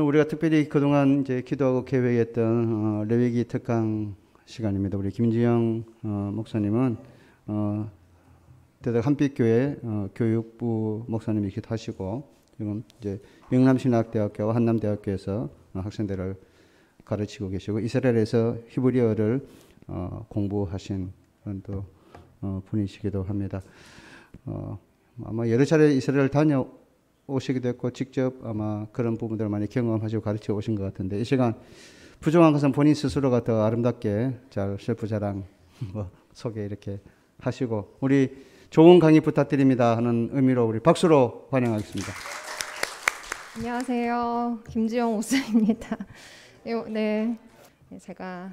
우리가 특별히 그동안 이제 기도하고 계획했던 레위기 특강 시간입니다. 우리 김지영 목사님은 대덕 한빛교회 교육부 목사님이기도 하시고 지금 이제 영남신학대학교와 한남대학교에서 학생들을 가르치고 계시고 이스라엘에서 히브리어를 공부하신 그런 또 분이시기도 합니다. 아마 여러 차례 이스라엘 다녀오시기도 했고 직접 아마 그런 부분들을 많이 경험하시고 가르쳐 오신 것 같은데 이 시간 부족한 것은 본인 스스로가 더 아름답게 잘 셀프 자랑 소개 이렇게 하시고 우리 좋은 강의 부탁드립니다 하는 의미로 우리 박수로 환영하겠습니다. 안녕하세요. 김지영 목사입니다. 네, 제가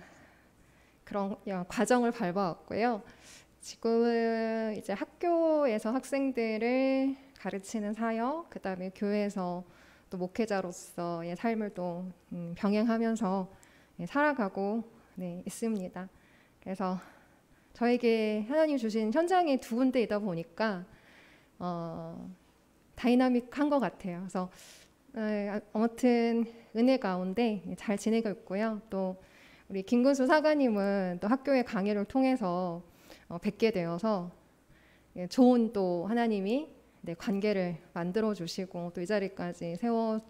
그런 과정을 밟아왔고요. 지금은 이제 학교에서 학생들을 가르치는 사역, 그 다음에 교회에서 또 목회자로서의 삶을 또 병행하면서 살아가고 있습니다. 그래서 저에게 하나님 주신 현장이 두 군데이다 보니까 다이나믹한 것 같아요. 그래서 아무튼 은혜 가운데 잘 지내고 있고요. 또 우리 김근수 사관님은 또 학교의 강의를 통해서 뵙게 되어서 좋은 또 하나님이 관계를 만들어 주시고 또 이 자리까지 세워주는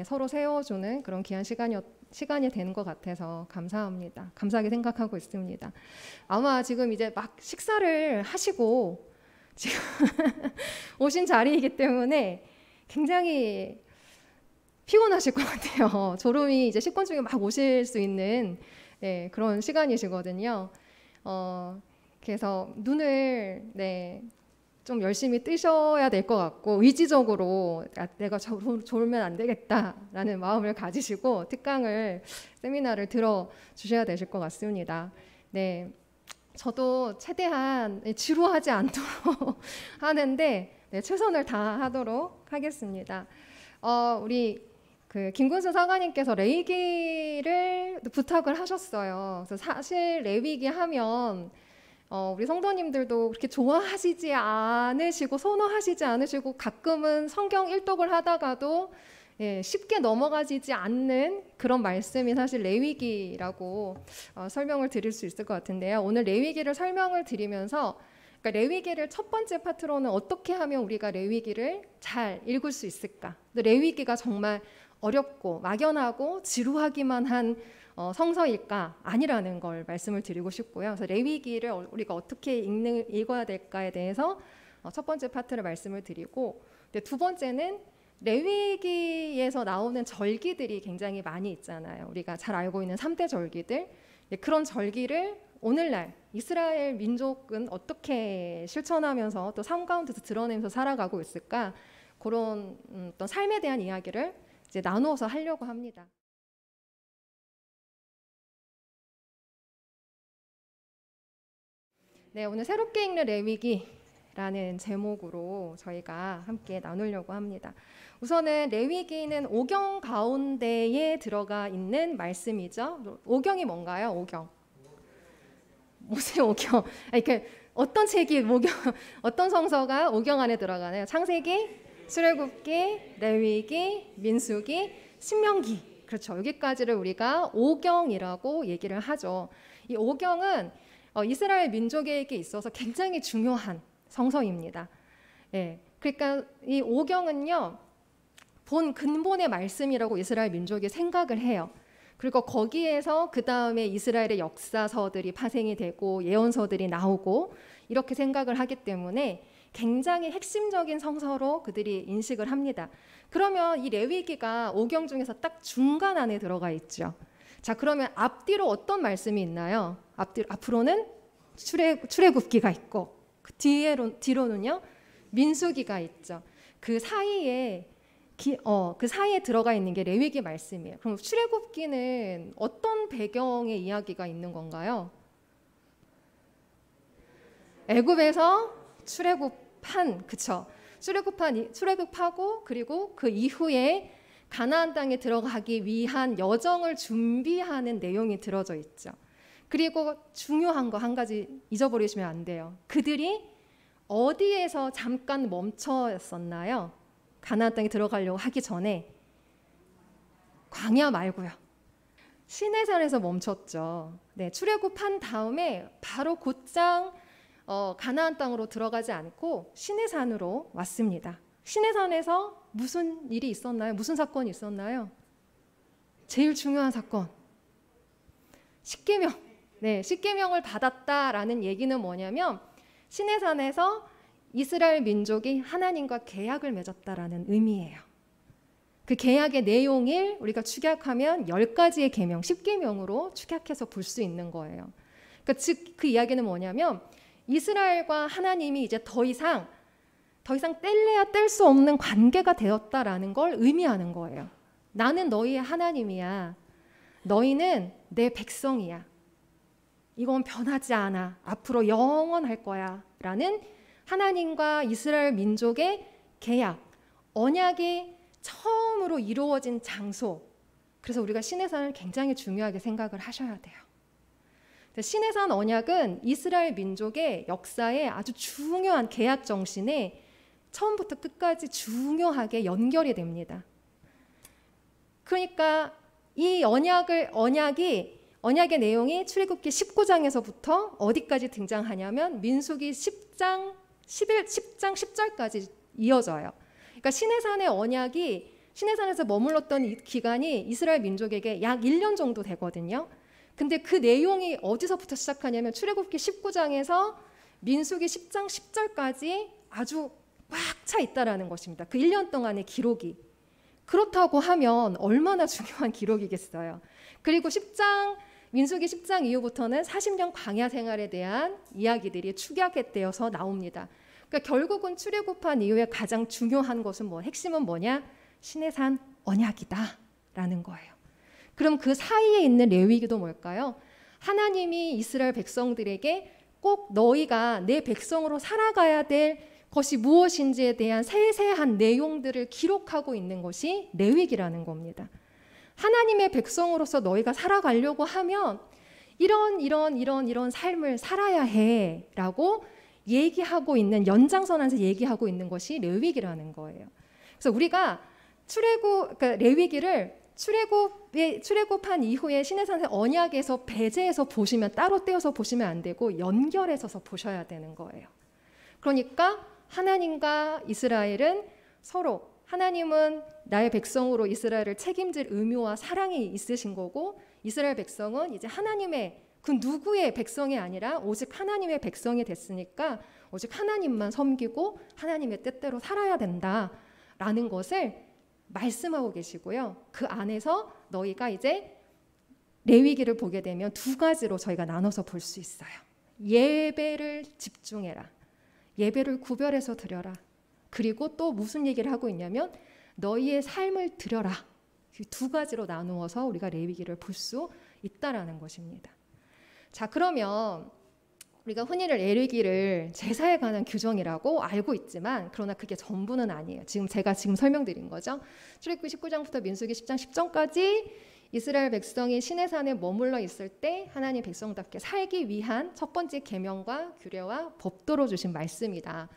서로 세워주는 그런 귀한 시간이 되는 것 같아서 감사합니다. 감사하게 생각하고 있습니다. 아마 지금 이제 막 식사를 하시고 지금 오신 자리이기 때문에 굉장히 피곤하실 것 같아요. 졸음이 이제 식권 중에 막 오실 수 있는 그런 시간이시거든요. 그래서 눈을 좀 열심히 뜨셔야 될 것 같고 의지적으로 내가 졸으면 안 되겠다라는 마음을 가지시고 특강을 세미나를 들어주셔야 되실 것 같습니다. 네, 저도 최대한 지루하지 않도록 하는데 최선을 다하도록 하겠습니다. 우리 그 김근수 사관님께서 레위기를 부탁을 하셨어요. 그래서 사실 레위기 하면 우리 성도님들도 그렇게 좋아하시지 않으시고 선호하시지 않으시고 가끔은 성경 일독을 하다가도 쉽게 넘어가지지 않는 그런 말씀이 사실 레위기라고 설명을 드릴 수 있을 것 같은데요. 오늘 레위기를 설명을 드리면서 그러니까 레위기를 첫 번째 파트로는 어떻게 하면 우리가 레위기를 잘 읽을 수 있을까? 레위기가 정말 어렵고 막연하고 지루하기만 한 성서일까? 아니라는 걸 말씀을 드리고 싶고요. 그래서 레위기를 우리가 어떻게 읽어야 될까에 대해서 첫 번째 파트를 말씀을 드리고 두 번째는 레위기에서 나오는 절기들이 굉장히 많이 있잖아요. 우리가 잘 알고 있는 3대 절기들. 그런 절기를 오늘날 이스라엘 민족은 어떻게 실천하면서 또 삶 가운데서 드러내면서 살아가고 있을까? 그런 어떤 삶에 대한 이야기를 이제 나누어서 하려고 합니다. 네, 오늘 새롭게 읽는 레위기라는 제목으로 저희가 함께 나누려고 합니다. 우선은 레위기는 오경 가운데에 들어가 있는 말씀이죠. 오경이 뭔가요? 오경. 모세 오경. 어떤 책이 오경, 어떤 성서가 오경 안에 들어가나요? 창세기, 출애굽기, 레위기, 민수기, 신명기. 그렇죠. 여기까지를 우리가 오경이라고 얘기를 하죠. 이 오경은 이스라엘 민족에게 있어서 굉장히 중요한 성서입니다. 그러니까 이 오경은요, 본 근본의 말씀이라고 이스라엘 민족이 생각을 해요. 그리고 거기에서 그 다음에 이스라엘의 역사서들이 파생이 되고 예언서들이 나오고 이렇게 생각을 하기 때문에 굉장히 핵심적인 성서로 그들이 인식을 합니다. 그러면 이 레위기가 오경 중에서 딱 중간 안에 들어가 있죠. 자, 그러면 앞뒤로 어떤 말씀이 있나요? 앞으로는 출애굽기가 있고 그 뒤로는요 민수기가 있죠. 그 사이에 들어가 있는 게 레위기 말씀이에요. 그럼 출애굽기는 어떤 배경의 이야기가 있는 건가요? 애굽에서 출애굽한, 그쵸? 출애굽하고 그리고 그 이후에 가나안 땅에 들어가기 위한 여정을 준비하는 내용이 들어져 있죠. 그리고 중요한 거 한 가지 잊어버리시면 안 돼요. 그들이 어디에서 잠깐 멈췄었나요? 가나안 땅에 들어가려고 하기 전에 광야 말고요. 시내산에서 멈췄죠. 네, 출애굽한 다음에 바로 곧장 가나안 땅으로 들어가지 않고 시내산으로 왔습니다. 시내산에서 무슨 일이 있었나요? 무슨 사건이 있었나요? 제일 중요한 사건. 십계명. 네, 십계명을 받았다라는 얘기는 뭐냐면 시내산에서 이스라엘 민족이 하나님과 계약을 맺었다라는 의미예요. 그 계약의 내용을 우리가 축약하면 10가지의 계명, 10계명으로 축약해서 볼 수 있는 거예요. 그러니까 즉 그 이야기는 뭐냐면 이스라엘과 하나님이 이제 더 이상 뗄래야 뗄 수 없는 관계가 되었다라는 걸 의미하는 거예요. 나는 너희의 하나님이야. 너희는 내 백성이야. 이건 변하지 않아. 앞으로 영원할 거야. 라는 하나님과 이스라엘 민족의 계약, 언약이 처음으로 이루어진 장소. 그래서 우리가 시내산을 굉장히 중요하게 생각을 하셔야 돼요. 시내산 언약은 이스라엘 민족의 역사에 아주 중요한 계약 정신에 처음부터 끝까지 중요하게 연결이 됩니다. 그러니까 이 언약의 내용이 출애굽기 19장에서부터 어디까지 등장하냐면 민수기 10장 10절까지 이어져요. 그러니까 시내산의 언약이 시내산에서 머물렀던 이 기간이 이스라엘 민족에게 약 1년 정도 되거든요. 근데 그 내용이 어디서부터 시작하냐면 출애굽기 19장에서 민수기 10장 10절까지 아주 꽉 차 있다라는 것입니다. 그 1년 동안의 기록이. 그렇다고 하면 얼마나 중요한 기록이겠어요. 그리고 민수기 10장 이후부터는 40년 광야 생활에 대한 이야기들이 축약되어서 나옵니다. 그러니까 결국은 출애굽한 이후에 가장 중요한 것은 핵심은 뭐냐? 시내산 언약이다라는 거예요. 그럼 그 사이에 있는 레위기도 뭘까요? 하나님이 이스라엘 백성들에게 꼭 너희가 내 백성으로 살아가야 될 것이 무엇인지에 대한 세세한 내용들을 기록하고 있는 것이 레위기라는 겁니다. 하나님의 백성으로서 너희가 살아가려고 하면 이런 삶을 살아야 해라고 얘기하고 있는 연장선 안에서 얘기하고 있는 것이 레위기라는 거예요. 그래서 우리가 그러니까 레위기를 출애굽한 이후에 시내산의 언약에서 배제해서 보시면 따로 떼어서 보시면 안 되고 연결해서 보셔야 되는 거예요. 그러니까 하나님과 이스라엘은 서로 하나님은 나의 백성으로 이스라엘을 책임질 의무와 사랑이 있으신 거고 이스라엘 백성은 이제 하나님의 그 누구의 백성이 아니라 오직 하나님의 백성이 됐으니까 오직 하나님만 섬기고 하나님의 뜻대로 살아야 된다라는 것을 말씀하고 계시고요. 그 안에서 너희가 이제 레위기를 보게 되면 두 가지로 저희가 나눠서 볼 수 있어요. 예배를 집중해라. 예배를 구별해서 드려라. 그리고 또 무슨 얘기를 하고 있냐면 너희의 삶을 드려라. 두 가지로 나누어서 우리가 레위기를 볼 수 있다라는 것입니다. 자, 그러면 우리가 흔히를 레위기를 제사에 관한 규정이라고 알고 있지만 그러나 그게 전부는 아니에요. 제가 설명드린 거죠. 출애굽기 19장부터 민수기 10장 10절까지 이스라엘 백성이 시내산에 머물러 있을 때 하나님 백성답게 살기 위한 첫 번째 계명과 규례와 법도로 주신 말씀이다.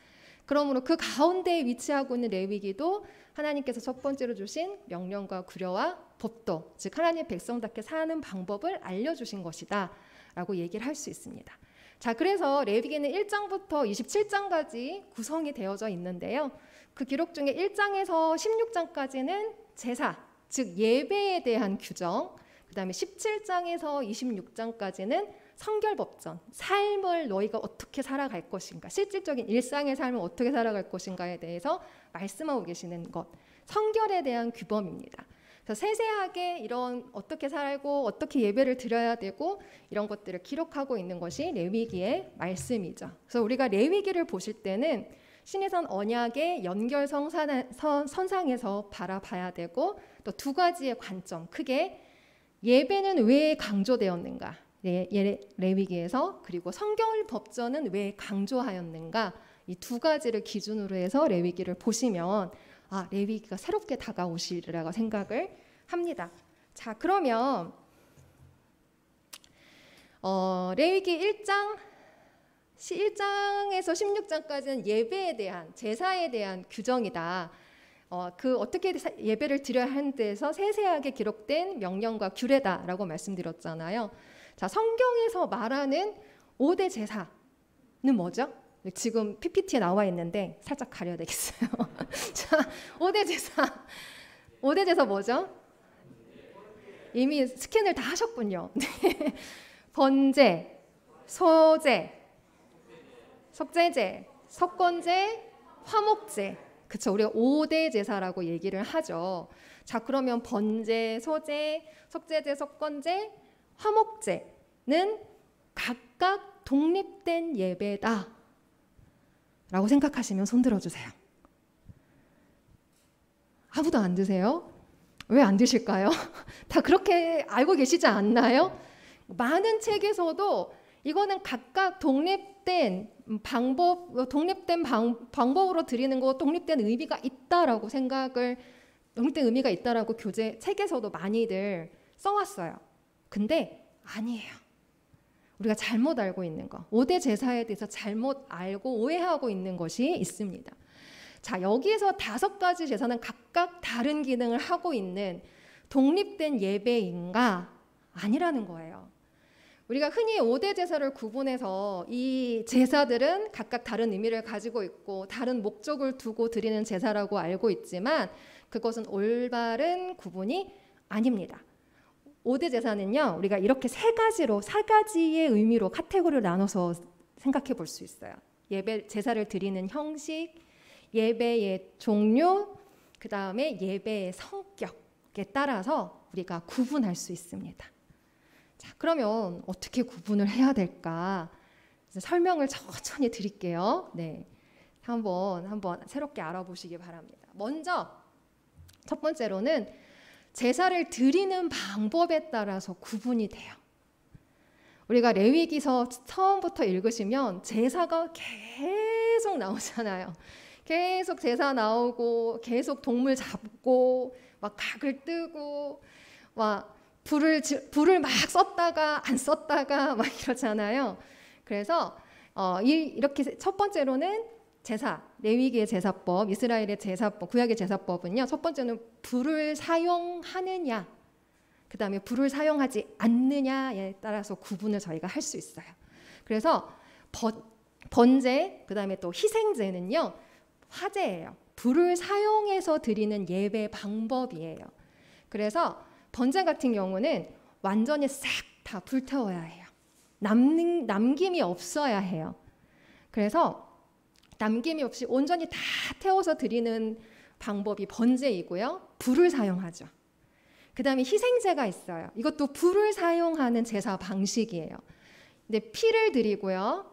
그러므로 그 가운데에 위치하고 있는 레위기도 하나님께서 첫 번째로 주신 명령과 규례와 법도, 즉 하나님 백성답게 사는 방법을 알려주신 것이다 라고 얘기를 할 수 있습니다. 자, 그래서 레위기는 1장부터 27장까지 구성이 되어져 있는데요. 그 기록 중에 1장에서 16장까지는 제사, 즉 예배에 대한 규정, 그 다음에 17장에서 26장까지는 성결법전, 삶을 너희가 어떻게 살아갈 것인가, 실질적인 일상의 삶을 어떻게 살아갈 것인가에 대해서 말씀하고 계시는 것, 성결에 대한 규범입니다. 그래서 세세하게 이런 어떻게 살고 어떻게 예배를 드려야 되고 이런 것들을 기록하고 있는 것이 레위기의 말씀이죠. 그래서 우리가 레위기를 보실 때는 시내산 언약의 연결선상에서 바라봐야 되고 또 두 가지의 관점, 크게 예배는 왜 강조되었는가, 레위기에서, 그리고 성결법전은 왜 강조하였는가, 이 두 가지를 기준으로 해서 레위기를 보시면 레위기가 새롭게 다가오시리라고 생각을 합니다. 자, 그러면 레위기 1장에서 16장까지는 예배에 대한, 제사에 대한 규정이다 그 어떻게 예배를 드려야 하는 데서 세세하게 기록된 명령과 규례다라고 말씀드렸잖아요. 자, 성경에서 말하는 5대 제사는 뭐죠? 지금 PPT에 나와 있는데 살짝 가려야 되겠어요. 자, 5대 제사. 5대 제사 뭐죠? 이미 스캔을 다 하셨군요. 번제, 소제, 속제제, 석권제, 화목제. 그쵸, 우리가 5대 제사라고 얘기를 하죠. 자, 그러면 번제, 소제, 속제제, 석권제, 화목제는 각각 독립된 예배다 라고 생각하시면 손 들어주세요. 아무도 안 드세요? 왜 안 드실까요? 다 그렇게 알고 계시지 않나요? 많은 책에서도 이거는 각각 독립된 방법으로 드리는 거, 독립된 의미가 있다라고 독립된 의미가 있다라고 교재 책에서도 많이들 써왔어요. 근데 아니에요. 우리가 잘못 알고 있는 거, 5대 제사에 대해서 잘못 알고 오해하고 있는 것이 있습니다. 자, 여기에서 5가지 제사는 각각 다른 기능을 하고 있는 독립된 예배인가? 아니라는 거예요. 우리가 흔히 5대 제사를 구분해서 이 제사들은 각각 다른 의미를 가지고 있고 다른 목적을 두고 드리는 제사라고 알고 있지만 그것은 올바른 구분이 아닙니다. 5대 제사는요, 우리가 이렇게 4가지의 의미로 카테고리를 나눠서 생각해 볼 수 있어요. 제사를 드리는 형식, 예배의 종류, 그 다음에 예배의 성격에 따라서 우리가 구분할 수 있습니다. 자, 그러면 어떻게 구분을 해야 될까? 설명을 천천히 드릴게요. 네, 한번 새롭게 알아보시기 바랍니다. 먼저 첫 번째로는 제사를 드리는 방법에 따라서 구분이 돼요. 우리가 레위기서 처음부터 읽으시면 제사가 계속 나오잖아요. 계속 제사 나오고 계속 동물 잡고 막 각을 뜨고 막 불을 막 썼다가 안 썼다가 막 이러잖아요. 그래서 이렇게 첫 번째로는 제사, 레위기의 제사법, 이스라엘의 제사법, 구약의 제사법은요. 첫 번째는 불을 사용하느냐, 그 다음에 불을 사용하지 않느냐에 따라서 구분을 저희가 할 수 있어요. 그래서 번제, 그 다음에 또 희생제는요. 화제예요. 불을 사용해서 드리는 예배 방법이에요. 그래서 번제 같은 경우는 완전히 싹 다 불태워야 해요. 남김이 없어야 해요. 그래서 남김이 없이 온전히 다 태워서 드리는 방법이 번제이고요. 불을 사용하죠. 그 다음에 희생제가 있어요. 이것도 불을 사용하는 제사 방식이에요. 근데 피를 드리고요.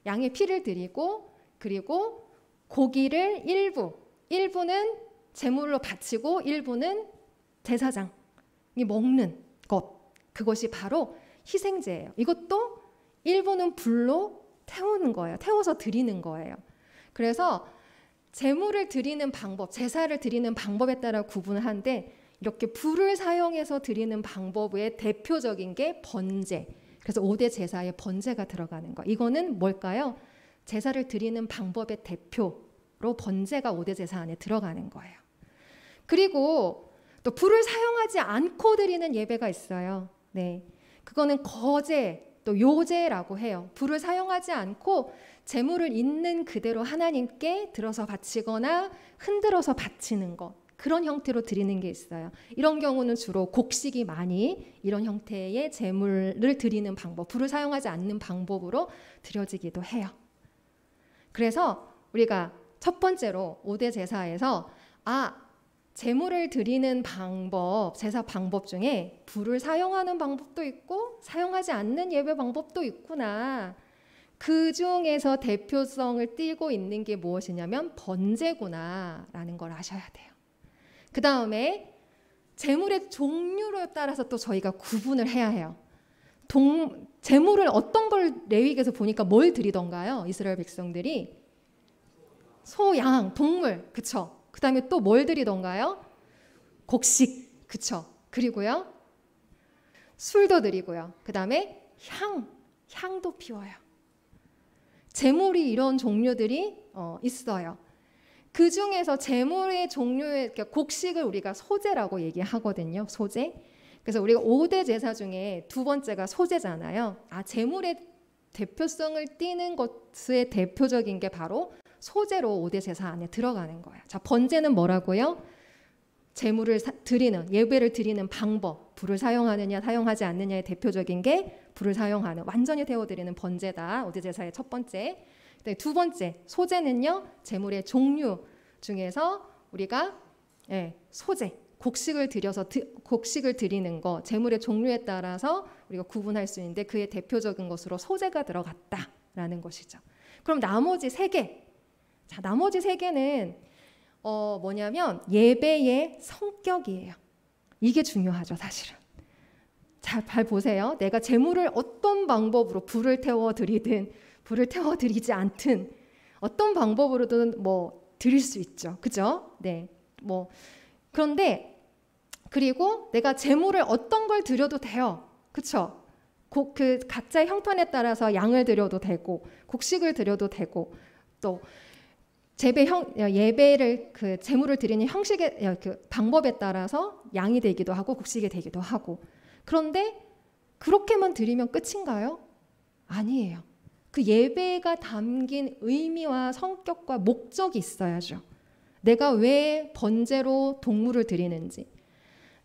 양의 피를 드리고 그리고 고기를 일부는 제물로 바치고 일부는 제사장이 먹는 것. 그것이 바로 희생제예요. 이것도 일부는 불로 태우는 거예요. 태워서 드리는 거예요. 그래서 제물을 드리는 방법, 제사를 드리는 방법에 따라 구분을 하는데 이렇게 불을 사용해서 드리는 방법의 대표적인 게 번제. 그래서 5대 제사에 번제가 들어가는 거. 이거는 뭘까요? 제사를 드리는 방법의 대표로 번제가 5대 제사 안에 들어가는 거예요. 그리고 또 불을 사용하지 않고 드리는 예배가 있어요. 네, 그거는 거제, 또 요제라고 해요. 불을 사용하지 않고 제물을 있는 그대로 하나님께 들어서 바치거나 흔들어서 바치는 것. 그런 형태로 드리는 게 있어요. 이런 경우는 주로 곡식이 많이 이런 형태의 제물을 드리는 방법, 불을 사용하지 않는 방법으로 드려지기도 해요. 그래서 우리가 첫 번째로 5대 제사에서 제물을 드리는 방법, 제사 방법 중에 불을 사용하는 방법도 있고 사용하지 않는 예배 방법도 있구나. 그 중에서 대표성을 띠고 있는 게 무엇이냐면 번제구나라는 걸 아셔야 돼요. 그 다음에 제물의 종류에 따라서 또 저희가 구분을 해야 해요. 제물을 어떤 걸 레위기에서 보니까 뭘 드리던가요? 이스라엘 백성들이 소, 양, 동물, 그쵸? 그 다음에 또 뭘 드리던가요? 곡식, 그쵸? 그리고요 술도 드리고요. 그 다음에 향도 피워요. 제물이 이런 종류들이 있어요. 그 중에서 제물의 종류의 곡식을 우리가 소제라고 얘기하거든요. 소제. 그래서 우리가 5대 제사 중에 두 번째가 소제잖아요. 제물의 대표성을 띠는 것의 대표적인 게 바로 소제로 5대 제사 안에 들어가는 거예요. 자, 번제는 뭐라고요? 제물을 드리는, 예배를 드리는 방법, 불을 사용하느냐 사용하지 않느냐의 대표적인 게 불을 사용하는, 완전히 데워드리는 번제다. 5대 제사의 첫 번째. 두 번째, 소제는요, 제물의 종류 중에서 우리가 소제, 곡식을 드리는 거, 제물의 종류에 따라서 우리가 구분할 수 있는데 그의 대표적인 것으로 소제가 들어갔다라는 것이죠. 그럼 나머지 세 개, 자, 나머지 세 개는 뭐냐면 예배의 성격이에요. 이게 중요하죠, 사실은. 잘 보세요. 내가 제물을 어떤 방법으로 불을 태워드리든 불을 태워드리지 않든 어떤 방법으로든 뭐 드릴 수 있죠. 그죠? 네. 뭐 그런데 그리고 내가 제물을 어떤 걸 드려도 돼요. 그쵸? 그 각자의 형편에 따라서 양을 드려도 되고 곡식을 드려도 되고 또 예배를 그 제물을 드리는 형식의 그 방법에 따라서 양이 되기도 하고 곡식이 되기도 하고. 그런데 그렇게만 드리면 끝인가요? 아니에요. 그 예배가 담긴 의미와 성격과 목적이 있어야죠. 내가 왜 번제로 동물을 드리는지,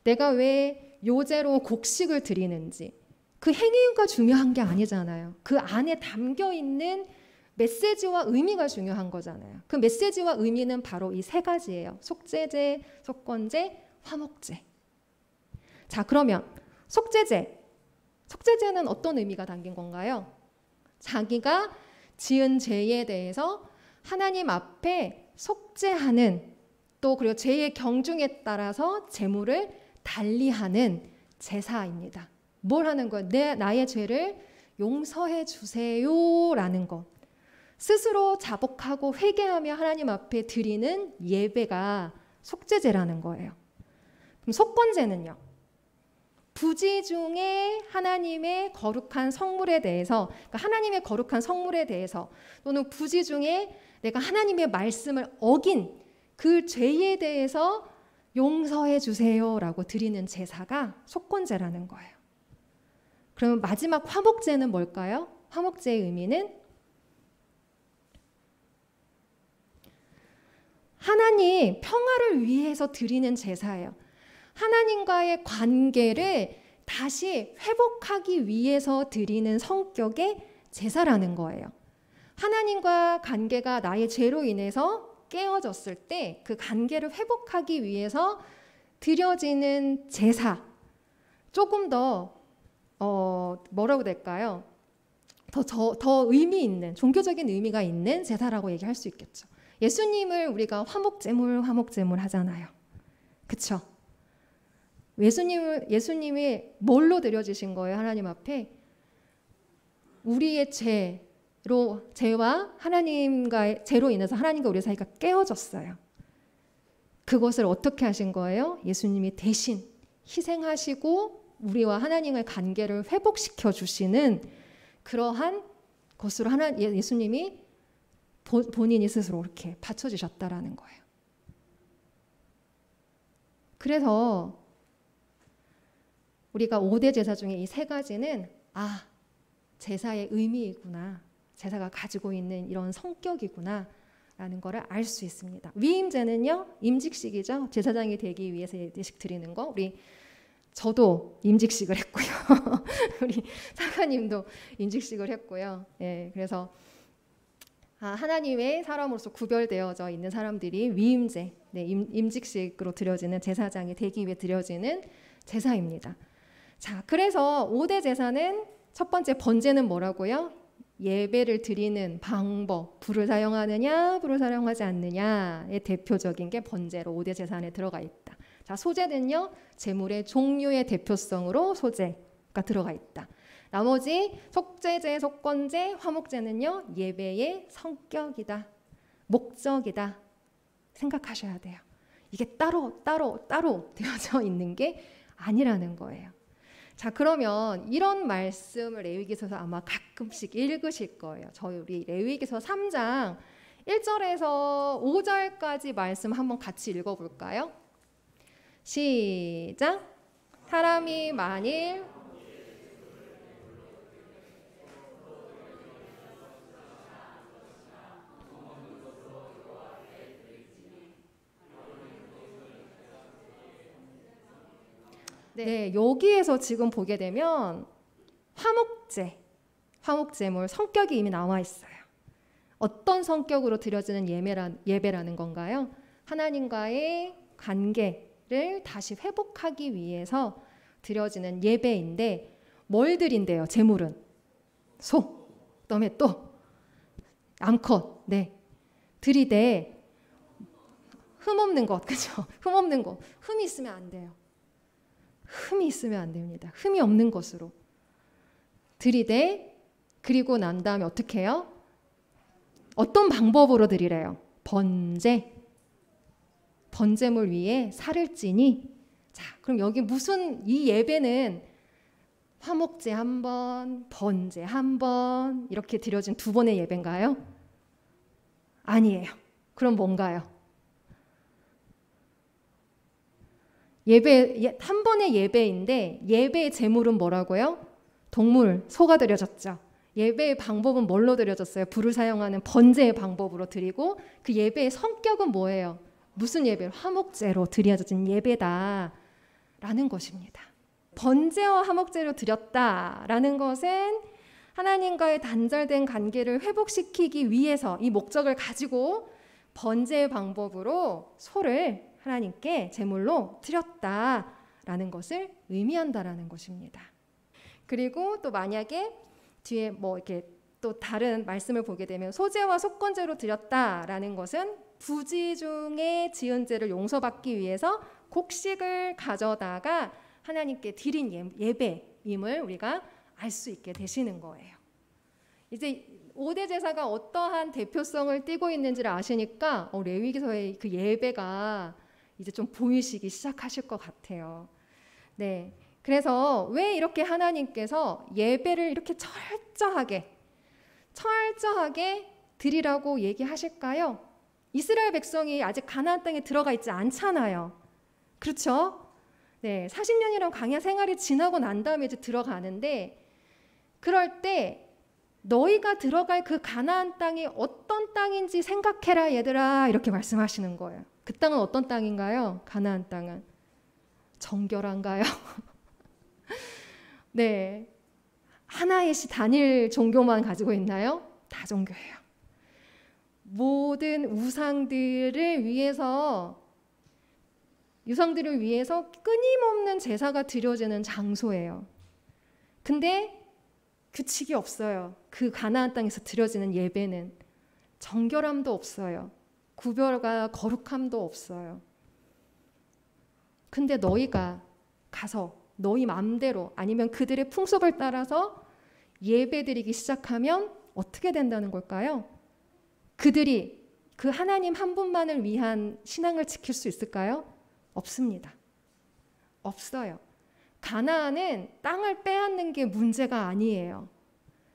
내가 왜 요제로 곡식을 드리는지, 그 행위가 중요한 게 아니잖아요. 그 안에 담겨 있는 메시지와 의미가 중요한 거잖아요. 그 메시지와 의미는 바로 이 세 가지예요. 속죄제, 속건제, 화목제. 자, 그러면 속죄제는 어떤 의미가 담긴 건가요? 자기가 지은 죄에 대해서 하나님 앞에 속죄하는, 또 그리고 죄의 경중에 따라서 제물을 달리하는 제사입니다. 뭘 하는 거예요? 나의 죄를 용서해 주세요라는 것. 스스로 자복하고 회개하며 하나님 앞에 드리는 예배가 속죄제라는 거예요. 그럼 속건제는요? 부지 중에 하나님의 거룩한 성물에 대해서, 그러니까 하나님의 거룩한 성물에 대해서, 또는 부지 중에 내가 하나님의 말씀을 어긴 그 죄에 대해서 용서해 주세요라고 드리는 제사가 속건제라는 거예요. 그러면 마지막 화목제는 뭘까요? 화목제의 의미는 하나님 평화를 위해서 드리는 제사예요. 하나님과의 관계를 다시 회복하기 위해서 드리는 성격의 제사라는 거예요. 하나님과 관계가 나의 죄로 인해서 깨어졌을 때 그 관계를 회복하기 위해서 드려지는 제사. 조금 더 뭐라고 될까요? 더 의미 있는, 종교적인 의미가 있는 제사라고 얘기할 수 있겠죠. 예수님을 우리가 화목제물 하잖아요. 그쵸? 예수님이 뭘로 드려지신 거예요? 하나님 앞에 우리의 죄와 하나님과의 죄로 인해서 하나님과 우리 사이가 깨어졌어요. 그것을 어떻게 하신 거예요? 예수님이 대신 희생하시고 우리와 하나님의 관계를 회복시켜 주시는 그러한 것으로 예수님이 본인이 스스로 이렇게 바쳐주셨다라는 거예요. 그래서 우리가 5대 제사 중에 이 세 가지는 제사의 의미이구나, 제사가 가지고 있는 이런 성격이구나 라는 거를 알 수 있습니다. 위임제는요, 임직식이죠. 제사장이 되기 위해서 예식 드리는 거. 저도 임직식을 했고요. 우리 사가님도 임직식을 했고요. 그래서 하나님의 사람으로서 구별되어져 있는 사람들이 위임제, 임직식으로 드려지는, 제사장이 되기 위해 드려지는 제사입니다. 자, 그래서 5대 제사는 첫 번째 번제는 뭐라고요? 예배를 드리는 방법, 불을 사용하느냐, 불을 사용하지 않느냐의 대표적인 게 번제로 5대 제사 안에 들어가 있다. 자, 소제는요, 제물의 종류의 대표성으로 소제가 들어가 있다. 나머지 속죄제, 속건제, 화목제는요, 예배의 성격이다, 목적이다 생각하셔야 돼요. 이게 따로 되어져 있는 게 아니라는 거예요. 자, 그러면 이런 말씀을 레위기서에서 아마 가끔씩 읽으실 거예요. 우리 레위기서 3장 1절에서 5절까지 말씀 한번 같이 읽어볼까요? 시작. 사람이 만일 네, 여기에서 지금 보게 되면 화목제물 성격이 이미 나와 있어요. 어떤 성격으로 드려지는 예배라는 건가요? 하나님과의 관계를 다시 회복하기 위해서 드려지는 예배인데 뭘 드린대요? 제물은 소, 그다음에 또 암컷, 네, 드리되 흠없는 것, 그죠? 흠없는 것, 흠이 있으면 안 돼요. 흠이 있으면 안 됩니다. 흠이 없는 것으로 드리되, 그리고 난 다음에 어떻게 해요? 어떤 방법으로 드리래요? 번제물 위에 살을 찌니. 자, 그럼 여기 무슨, 이 예배는 화목제 한 번, 번제 한 번 이렇게 드려진 두 번의 예배인가요? 아니에요. 그럼 뭔가요? 한 번의 예배인데 예배의 제물은 뭐라고요? 동물, 소가 드려졌죠. 예배의 방법은 뭘로 드려졌어요? 불을 사용하는 번제의 방법으로 드리고, 그 예배의 성격은 뭐예요? 무슨 예배를? 화목제로 드려진 예배다라는 것입니다. 번제와 화목제로 드렸다라는 것은 하나님과의 단절된 관계를 회복시키기 위해서 이 목적을 가지고 번제의 방법으로 소를 하나님께 제물로 드렸다라는 것을 의미한다라는 것입니다. 그리고 또 만약에 뒤에 뭐 이렇게 또 다른 말씀을 보게 되면 소제와 속건제로 드렸다라는 것은 부지 중에 지은 죄를 용서받기 위해서 곡식을 가져다가 하나님께 드린 예배임을 우리가 알 수 있게 되시는 거예요. 이제 5대 제사가 어떠한 대표성을 띠고 있는지를 아시니까 레위기서의 그 예배가 이제 좀 보이시기 시작하실 것 같아요. 네, 그래서 왜 이렇게 하나님께서 예배를 이렇게 철저하게 드리라고 얘기하실까요? 이스라엘 백성이 아직 가나안 땅에 들어가 있지 않잖아요. 그렇죠? 네, 40년이란 광야 생활이 지나고 난 다음에 이제 들어가는데, 그럴 때 너희가 들어갈 그 가나안 땅이 어떤 땅인지 생각해라 얘들아, 이렇게 말씀하시는 거예요. 그 땅은 어떤 땅인가요? 가나안 땅은 정결한가요? 네, 하나의 단일 종교만 가지고 있나요? 다종교예요. 모든 우상들을 위해서, 유상들을 위해서 끊임없는 제사가 드려지는 장소예요. 근데 규칙이 없어요. 그 가나안 땅에서 드려지는 예배는 정결함도 없어요. 구별과 거룩함도 없어요. 근데 너희가 가서 너희 마음대로 아니면 그들의 풍습을 따라서 예배드리기 시작하면 어떻게 된다는 걸까요? 그들이 그 하나님 한 분만을 위한 신앙을 지킬 수 있을까요? 없습니다. 없어요. 가나안은 땅을 빼앗는 게 문제가 아니에요.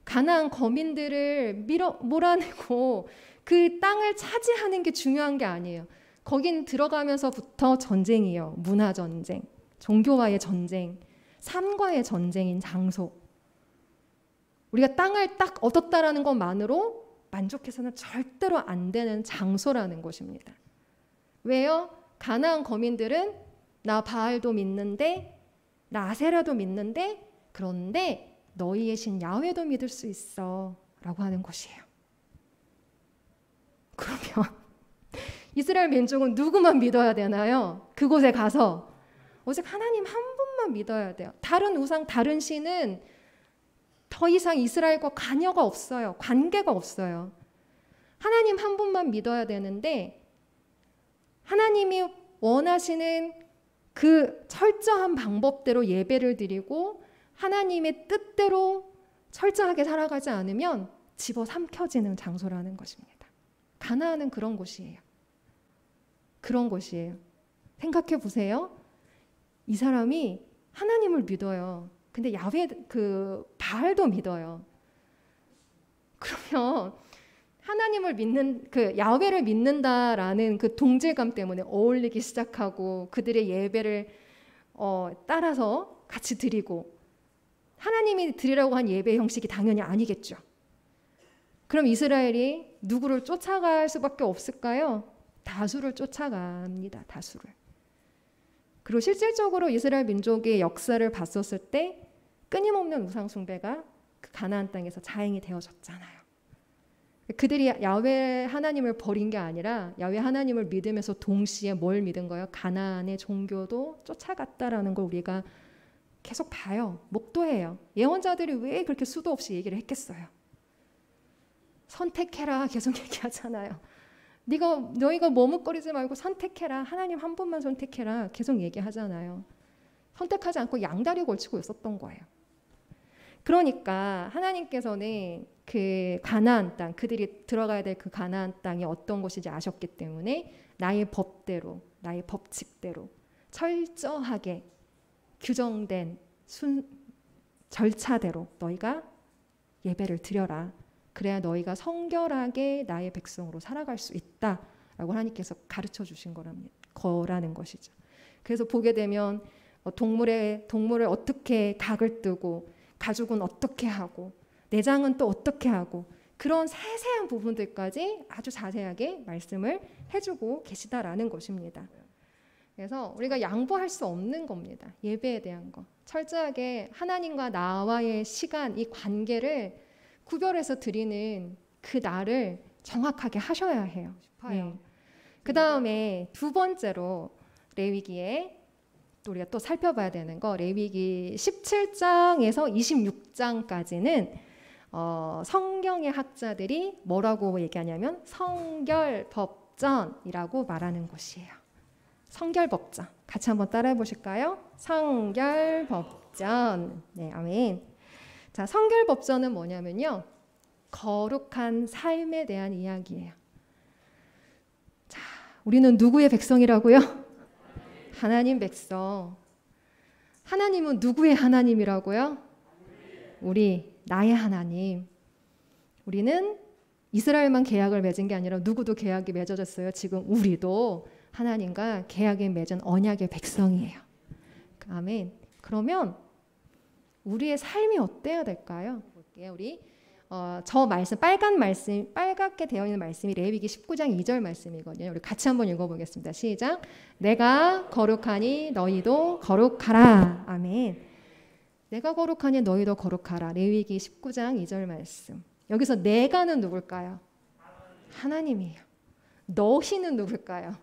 가나안 거민들을 몰아내고 그 땅을 차지하는 게 중요한 게 아니에요. 거긴 들어가면서부터 전쟁이에요. 문화 전쟁, 종교와의 전쟁, 삶과의 전쟁인 장소. 우리가 땅을 딱 얻었다라는 것만으로 만족해서는 절대로 안 되는 장소라는 것입니다. 왜요? 가나안 거민들은 나 바알도 믿는데, 나 아세라도 믿는데, 그런데 너희의 신 야훼도 믿을 수 있어 라고 하는 것이에요. 그러면 이스라엘 민족은 누구만 믿어야 되나요? 그곳에 가서 오직 하나님 한 분만 믿어야 돼요. 다른 우상, 다른 신은 더 이상 이스라엘과 관여가 없어요. 관계가 없어요. 하나님 한 분만 믿어야 되는데, 하나님이 원하시는 그 철저한 방법대로 예배를 드리고 하나님의 뜻대로 철저하게 살아가지 않으면 집어삼켜지는 장소라는 것입니다. 가나안은 그런 곳이에요. 그런 곳이에요. 생각해 보세요. 이 사람이 하나님을 믿어요. 근데 야훼, 바알도 믿어요. 그러면 하나님을 믿는 그 야훼를 믿는다라는 그 동질감 때문에 어울리기 시작하고 그들의 예배를 따라서 같이 드리고 하나님이 드리라고 한 예배 형식이 당연히 아니겠죠. 그럼 이스라엘이 누구를 쫓아갈 수밖에 없을까요? 다수를 쫓아갑니다. 다수를. 그리고 실질적으로 이스라엘 민족의 역사를 봤었을 때 끊임없는 우상 숭배가 그 가나안 땅에서 자행이 되어졌잖아요. 그들이 야훼 하나님을 버린 게 아니라 야훼 하나님을 믿으면서 동시에 뭘 믿은 거예요? 가나안의 종교도 쫓아갔다라는 걸 우리가 계속 봐요. 목도해요. 예언자들이 왜 그렇게 수도 없이 얘기를 했겠어요? 선택해라 계속 얘기하잖아요. 너희가 머뭇거리지 말고 선택해라. 하나님 한 분만 선택해라. 계속 얘기하잖아요. 선택하지 않고 양다리 걸치고 있었던 거예요. 그러니까 하나님께서는 그 가나안 땅, 그들이 들어가야 될 그 가나안 땅이 어떤 곳인지 아셨기 때문에 나의 법대로, 나의 법칙대로 철저하게 규정된 절차대로 너희가 예배를 드려라. 그래야 너희가 성결하게 나의 백성으로 살아갈 수 있다라고 하나님께서 가르쳐 주신 거라는 것이죠. 그래서 보게 되면 동물을 어떻게 닭을 뜨고 가죽은 어떻게 하고 내장은 또 어떻게 하고 그런 세세한 부분들까지 아주 자세하게 말씀을 해주고 계시다라는 것입니다. 그래서 우리가 양보할 수 없는 겁니다. 예배에 대한 거. 철저하게 하나님과 나와의 시간, 이 관계를 구별해서 드리는 그 날을 정확하게 하셔야 해요. 네. 그 다음에 두 번째로 레위기에 또 우리가 또 살펴봐야 되는 거 레위기 17장에서 26장까지는 성경의 학자들이 뭐라고 얘기하냐면 성결법전이라고 말하는 것이에요. 성결법전. 같이 한번 따라해 보실까요? 성결법전. 네, 아멘. 자, 성결법전은 뭐냐면요. 거룩한 삶에 대한 이야기예요. 자, 우리는 누구의 백성이라고요? 하나님 백성. 하나님은 누구의 하나님이라고요? 나의 하나님. 우리는 이스라엘만 계약을 맺은 게 아니라 누구도 계약이 맺어졌어요. 지금 우리도 하나님과 계약이 맺은 언약의 백성이에요. 아멘. 그러면 우리의 삶이 어때야 될까요? 볼게요. 우리 저 말씀 빨갛게 되어 있는 말씀이 레위기 19장 2절 말씀이거든요. 우리 같이 한번 읽어보겠습니다. 시작. 내가 거룩하니 너희도 거룩하라. 아멘. 내가 거룩하니 너희도 거룩하라. 레위기 19장 2절 말씀. 여기서 내가는 누굴까요? 하나님이에요. 너희는 누굴까요?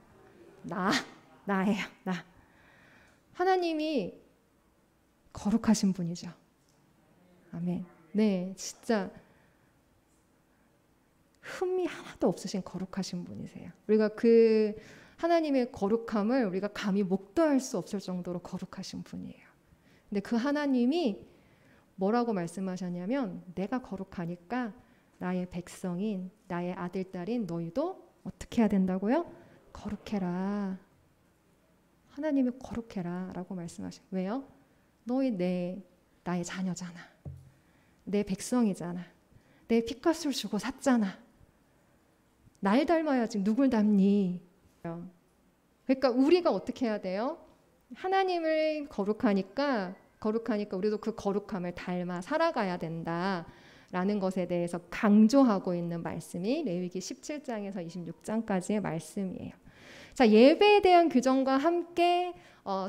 나예요. 나. 하나님이 거룩하신 분이죠. 아멘. 네, 진짜 흠이 하나도 없으신 거룩하신 분이세요. 우리가 그 하나님의 거룩함을 우리가 감히 목도할 수 없을 정도로 거룩하신 분이에요. 근데 그 하나님이 뭐라고 말씀하셨냐면 내가 거룩하니까 나의 백성인 나의 아들, 딸인 너희도 어떻게 해야 된다고요? 거룩해라. 하나님이 거룩해라 라고 말씀하셔요. 왜요? 너희 나의 자녀잖아. 내 백성이잖아. 내 핏값을 주고 샀잖아. 날 닮아야지 누굴 닮니? 그러니까 우리가 어떻게 해야 돼요? 하나님을 거룩하니까 우리도 그 거룩함을 닮아 살아가야 된다라는 것에 대해서 강조하고 있는 말씀이 레위기 17장에서 26장까지의 말씀이에요. 자, 예배에 대한 규정과 함께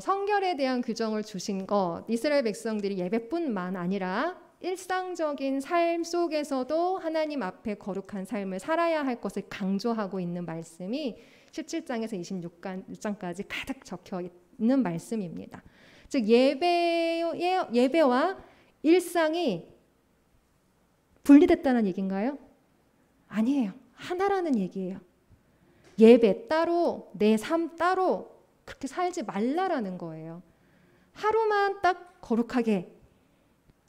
성결에 대한 규정을 주신 것, 이스라엘 백성들이 예배뿐만 아니라 일상적인 삶 속에서도 하나님 앞에 거룩한 삶을 살아야 할 것을 강조하고 있는 말씀이 17장에서 26장까지 가득 적혀 있는 말씀입니다. 즉 예배와 일상이 분리됐다는 얘기인가요? 아니에요. 하나라는 얘기예요. 예배 따로, 내 삶 따로 그렇게 살지 말라라는 거예요. 하루만 딱 거룩하게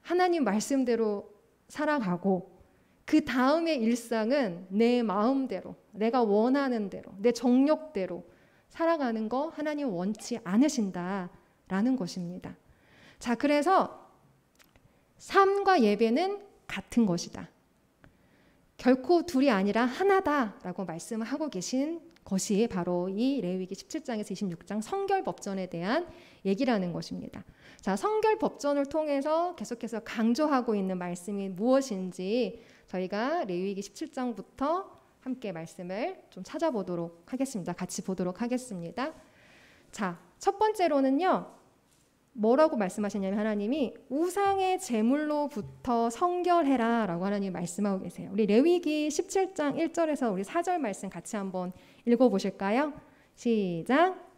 하나님 말씀대로 살아가고 그 다음의 일상은 내 마음대로, 내가 원하는 대로, 내 정욕대로 살아가는 거 하나님 원치 않으신다라는 것입니다. 자, 그래서 삶과 예배는 같은 것이다. 결코 둘이 아니라 하나다라고 말씀을 하고 계신 것이 바로 이 레위기 17장에서 26장 성결법전에 대한 얘기라는 것입니다. 자, 성결법전을 통해서 계속해서 강조하고 있는 말씀이 무엇인지 저희가 레위기 17장부터 함께 말씀을 좀 찾아보도록 하겠습니다. 같이 보도록 하겠습니다. 자, 첫 번째로는요. 뭐라고 말씀하시냐면 하나님이 우상의 제물로부터 성결해라 라고 하나님이 말씀하고 계세요. 우리 레위기 17장 1절에서 우리 4절 말씀 같이 한번 읽어보실까요? 시작.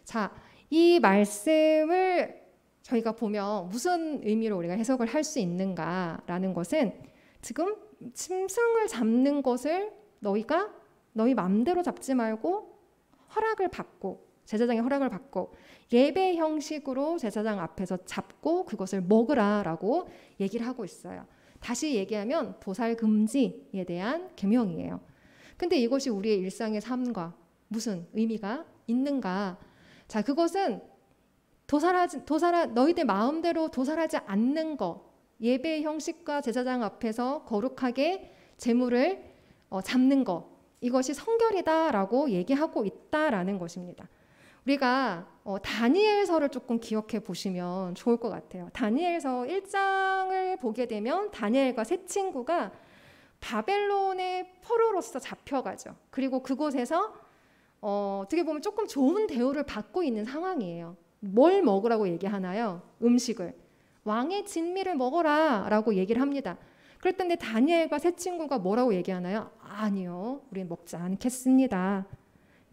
자, 이 말씀을 저희가 보면 무슨 의미로 우리가 해석을 할 수 있는가라는 것은 지금 짐승을 잡는 것을 너희 마음대로 잡지 말고 허락을 받고 제사장의 허락을 받고 예배 형식으로 제사장 앞에서 잡고 그것을 먹으라라고 얘기를 하고 있어요. 다시 얘기하면 도살 금지에 대한 계명이에요. 근데 이것이 우리의 일상의 삶과 무슨 의미가 있는가? 자, 그것은 너희들 마음대로 도살하지 않는 것, 예배 형식과 제사장 앞에서 거룩하게 제물을 잡는 것, 이것이 성결이다라고 얘기하고 있다라는 것입니다. 우리가 다니엘서를 조금 기억해 보시면 좋을 것 같아요. 다니엘서 1장을 보게 되면 다니엘과 세 친구가 바벨론의 포로로서 잡혀가죠. 그리고 그곳에서 어떻게 보면 조금 좋은 대우를 받고 있는 상황이에요. 뭘 먹으라고 얘기하나요? 음식을. 왕의 진미를 먹어라 라고 얘기를 합니다. 그럴 텐데 다니엘과 세 친구가 뭐라고 얘기하나요? 아니요, 우리는 먹지 않겠습니다.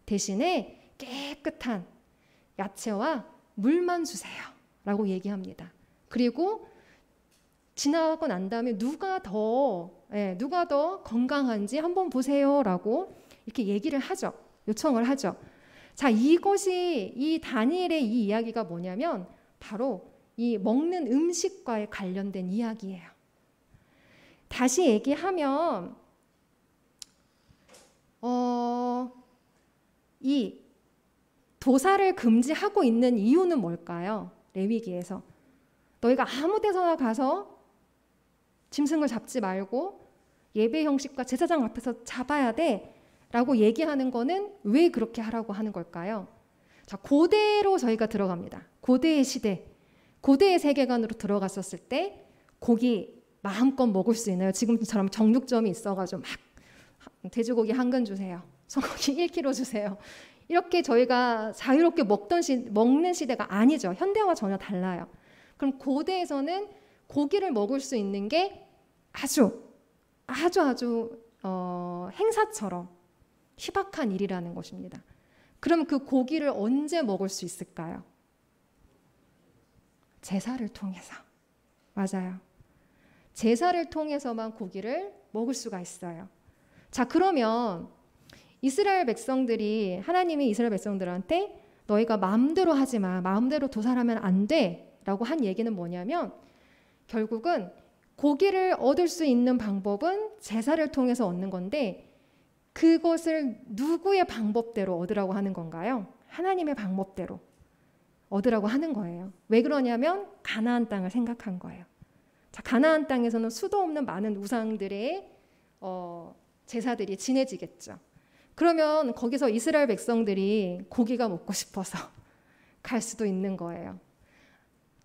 대신에 깨끗한 야채와 물만 주세요 라고 얘기합니다. 그리고 지나고 난 다음에 누가 더 건강한지 한번 보세요 라고 이렇게 얘기를 하죠. 요청을 하죠. 자, 이것이 이 다니엘의 이 이야기가 뭐냐면 바로 이 먹는 음식과의 관련된 이야기예요. 다시 얘기하면 이 도살을 금지하고 있는 이유는 뭘까요? 레위기에서 너희가 아무 데서나 가서 짐승을 잡지 말고 예배 형식과 제사장 앞에서 잡아야 돼 라고 얘기하는 거는 왜 그렇게 하라고 하는 걸까요? 자, 고대로 저희가 들어갑니다. 고대의 시대, 고대의 세계관으로 들어갔었을 때 고기 마음껏 먹을 수 있나요? 지금처럼 정육점이 있어가지고 막 돼지고기 한 근 주세요. 소고기 1kg 주세요. 이렇게 저희가 자유롭게 먹는 시대가 아니죠. 현대와 전혀 달라요. 그럼 고대에서는 고기를 먹을 수 있는 게 아주 행사처럼 희박한 일이라는 것입니다. 그럼 그 고기를 언제 먹을 수 있을까요? 제사를 통해서. 맞아요. 제사를 통해서만 고기를 먹을 수가 있어요. 자, 그러면 하나님이 이스라엘 백성들한테 너희가 마음대로 하지 마, 마음대로 도살하면 안 돼 라고 한 얘기는 뭐냐면 결국은 고기를 얻을 수 있는 방법은 제사를 통해서 얻는 건데 그것을 누구의 방법대로 얻으라고 하는 건가요? 하나님의 방법대로 얻으라고 하는 거예요. 왜 그러냐면 가나안 땅을 생각한 거예요. 자, 가나안 땅에서는 수도 없는 많은 우상들의 제사들이 지내지겠죠. 그러면 거기서 이스라엘 백성들이 고기가 먹고 싶어서 갈 수도 있는 거예요.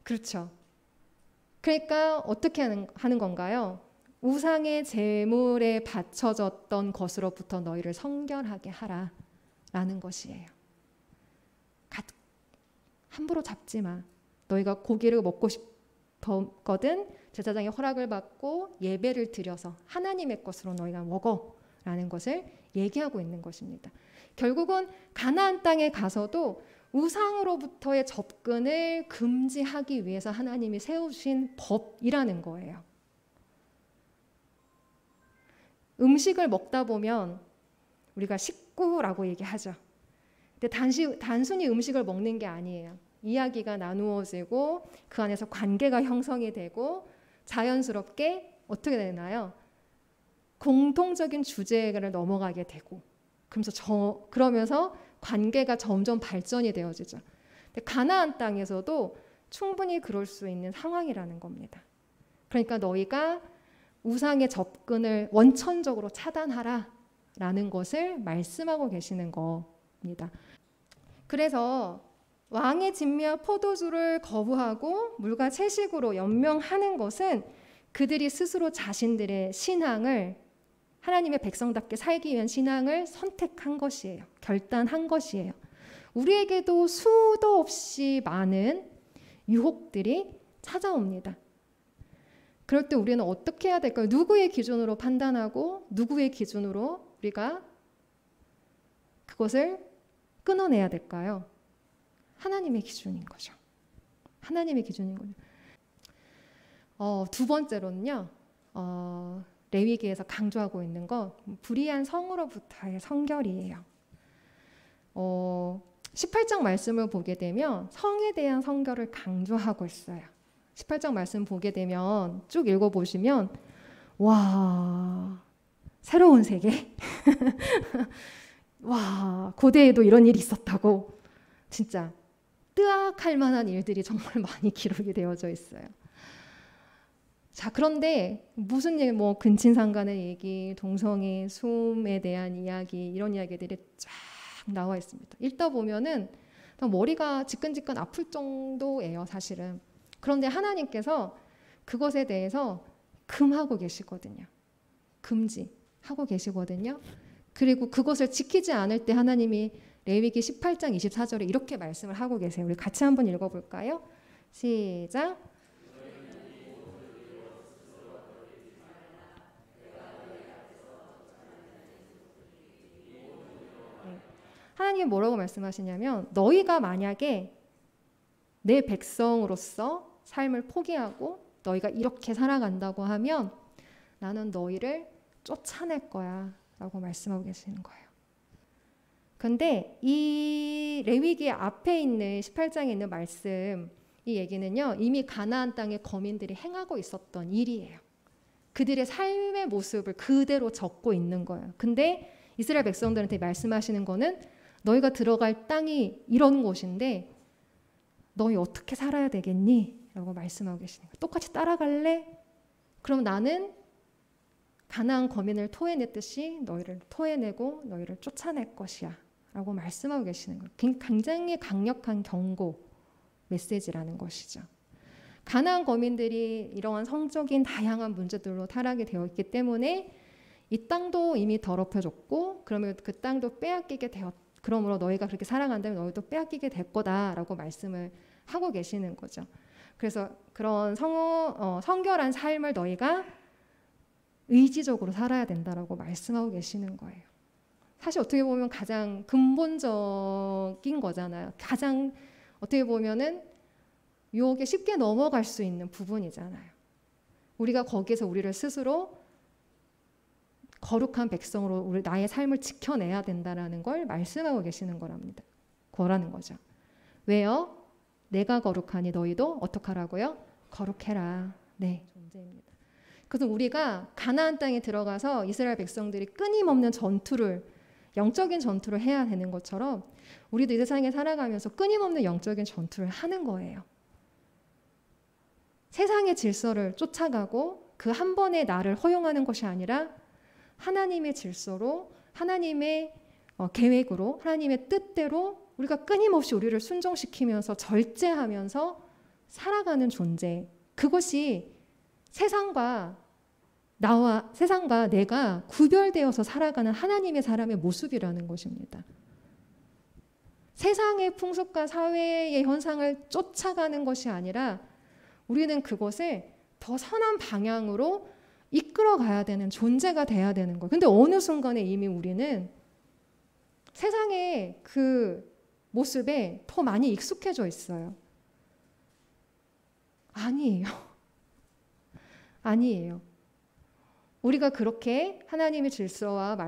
그렇죠. 그러니까 어떻게 하는 건가요? 우상의 제물에 바쳐졌던 것으로부터 너희를 성결하게 하라라는 것이에요. 함부로 잡지 마. 너희가 고기를 먹고 싶거든 제사장의 허락을 받고 예배를 드려서 하나님의 것으로 너희가 먹어라는 것을 얘기하고 있는 것입니다. 결국은 가나안 땅에 가서도 우상으로부터의 접근을 금지하기 위해서 하나님이 세우신 법이라는 거예요. 음식을 먹다 보면 우리가 식구라고 얘기하죠. 근데 단순히 음식을 먹는 게 아니에요. 이야기가 나누어지고 그 안에서 관계가 형성이 되고 자연스럽게 어떻게 되나요? 공통적인 주제를 넘어가게 되고 그러면서 관계가 점점 발전이 되어지죠. 근데 가나안 땅에서도 충분히 그럴 수 있는 상황이라는 겁니다. 그러니까 너희가 우상의 접근을 원천적으로 차단하라 라는 것을 말씀하고 계시는 겁니다. 그래서 왕의 진미와 포도주를 거부하고 물과 채식으로 연명하는 것은 그들이 스스로 자신들의 신앙을 하나님의 백성답게 살기 위한 신앙을 선택한 것이에요. 결단한 것이에요. 우리에게도 수도 없이 많은 유혹들이 찾아옵니다. 그럴 때 우리는 어떻게 해야 될까요? 누구의 기준으로 판단하고 누구의 기준으로 우리가 그것을 끊어내야 될까요? 하나님의 기준인 거죠. 하나님의 기준인 거죠. 두 번째로는요. 레위기에서 강조하고 있는 거 불의한 성으로부터의 성결이에요. 18장 말씀을 보게 되면 성에 대한 성결을 강조하고 있어요. 18장 말씀 보게 되면 쭉 읽어보시면 와 새로운 세계 와 고대에도 이런 일이 있었다고 진짜 뜨악할 만한 일들이 정말 많이 기록이 되어져 있어요. 자, 그런데 무슨 일, 뭐 근친상간의 얘기, 동성애, 숨에 대한 이야기 이런 이야기들이 쫙 나와 있습니다. 읽다 보면은 머리가 지끈지끈 아플 정도예요, 사실은. 그런데 하나님께서 그것에 대해서 금하고 계시거든요. 금지하고 계시거든요. 그리고 그것을 지키지 않을 때 하나님이 레위기 18장 24절에 이렇게 말씀을 하고 계세요. 우리 같이 한번 읽어볼까요? 시작. 하나님이 뭐라고 말씀하시냐면 너희가 만약에 내 백성으로서 삶을 포기하고 너희가 이렇게 살아간다고 하면 나는 너희를 쫓아낼 거야 라고 말씀하고 계시는 거예요. 근데 이 레위기 앞에 있는 18장에 있는 말씀 이 얘기는요 이미 가나안 땅의 거민들이 행하고 있었던 일이에요. 그들의 삶의 모습을 그대로 적고 있는 거예요. 근데 이스라엘 백성들한테 말씀하시는 거는 너희가 들어갈 땅이 이런 곳인데 너희 어떻게 살아야 되겠니? 라고 말씀하고 계시는 거예요. 똑같이 따라갈래? 그럼 나는 가나안 거민을 토해냈듯이 너희를 토해내고 너희를 쫓아낼 것이야 라고 말씀하고 계시는 거예요. 굉장히 강력한 경고 메시지라는 것이죠. 가나안 거민들이 이러한 성적인 다양한 문제들로 타락이 되어 있기 때문에 이 땅도 이미 더럽혀졌고 그러면 그 땅도 빼앗기게 그러므로 너희가 그렇게 살아간다면 너희도 빼앗기게 될 거다라고 말씀을 하고 계시는 거죠. 그래서 그런 성결한 삶을 너희가 의지적으로 살아야 된다라고 말씀하고 계시는 거예요. 사실 어떻게 보면 가장 근본적인 거잖아요. 가장 어떻게 보면은 유혹에 쉽게 넘어갈 수 있는 부분이잖아요. 우리가 거기에서 우리를 스스로 거룩한 백성으로 우리 나의 삶을 지켜내야 된다라는 걸 말씀하고 계시는 거라는 거죠. 왜요? 내가 거룩하니 너희도 어떡하라고요? 거룩해라. 네, 존재입니다. 그래서 우리가 가나안 땅에 들어가서 이스라엘 백성들이 끊임없는 영적인 전투를 해야 되는 것처럼 우리도 이 세상에 살아가면서 끊임없는 영적인 전투를 하는 거예요. 세상의 질서를 쫓아가고 그 한 번의 나를 허용하는 것이 아니라 하나님의 질서로 하나님의 계획으로 하나님의 뜻대로 우리가 끊임없이 우리를 순종시키면서 절제하면서 살아가는 존재. 그것이 세상과 내가 구별되어서 살아가는 하나님의 사람의 모습이라는 것입니다. 세상의 풍습과 사회의 현상을 쫓아가는 것이 아니라 우리는 그것을 더 선한 방향으로 이끌어가야 되는 존재가 돼야 되는 거예요. 근데 어느 순간에 이미 우리는 세상의 그 모습에 더 많이 익숙해져 있어요. 아니에요. 우리가 그렇게 하나님의 질서와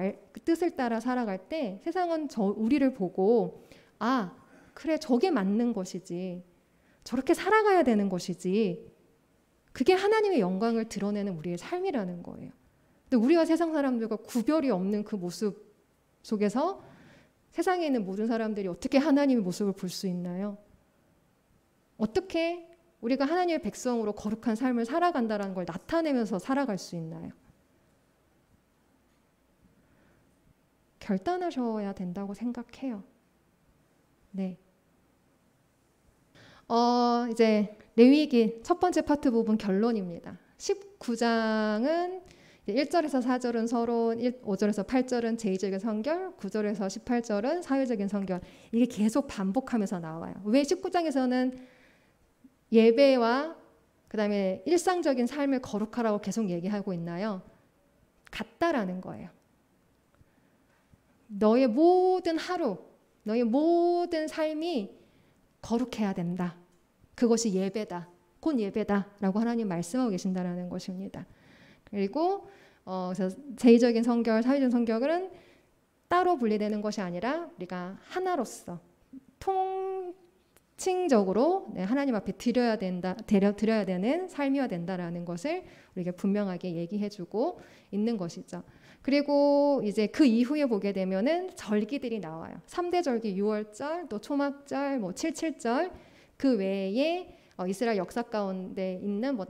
뜻을 따라 살아갈 때 세상은 우리를 보고 그래 저게 맞는 것이지 저렇게 살아가야 되는 것이지 그게 하나님의 영광을 드러내는 우리의 삶이라는 거예요. 근데 우리가 세상 사람들과 구별이 없는 그 모습 속에서 세상에 있는 모든 사람들이 어떻게 하나님의 모습을 볼 수 있나요? 어떻게 우리가 하나님의 백성으로 거룩한 삶을 살아간다는 걸 나타내면서 살아갈 수 있나요? 결단하셔야 된다고 생각해요. 네. 이제 레위기 첫 번째 파트 부분 결론입니다. 19장은 1절에서 4절은 서론, 5절에서 8절은 제의적인 선결, 9절에서 18절은 사회적인 선결. 이게 계속 반복하면서 나와요. 왜 19장에서는 예배와 그다음에 일상적인 삶을 거룩하라고 계속 얘기하고 있나요? 같다라는 거예요. 너의 모든 하루, 너의 모든 삶이 거룩해야 된다. 그것이 예배다. 곧 예배다라고 하나님 말씀하고 계신다라는 것입니다. 그리고 그래서 제의적인 성결, 사회적인 성결은 따로 분리되는 것이 아니라 우리가 하나로서 통칭적으로 하나님 앞에 드려야 되는 삶이어야 된다라는 것을 우리에게 분명하게 얘기해주고 있는 것이죠. 그리고 이제 그 이후에 보게 되면은 절기들이 나와요. 3대 절기 6월절, 또 초막절, 뭐 77절, 그 외에 이스라엘 역사 가운데 있는 뭐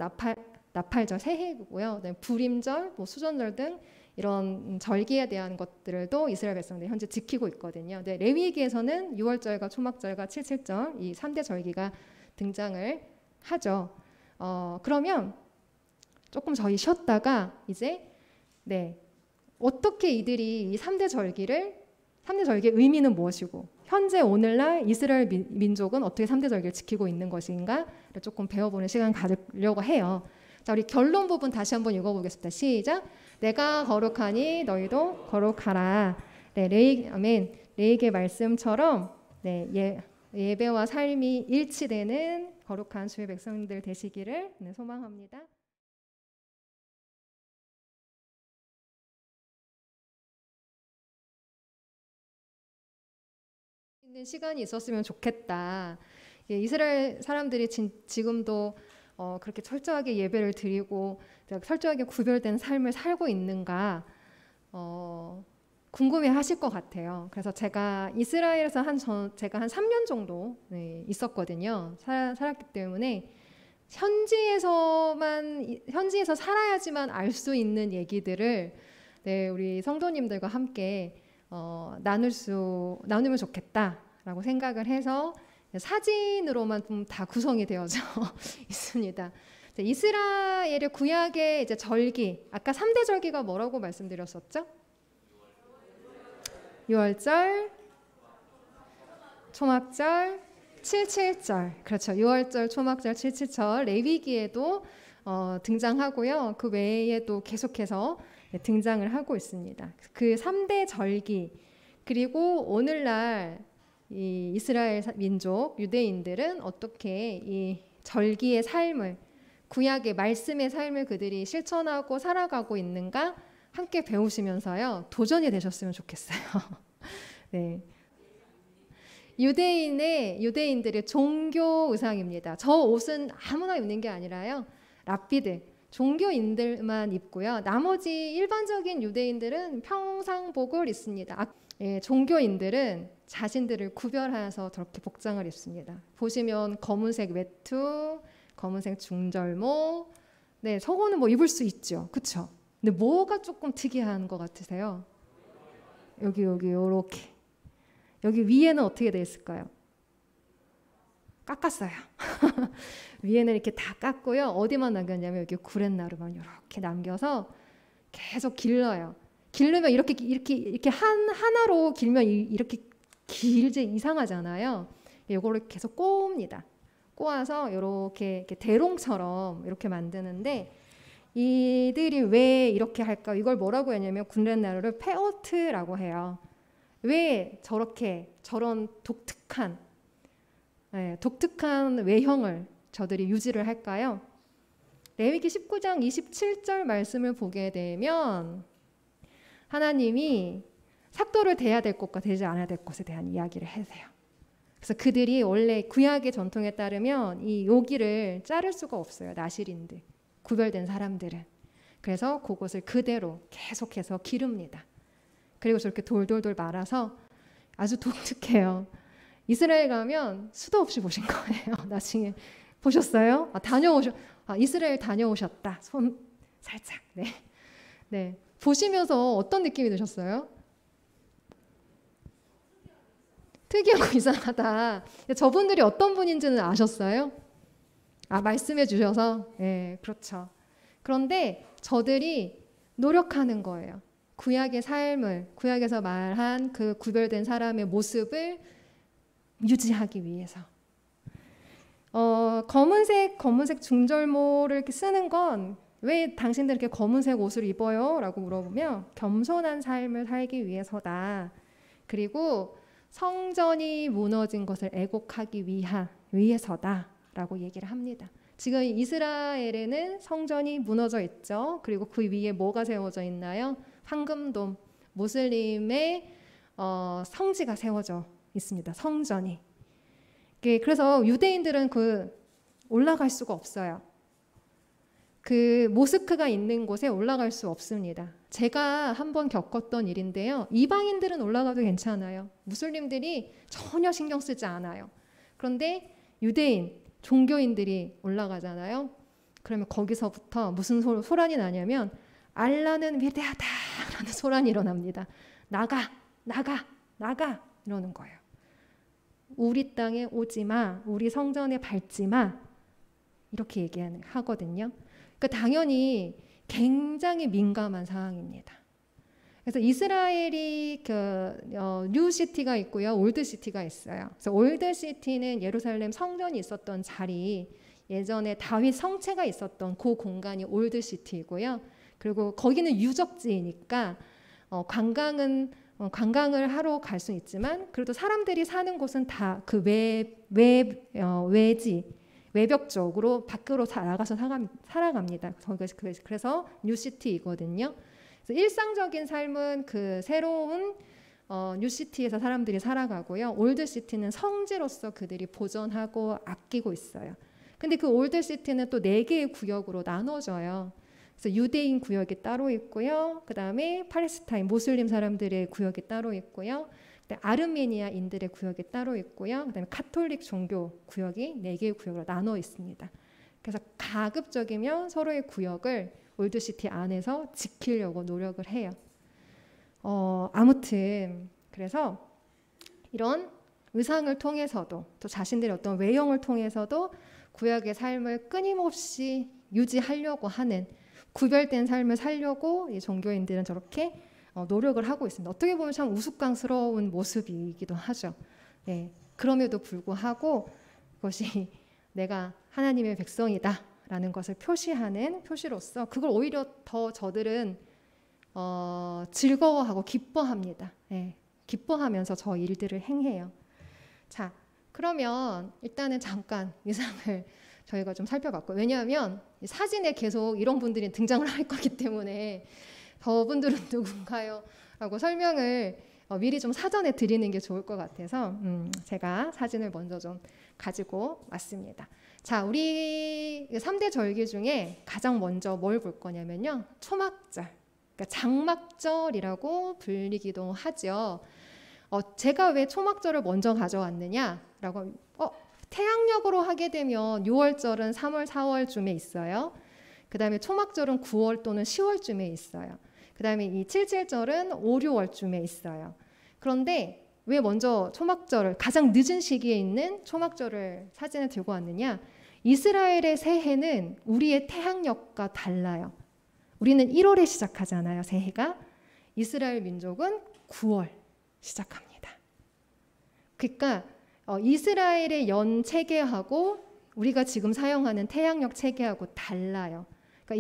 나팔절, 새해고요. 불임절, 뭐 수전절 등 이런 절기에 대한 것들도 이스라엘 백성들이 현재 지키고 있거든요. 네, 레위기에서는 6월절과 초막절과 77절 이 3대 절기가 등장을 하죠. 그러면 조금 저희 쉬었다가 이제 어떻게 이들이 이 3대 절기의 의미는 무엇이고 현재 오늘날 이스라엘 민족은 어떻게 3대 절기를 지키고 있는 것인가를 조금 배워보는 시간 가지려고 해요. 자, 우리 결론 부분 다시 한번 읽어보겠습니다. 시작. 내가 거룩하니 너희도 거룩하라. 네, 레위기의 말씀처럼 예배와 삶이 일치되는 거룩한 주의 백성들 되시기를 소망합니다. 있는 시간이 있었으면 좋겠다. 이스라엘 사람들이 지금도 그렇게 철저하게 예배를 드리고 철저하게 구별된 삶을 살고 있는가 궁금해하실 것 같아요. 그래서 제가 이스라엘에서 제가 한 3년 정도 있었거든요. 살았기 때문에 현지에서 살아야지만 알 수 있는 얘기들을 우리 성도님들과 함께 나누면 좋겠다라고 생각을 해서 사진으로만 좀 다 구성이 되어져 있습니다. 이스라엘의 구약의 이제 절기, 아까 3대 절기가 뭐라고 말씀드렸었죠? 6월절, 초막절, 77절. 그렇죠. 6월절, 초막절, 77절 레위기에도 등장하고요. 그 외에도 계속해서 등장을 하고 있습니다. 그 3대 절기, 그리고 오늘날 이 이스라엘 민족, 유대인들은 어떻게 이 절기의 삶을, 구약의 말씀의 삶을 그들이 실천하고 살아가고 있는가 함께 배우시면서요. 도전이 되셨으면 좋겠어요. 네. 유대인들의 종교 의상입니다. 저 옷은 아무나 입는 게 아니라요. 랍비들, 종교인들만 입고요. 나머지 일반적인 유대인들은 평상복을 입습니다. 종교인들은 자신들을 구별하여서 저렇게 복장을 입습니다. 보시면 검은색 외투, 검은색 중절모, 저거는 뭐 입을 수 있죠, 그렇죠? 근데 뭐가 조금 특이한 것 같으세요? 여기 요렇게 여기 위에는 어떻게 돼 있을까요? 깎았어요. 위에는 이렇게 다 깎고요. 어디만 남겼냐면 여기 구렛나루만 이렇게 남겨서 계속 길러요. 길르면 이렇게 하나로 길면 이렇게 길지 이상하잖아요. 이거를 계속 꼬웁니다. 꼬아서 이렇게 대롱처럼 이렇게 만드는데 이들이 왜 이렇게 할까? 이걸 뭐라고 하냐면 구렛나루를 페오트라고 해요. 왜 저런 독특한 외형을 저들이 유지를 할까요? 레위기 19장 27절 말씀을 보게 되면 하나님이 삭도를 대야 될 것과 대지 않아야 될 것에 대한 이야기를 하세요. 그래서 그들이 원래 구약의 전통에 따르면 이 요기를 자를 수가 없어요. 나실인들, 구별된 사람들은. 그래서 그것을 그대로 계속해서 기릅니다. 그리고 저렇게 돌돌돌 말아서 아주 독특해요. 이스라엘 가면 수도 없이 보신 거예요. 나중에 보셨어요? 이스라엘 다녀오셨다. 손 살짝. 네. 네. 보시면서 어떤 느낌이 드셨어요? 특이하고 이상하다. 저분들이 어떤 분인지는 아셨어요? 말씀해 주셔서. 네, 그렇죠. 그런데 저들이 노력하는 거예요. 구약의 삶을, 구약에서 말한 그 구별된 사람의 모습을 유지하기 위해서. 검은색 중절모를 이렇게 쓰는 건 왜 당신들 이렇게 검은색 옷을 입어요? 라고 물어보면 겸손한 삶을 살기 위해서다. 그리고 성전이 무너진 것을 애곡하기 위해서다. 라고 얘기를 합니다. 지금 이스라엘에는 성전이 무너져 있죠. 그리고 그 위에 뭐가 세워져 있나요? 황금돔, 모슬림의 성지가 세워져 있습니다. 성전이. 그래서 유대인들은 올라갈 수가 없어요. 그 모스크가 있는 곳에 올라갈 수 없습니다. 제가 한번 겪었던 일인데요. 이방인들은 올라가도 괜찮아요. 무슬림들이 전혀 신경 쓰지 않아요. 그런데 유대인, 종교인들이 올라가잖아요. 그러면 거기서부터 무슨 소란이 나냐면 알라는 위대하다라는 소란이 일어납니다. 나가 이러는 거예요. 우리 땅에 오지 마, 우리 성전에 밟지 마 이렇게 얘기하거든요. 그러니까 당연히 굉장히 민감한 상황입니다. 그래서 이스라엘이 뉴시티가 있고요, 올드시티가 있어요. 그래서 올드시티는 예루살렘 성전이 있었던 자리, 예전에 다윗 성체가 있었던 그 공간이 올드시티이고요. 그리고 거기는 유적지이니까 관광을 하러 갈 수 있지만 그래도 사람들이 사는 곳은 다 그 외벽 쪽으로 밖으로 나가서 살아갑니다. 그래서 뉴시티이거든요. 그래서 일상적인 삶은 그 새로운 뉴시티에서 사람들이 살아가고요. 올드시티는 성지로서 그들이 보존하고 아끼고 있어요. 근데 그 올드시티는 또 4개의 구역으로 나눠져요. 그래서 유대인 구역이 따로 있고요. 그 다음에 팔레스타인 모슬림 사람들의 구역이 따로 있고요. 아르메니아인들의 구역이 따로 있고요. 그다음에 카톨릭 종교 구역이 4개의 구역으로 나눠 있습니다. 그래서 가급적이면 서로의 구역을 올드시티 안에서 지키려고 노력을 해요. 아무튼 그래서 이런 의상을 통해서도 또 자신들의 어떤 외형을 통해서도 구약의 삶을 끊임없이 유지하려고 하는 구별된 삶을 살려고 이 종교인들은 저렇게 노력을 하고 있습니다. 어떻게 보면 참 우스꽝스러운 모습이기도 하죠. 네, 그럼에도 불구하고 그것이 내가 하나님의 백성이다라는 것을 표시하는 표시로서 그걸 오히려 더 저들은 즐거워하고 기뻐합니다. 네, 기뻐하면서 저 일들을 행해요. 자, 그러면 일단은 잠깐 의상을 저희가 좀 살펴봤고, 왜냐하면 사진에 계속 이런 분들이 등장을 할 거기 때문에 저분들은 누군가요? 라고 설명을 미리 좀 사전에 드리는 게 좋을 것 같아서 제가 사진을 먼저 좀 가지고 왔습니다. 자, 우리 3대 절기 중에 가장 먼저 뭘 볼 거냐면요. 초막절, 그러니까 장막절이라고 불리기도 하죠. 제가 왜 초막절을 먼저 가져왔느냐라고 태양력으로 하게 되면 6월절은 3월, 4월쯤에 있어요. 그 다음에 초막절은 9월 또는 10월쯤에 있어요. 그 다음에 이 77절은 5, 6월쯤에 있어요. 그런데 왜 먼저 초막절을 가장 늦은 시기에 있는 초막절을 사진을 들고 왔느냐? 이스라엘의 새해는 우리의 태양력과 달라요. 우리는 1월에 시작하잖아요, 새해가. 이스라엘 민족은 9월 시작합니다. 그러니까 이스라엘의 연 체계하고 우리가 지금 사용하는 태양력 체계하고 달라요. 그러니까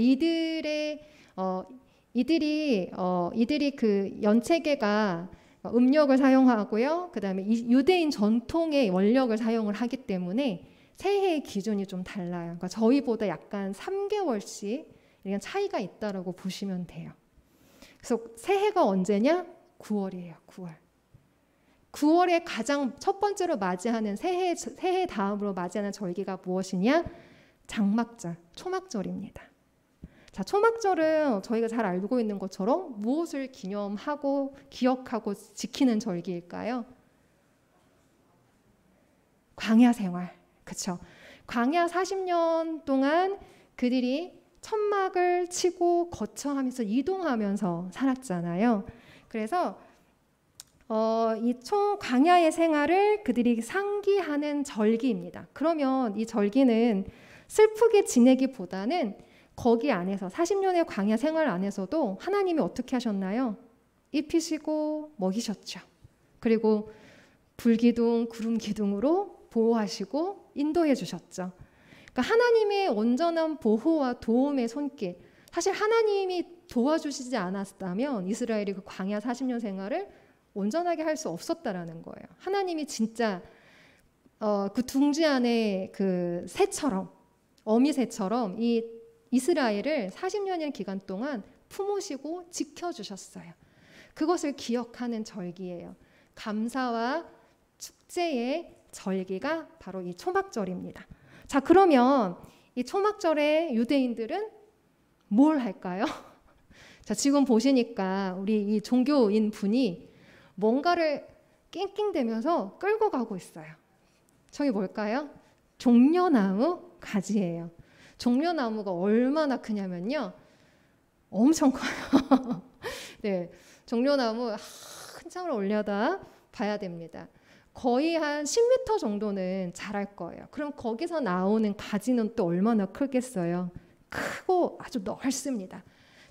이들이 그 연 체계가 음력을 사용하고요. 그다음에 유대인 전통의 원력을 사용을 하기 때문에 새해의 기준이 좀 달라요. 그러니까 저희보다 약간 3개월씩 이런 차이가 있다라고 보시면 돼요. 그래서 새해가 언제냐? 9월이에요. 9월. 9월에 가장 첫 번째로 맞이하는 새해 다음으로 맞이하는 절기가 무엇이냐? 장막절, 초막절입니다. 자, 초막절은 저희가 잘 알고 있는 것처럼 무엇을 기념하고 기억하고 지키는 절기일까요? 광야 생활. 그렇죠. 광야 40년 동안 그들이 천막을 치고 거처하면서 이동하면서 살았잖아요. 그래서 이 광야의 생활을 그들이 상기하는 절기입니다. 그러면 이 절기는 슬프게 지내기보다는 거기 안에서 40년의 광야 생활 안에서도 하나님이 어떻게 하셨나요? 입히시고 먹이셨죠. 그리고 불기둥, 구름기둥으로 보호하시고 인도해 주셨죠. 그러니까 하나님의 온전한 보호와 도움의 손길, 사실 하나님이 도와주시지 않았다면 이스라엘이 그 광야 40년 생활을 온전하게 할 수 없었다라는 거예요. 하나님이 진짜 그 둥지 안에 그 새처럼, 어미새처럼 이 이스라엘을 40년의 기간 동안 품으시고 지켜주셨어요. 그것을 기억하는 절기예요. 감사와 축제의 절기가 바로 이 초막절입니다. 자, 그러면 이 초막절에 유대인들은 뭘 할까요? 자, 지금 보시니까 우리 이 종교인 분이 뭔가를 낑낑대면서 끌고 가고 있어요. 저게 뭘까요? 종려나무 가지예요. 종려나무가 얼마나 크냐면요. 엄청 커요. 네, 종려나무 한참을 올려다 봐야 됩니다. 거의 한 10m 정도는 자랄 거예요. 그럼 거기서 나오는 가지는 또 얼마나 크겠어요? 크고 아주 넓습니다.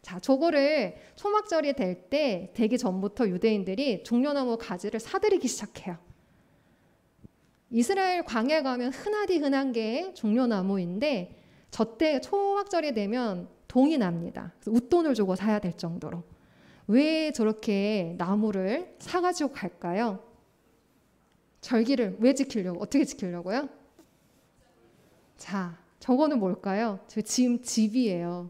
자, 저거를 초막절이 될 때 되기 전부터 유대인들이 종려나무 가지를 사들이기 시작해요. 이스라엘 광야에 가면 흔한 게 종려나무인데 저때 초막절이 되면 동이 납니다. 그래서 웃돈을 주고 사야 될 정도로. 왜 저렇게 나무를 사가지고 갈까요? 절기를 왜 지키려고? 어떻게 지키려고요? 자, 저거는 뭘까요? 지금 집이에요.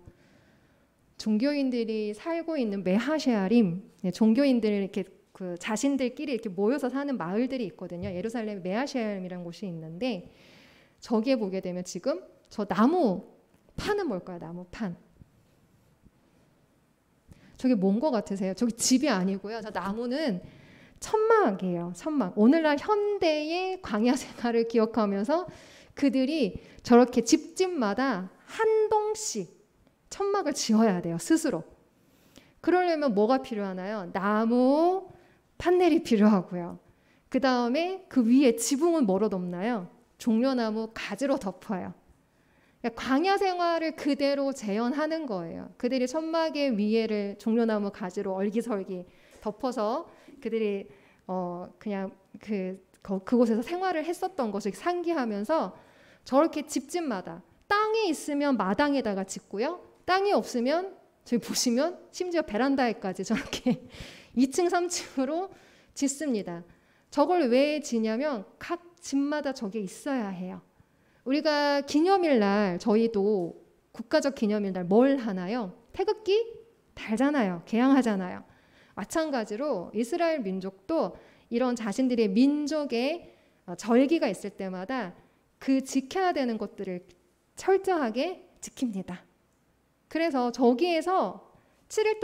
종교인들이 살고 있는 메하쉐아림, 종교인들이 이렇게 그 자신들끼리 이렇게 모여서 사는 마을들이 있거든요. 예루살렘에 메하쉐아림이라는 곳이 있는데 저기에 보게 되면 지금 저 나무 판은 뭘까요? 나무 판. 저게 뭔 것 같으세요? 저기 집이 아니고요. 저 나무는 천막이에요. 천막. 오늘날 현대의 광야 생활을 기억하면서 그들이 저렇게 집집마다 한 동씩 천막을 지어야 돼요. 스스로. 그러려면 뭐가 필요하나요? 나무 판넬이 필요하고요. 그 다음에 그 위에 지붕은 뭐로 덮나요? 종려나무 가지로 덮어요. 그러니까 광야 생활을 그대로 재현하는 거예요. 그들이 천막의 위에를 종려나무 가지로 얼기설기 덮어서 그들이 그냥 그곳에서 생활을 했었던 것을 상기하면서 저렇게 집집마다 땅에 있으면 마당에다가 짓고요. 땅이 없으면 저기 보시면 심지어 베란다에까지 저렇게 2층, 3층으로 짓습니다. 저걸 왜 지냐면 각 집마다 저게 있어야 해요. 우리가 기념일날 저희도 국가적 기념일날 뭘 하나요? 태극기 달잖아요. 개양하잖아요. 마찬가지로 이스라엘 민족도 이런 자신들의 민족의 절기가 있을 때마다 그 지켜야 되는 것들을 철저하게 지킵니다. 그래서 저기에서 7일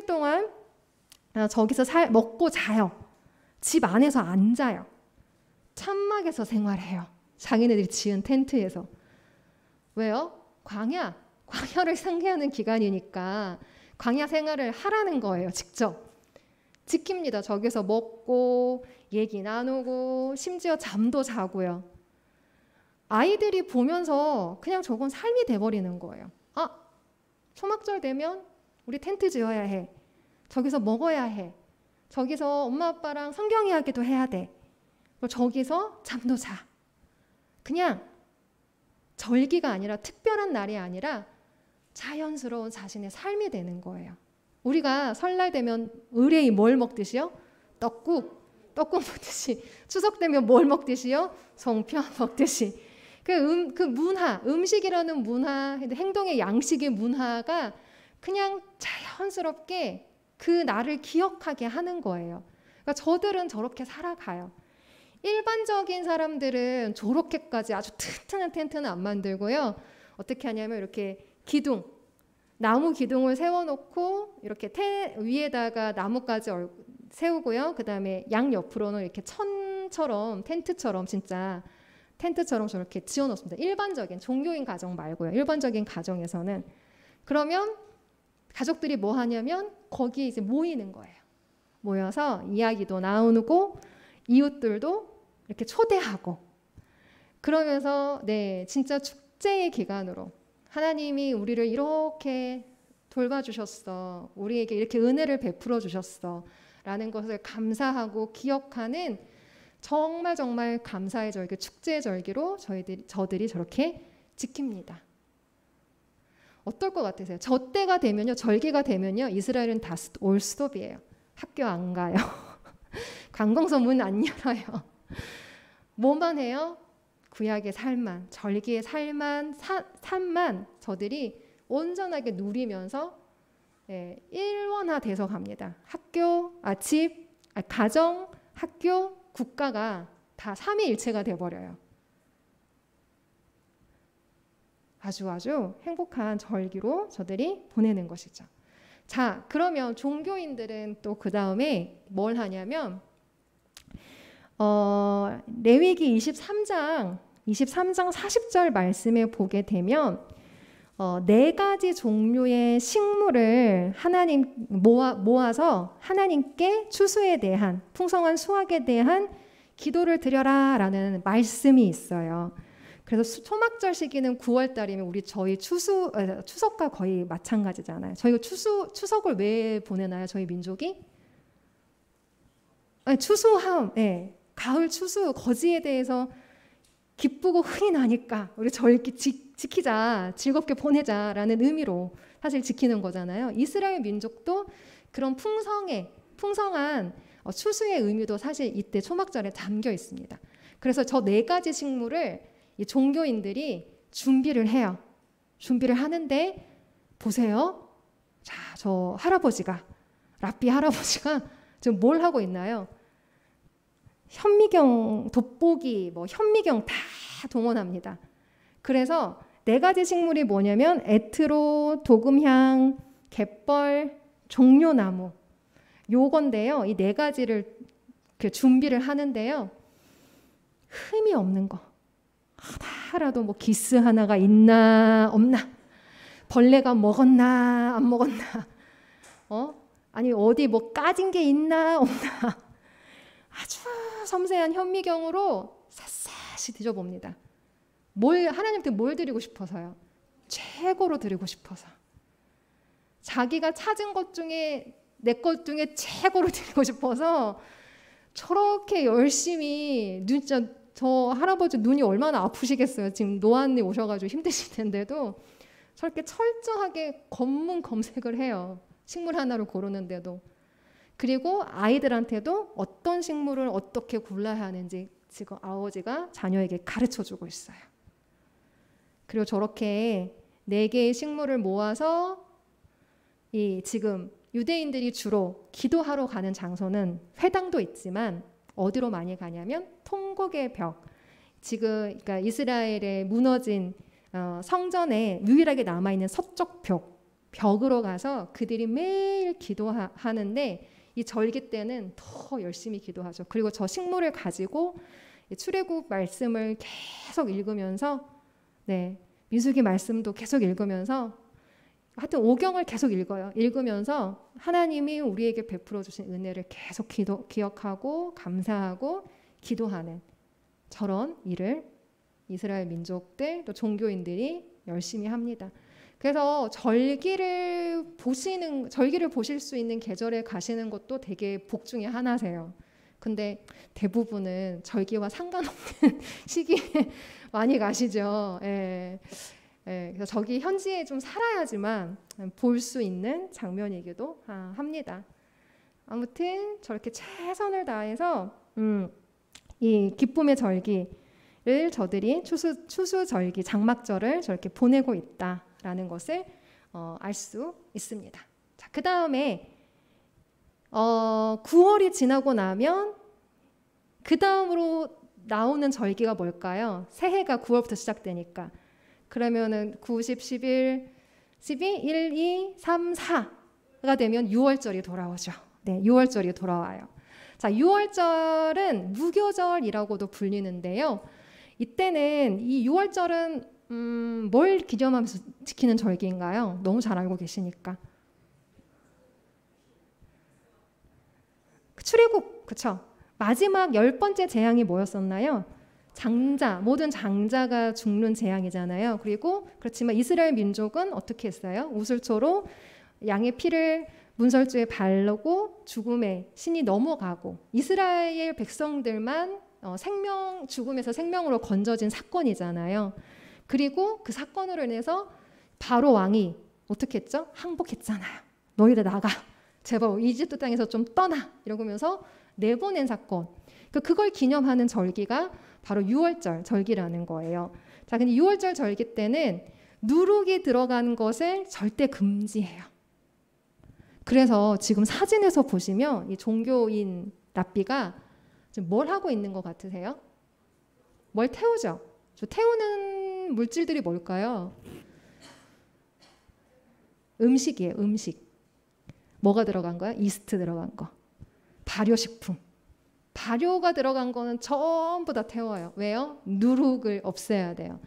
동안 저기서 먹고 자요. 집 안에서 안 자요. 천막에서 생활해요. 자기네들이 지은 텐트에서. 왜요? 광야를 상기하는 기간이니까 광야 생활을 하라는 거예요. 직접. 지킵니다. 저기서 먹고 얘기 나누고 심지어 잠도 자고요. 아이들이 보면서 그냥 저건 삶이 돼버리는 거예요. 아, 초막절 되면 우리 텐트 지어야 해. 저기서 먹어야 해. 저기서 엄마 아빠랑 성경 이야기도 해야 돼. 저기서 잠도 자. 그냥 절기가 아니라 특별한 날이 아니라 자연스러운 자신의 삶이 되는 거예요. 우리가 설날 되면 의뢰이 뭘 먹듯이요? 떡국 먹듯이. 추석 되면 뭘 먹듯이요? 송편 먹듯이. 그 문화, 음식이라는 문화, 행동의 양식의 문화가 그냥 자연스럽게 그 날을 기억하게 하는 거예요. 그러니까 저들은 저렇게 살아가요. 일반적인 사람들은 저렇게까지 아주 튼튼한 텐트는 안 만들고요. 어떻게 하냐면 이렇게 기둥, 나무 기둥을 세워놓고 이렇게 위에다가 나무까지 세우고요. 그 다음에 양 옆으로는 이렇게 천처럼 텐트처럼 진짜 텐트처럼 저렇게 지어놓습니다. 일반적인 종교인 가정 말고요. 일반적인 가정에서는 그러면 가족들이 뭐 하냐면 거기에 이제 모이는 거예요. 모여서 이야기도 나누고 이웃들도 이렇게 초대하고 그러면서 네 진짜 축제의 기간으로 하나님이 우리를 이렇게 돌봐주셨어. 우리에게 이렇게 은혜를 베풀어 주셨어. 라는 것을 감사하고 기억하는 정말 정말 감사의 절기, 축제의 절기로 저들이 저렇게 지킵니다. 어떨 것 같으세요? 저 때가 되면요, 절기가 되면요, 이스라엘은 다 올 스톱이에요. 학교 안 가요. 관공서 문 안 열어요. 뭐만 해요? 구약의 삶만, 절기의 삶만 저들이 온전하게 누리면서 일원화돼서 갑니다. 학교, 집, 가정, 학교, 국가가 다 삼위일체가 돼버려요. 아주 행복한 절기로 저들이 보내는 것이죠. 자, 그러면 종교인들은 또 그 다음에 뭘 하냐면 레위기 23장 40절 말씀에 보게 되면 4가지 종류의 식물을 하나님 모아서 하나님께 추수에 대한 풍성한 수확에 대한 기도를 드려라 라는 말씀이 있어요. 그래서 초막절 시기는 9월 달이면 저희 추석과 거의 마찬가지잖아요. 저희가 추석을 왜 보내나요? 저희 민족이? 추수함, 가을 추수, 거지에 대해서 기쁘고 흥이 나니까 우리 절기 지키자, 즐겁게 보내자라는 의미로 사실 지키는 거잖아요. 이스라엘 민족도 그런 풍성한 추수의 의미도 사실 이때 초막절에 담겨 있습니다. 그래서 저 4가지 식물을 이 종교인들이 준비를 해요. 준비를 하는데 보세요. 자, 저 할아버지가 랍비 할아버지가 지금 뭘 하고 있나요? 현미경, 돋보기, 현미경 다 동원합니다. 그래서 4가지 식물이 뭐냐면 에트로, 도금향, 갯벌, 종려나무 요건데요. 이 4가지를 준비를 하는데요. 흠이 없는 거. 하나라도 기스 하나가 있나 없나, 벌레가 먹었나 안 먹었나, 아니 어디 까진 게 있나 없나, 아주 섬세한 현미경으로 샅샅이 뒤져봅니다. 하나님한테 뭘 드리고 싶어서요? 최고로 드리고 싶어서. 자기가 찾은 것 중에 내 것 중에 최고로 드리고 싶어서 저렇게 열심히 진짜 저 할아버지 눈이 얼마나 아프시겠어요. 지금 노안이 오셔가지고 힘드실 텐데도 저렇게 철저하게 검색을 해요. 식물 하나를 고르는데도. 그리고 아이들한테도 어떤 식물을 어떻게 골라야 하는지 지금 아버지가 자녀에게 가르쳐주고 있어요. 그리고 저렇게 4개의 식물을 모아서 지금 유대인들이 주로 기도하러 가는 장소는 회당도 있지만 어디로 많이 가냐면 통곡의 벽, 지금 그러니까 이스라엘의 무너진 성전에 유일하게 남아있는 서쪽 벽으로 가서 그들이 매일 기도하는데 이 절기 때는 더 열심히 기도하죠. 그리고 저 식물을 가지고 출애굽 말씀을 계속 읽으면서 민수기 말씀도 계속 읽으면서 하여튼 오경을 계속 읽어요. 읽으면서 하나님이 우리에게 베풀어 주신 은혜를 계속 기억하고 감사하고 기도하는 저런 일을 이스라엘 민족들 또 종교인들이 열심히 합니다. 그래서 절기를 보실 수 있는 계절에 가시는 것도 되게 복 중에 하나세요. 근데 대부분은 절기와 상관없는 시기에 많이 가시죠. 그래서 저기 현지에 좀 살아야지만 볼 수 있는 장면이기도 합니다. 아무튼 저렇게 최선을 다해서 이 기쁨의 절기를 저들이 추수절기, 장막절을 저렇게 보내고 있다라는 것을 알 수 있습니다. 자, 그 다음에 9월이 지나고 나면 그 다음으로 나오는 절기가 뭘까요? 새해가 9월부터 시작되니까. 그러면은 9, 10, 11, 12, 1, 2, 3, 4가 되면 6월절이 돌아오죠. 네, 6월절이 돌아와요. 자, 6월절은 무교절이라고도 불리는데요. 이때는 이 6월절은 뭘 기념하면서 지키는 절기인가요? 너무 잘 알고 계시니까. 출애굽, 그쵸? 마지막 10번째 재앙이 뭐였었나요? 장자, 모든 장자가 죽는 재앙이잖아요. 그리고 그렇지만 이스라엘 민족은 어떻게 했어요? 우슬초로 양의 피를 문설주에 바르고 죽음의 신이 넘어가고 이스라엘 백성들만 죽음에서 생명으로 건져진 사건이잖아요. 그리고 그 사건으로 인해서 바로 왕이 어떻게 했죠? 항복했잖아요. 너희들 나가. 제발 이집트 땅에서 좀 떠나. 이러면서 내보낸 사건. 그걸 기념하는 절기가 바로 6월절 절기라는 거예요. 자, 근데 6월절 절기 때는 누룩이 들어가는 것을 절대 금지해요. 그래서 지금 사진에서 보시면 이 종교인 랍비가 지금 뭘 하고 있는 것 같으세요? 뭘 태우죠? 태우는 물질들이 뭘까요? 음식이에요. 음식. 뭐가 들어간 거야? 이스트 들어간 거. 발효식품. 발효가 들어간 거는 전부 다 태워요. 왜요? 누룩을 없애야 돼요.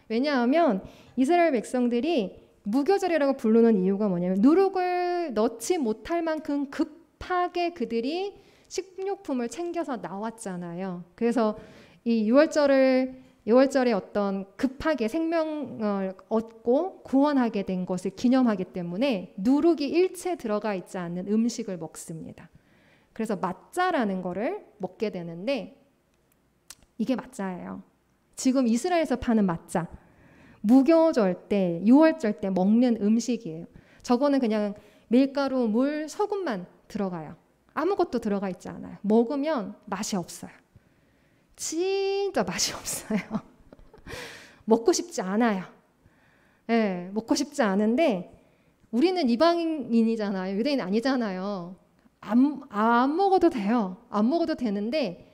왜냐하면 이스라엘 백성들이 무교절이라고 부르는 이유가 뭐냐면 누룩을 넣지 못할 만큼 급하게 그들이 식료품을 챙겨서 나왔잖아요. 그래서 이 6월절에 어떤 급하게 생명을 얻고 구원하게 된 것을 기념하기 때문에 누룩이 일체 들어가 있지 않는 음식을 먹습니다. 그래서 mat자라는 거를 먹게 되는데 이게 mat자예요. 지금 이스라엘에서 파는 mat자. 무교절 때, 6월절 때 먹는 음식이에요. 저거는 그냥 밀가루, 물, 소금만 들어가요. 아무것도 들어가 있지 않아요. 먹으면 맛이 없어요. 진짜 맛이 없어요. 먹고 싶지 않아요. 네, 먹고 싶지 않은데 우리는 이방인이잖아요. 유대인 아니잖아요. 안 먹어도 돼요. 안 먹어도 되는데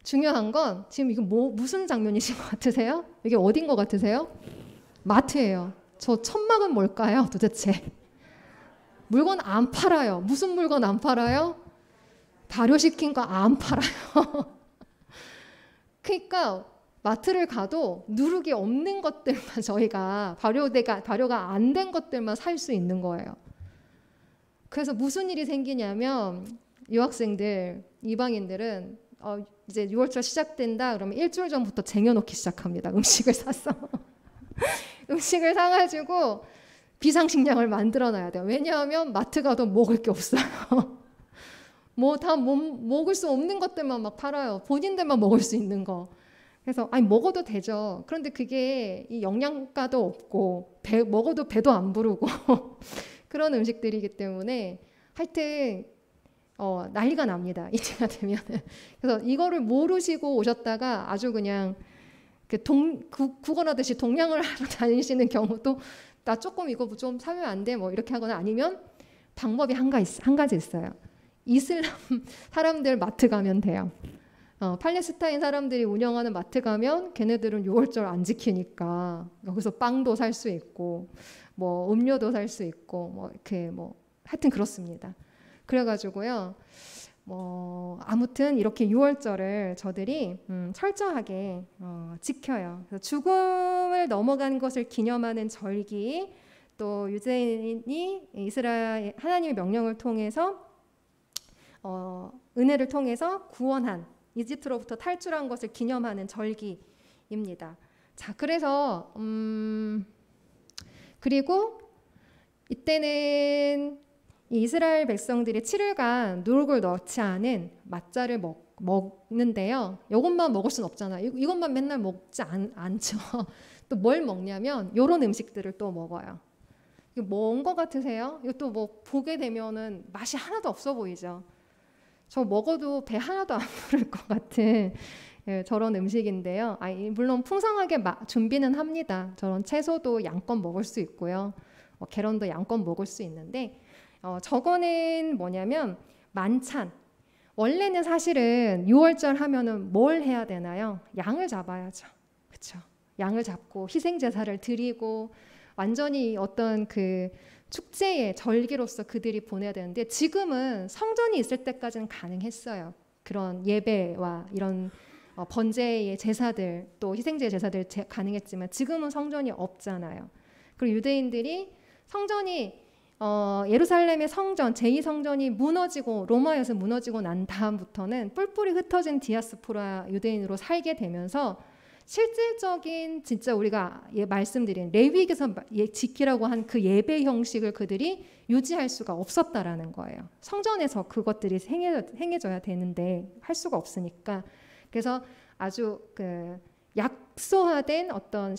중요한 건 지금 이거 무슨 장면이신 것 같으세요? 이게 어딘 것 같으세요? 마트예요. 저 천막은 뭘까요 도대체? 물건 안 팔아요. 무슨 물건 안 팔아요? 발효시킨 거 안 팔아요. 그러니까 마트를 가도 누룩이 없는 것들만 저희가 발효가 안 된 것들만 살 수 있는 거예요. 그래서 무슨 일이 생기냐면 유학생들, 이방인들은 이제 6월절 시작된다 그러면 일주일 전부터 쟁여놓기 시작합니다. 음식을 사서. 음식을 사가지고 비상식량을 만들어놔야 돼요. 왜냐하면 마트 가도 먹을 게 없어요. 뭐 다 먹을 수 없는 것들만 막 팔아요. 본인들만 먹을 수 있는 거. 그래서 아니 먹어도 되죠. 그런데 그게 이 영양가도 없고 먹어도 배도 안 부르고 그런 음식들이기 때문에 하여튼 난리가 납니다. 이때가 되면은. 그래서 이거를 모르시고 오셨다가 아주 그냥 구걸하듯이 동냥을 하러 다니시는 경우도 나 조금 이거 좀 사면 안 돼? 뭐 이렇게 하거나 아니면 방법이 한 가지 있어요. 이슬람 사람들 마트 가면 돼요. 팔레스타인 사람들이 운영하는 마트 가면 걔네들은 6월절 안 지키니까 여기서 빵도 살 수 있고 뭐 음료도 살 수 있고 뭐 이렇게 뭐 하여튼 그렇습니다. 그래가지고요. 아무튼 이렇게 6월절을 저들이 철저하게 지켜요. 그래서 죽음을 넘어간 것을 기념하는 절기, 또 유대인이 이스라엘 하나님의 명령을 통해서 은혜를 통해서 구원한 이집트로부터 탈출한 것을 기념하는 절기입니다. 자, 그래서 그리고 이때는 이스라엘 백성들이 7일간 누룩을 넣지 않은 mat자를 먹는데요. 이것만 먹을 순 없잖아요. 이것만 맨날 먹지 않죠. 또 뭘 먹냐면 이런 음식들을 또 먹어요. 이거 뭔 거 같으세요? 이것도 뭐 보게 되면은 맛이 하나도 없어 보이죠. 저 먹어도 배 하나도 안 부를 것 같은 저런 음식인데요. 물론 풍성하게 준비는 합니다. 저런 채소도 양껏 먹을 수 있고요. 계란도 양껏 먹을 수 있는데 저거는 뭐냐면 만찬. 원래는 사실은 6월절 하면은 뭘 해야 되나요? 양을 잡아야죠. 그렇죠? 양을 잡고 희생 제사를 드리고 완전히 어떤 그 축제의 절기로서 그들이 보내야 되는데 지금은 성전이 있을 때까지는 가능했어요. 그런 예배와 이런 번제의 제사들 또 희생제의 제사들 가능했지만 지금은 성전이 없잖아요. 그리고 유대인들이 성전이 예루살렘의 성전 제2성전이 무너지고 로마에서 무너지고 난 다음부터는 뿔뿔이 흩어진 디아스포라 유대인으로 살게 되면서 실질적인 진짜 우리가 말씀드린 레위기에서 지키라고 한 그 예배 형식을 그들이 유지할 수가 없었다라는 거예요. 성전에서 그것들이 행해져야 되는데 할 수가 없으니까. 그래서 아주 그 약소화된 어떤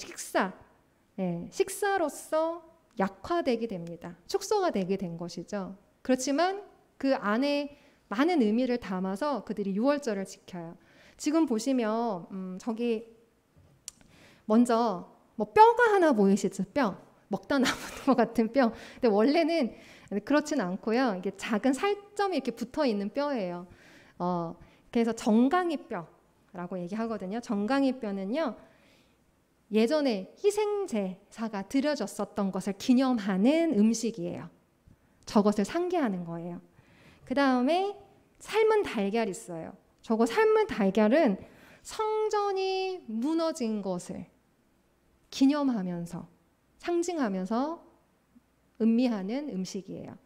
식사로서 약화되게 됩니다. 축소가 되게 된 것이죠. 그렇지만 그 안에 많은 의미를 담아서 그들이 유월절을 지켜요. 지금 보시면 저기 먼저 뭐 뼈가 하나 보이시죠? 뼈. 먹다 남은 것 같은 뼈. 근데 원래는 그렇진 않고요. 이게 작은 살점이 이렇게 붙어 있는 뼈예요. 그래서 정강이 뼈라고 얘기하거든요. 정강이 뼈는요. 예전에 희생제사가 드려졌었던 것을 기념하는 음식이에요. 저것을 상기하는 거예요. 그 다음에 삶은 달걀 있어요. 저거 삶은 달걀은 성전이 무너진 것을 기념하면서 상징하면서 음미하는 음식이에요.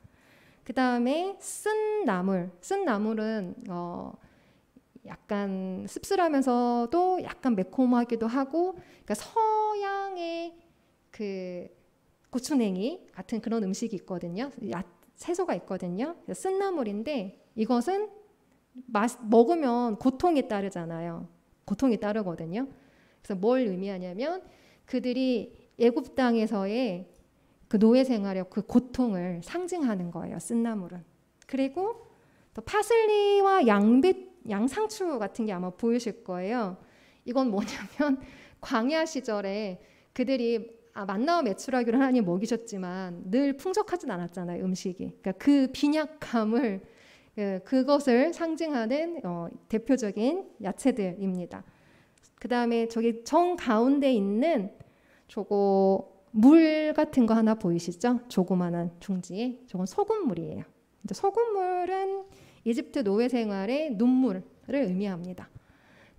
그 다음에 쓴 나물은 약간 씁쓸하면서도 약간 매콤하기도 하고, 그러니까 서양의 그 고추냉이 같은 그런 음식이 있거든요. 채소가 있거든요. 쓴 나물인데 이것은 먹으면 고통이 따르잖아요. 고통이 따르거든요. 그래서 뭘 의미하냐면 그들이 애굽 땅에서의 그 노예 생활의 그 고통을 상징하는 거예요. 쓴 나물은. 그리고 또 파슬리와 양상추 같은 게 아마 보이실 거예요. 이건 뭐냐면 광야 시절에 그들이 만나와 메추라기를 하나님 먹이셨지만 늘 풍족하진 않았잖아요. 음식이. 그러니까 그 빈약함을 그것을 상징하는 대표적인 야채들입니다. 그 다음에 저기 정 가운데 있는 저거 물 같은 거 하나 보이시죠? 조그만한 둥지에. 저건 소금물이에요. 소금물은 이집트 노예 생활의 눈물을 의미합니다.